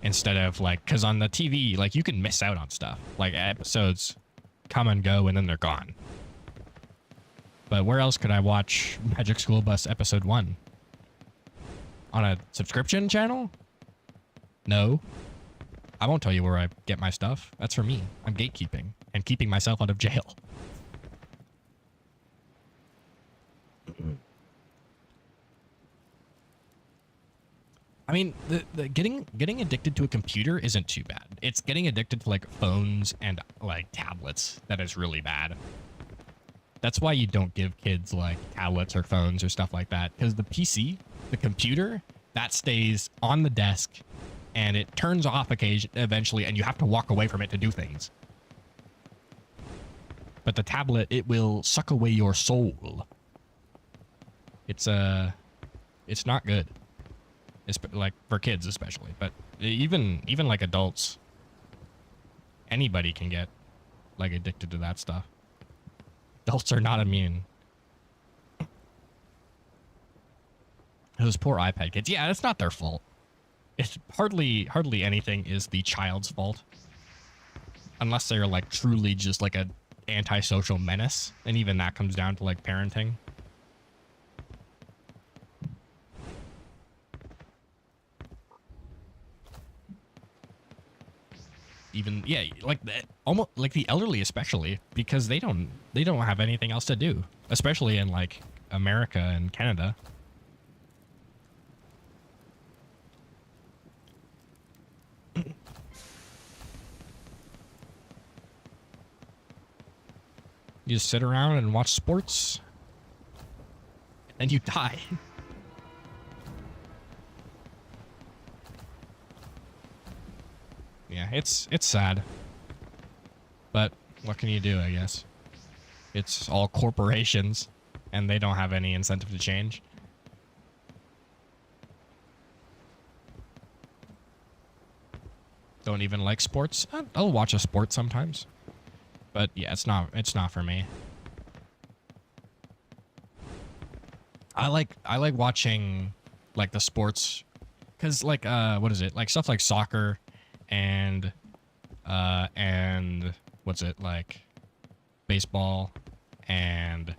Instead of like, because on the TV, like you can miss out on stuff. Like episodes come and go and then they're gone. But where else could I watch Magic School Bus episode 1? On a subscription channel? No. I won't tell you where I get my stuff. That's for me. I'm gatekeeping and keeping myself out of jail. I mean, the getting addicted to a computer isn't too bad. It's getting addicted to like phones and like tablets that is really bad. That's why you don't give kids like tablets or phones or stuff like that, because the PC, the computer, that stays on the desk and it turns off eventually, and you have to walk away from it to do things. But the tablet, it will suck away your soul. It's not good. It's like for kids especially, but even like adults, anybody can get like addicted to that stuff. Adults are not immune. Those poor iPad kids. Yeah, it's not their fault. It's hardly anything is the child's fault, unless they're like truly just like a antisocial menace, and even that comes down to like parenting. Even, yeah, like that, almost like the elderly, especially because they don't have anything else to do, especially in like America and Canada. You just sit around and watch sports, and you die. Yeah, it's sad. But what can you do, I guess? It's all corporations, and they don't have any incentive to change. Don't even like sports. I'll watch a sport sometimes. But yeah, it's not for me. I like watching like the sports, cuz like what is it? Like stuff like soccer and and what's it like, baseball, and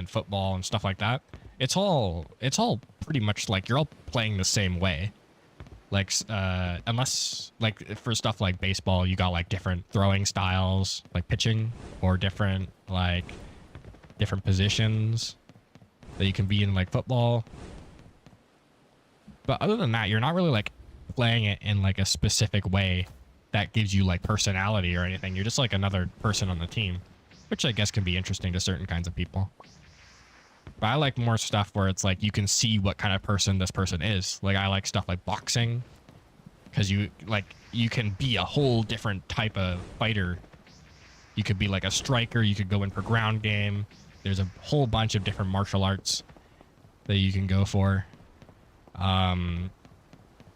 football and stuff like that. It's all pretty much like you're all playing the same way. Like, unless, like, for stuff like baseball, you got, like, different throwing styles, like pitching, or different positions that you can be in, like, football. But other than that, you're not really, like, playing it in, like, a specific way that gives you, like, personality or anything. You're just, like, another person on the team, which I guess can be interesting to certain kinds of people. But I like more stuff where it's like you can see what kind of person this person is. Like, I like stuff like boxing, because you can be a whole different type of fighter. You could be like a striker, you could go in for ground game. There's a whole bunch of different martial arts that you can go for. And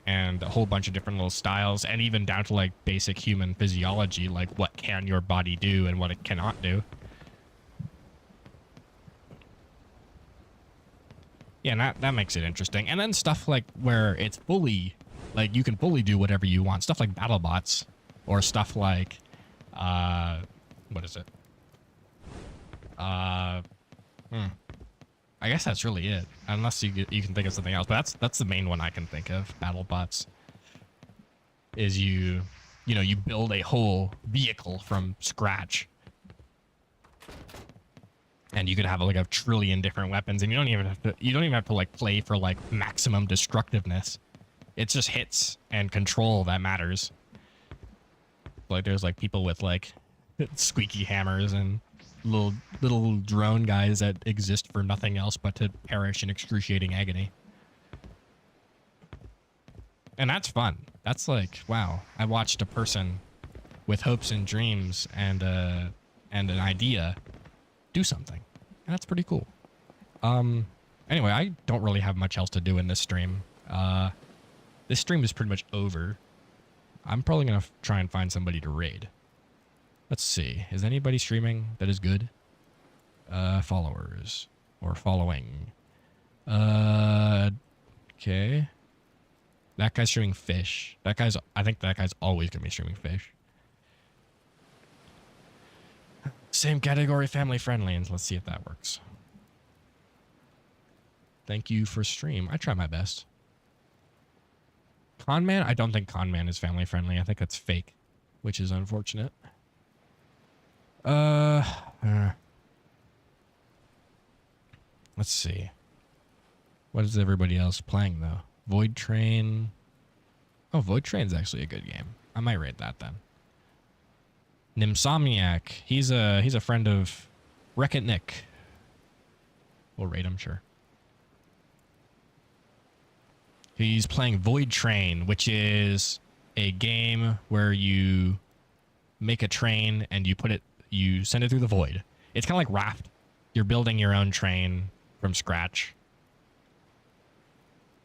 a whole bunch of different little styles, and even down to like basic human physiology, like what can your body do and what it cannot do. Yeah, and that makes it interesting. And then stuff like where it's fully, like, you can fully do whatever you want. Stuff like battle bots, or stuff like, what is it? I guess that's really it. Unless you can think of something else. But that's the main one I can think of. Battle bots. Is you build a whole vehicle from scratch. And you could have like a trillion different weapons, and you don't even have to like play for like maximum destructiveness. It's just hits and control that matters. Like there's like people with like squeaky hammers and little drone guys that exist for nothing else but to perish in excruciating agony. And that's fun. That's like, wow, I watched a person with hopes and dreams and an idea do something. And that's pretty cool. Anyway, I don't really have much else to do in this stream. This stream is pretty much over. I'm probably going to try and find somebody to raid. Let's see. Is anybody streaming that is good? Followers. Or following. Okay. That guy's streaming fish. I think that guy's always going to be streaming fish. Same category, family friendly, and let's see if that works. Thank you for stream. I try my best. Conman? I don't think Conman is family friendly. I think that's fake, which is unfortunate. Let's see. What is everybody else playing though? Void Train. Oh, Void Train's actually a good game. I might raid that then. Nimsomniac. He's a friend of Wreck-It Nick. We'll raid him, sure. He's playing Void Train, which is a game where you make a train and you send it through the void. It's kind of like Raft. You're building your own train from scratch.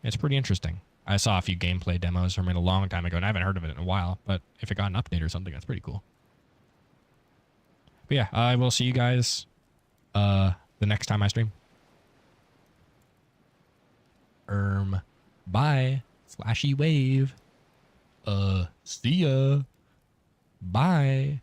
It's pretty interesting. I saw a few gameplay demos from it a long time ago, and I haven't heard of it in a while, but if it got an update or something, that's pretty cool. But yeah, I will see you guys the next time I stream. Bye. Slashy wave. See ya. Bye.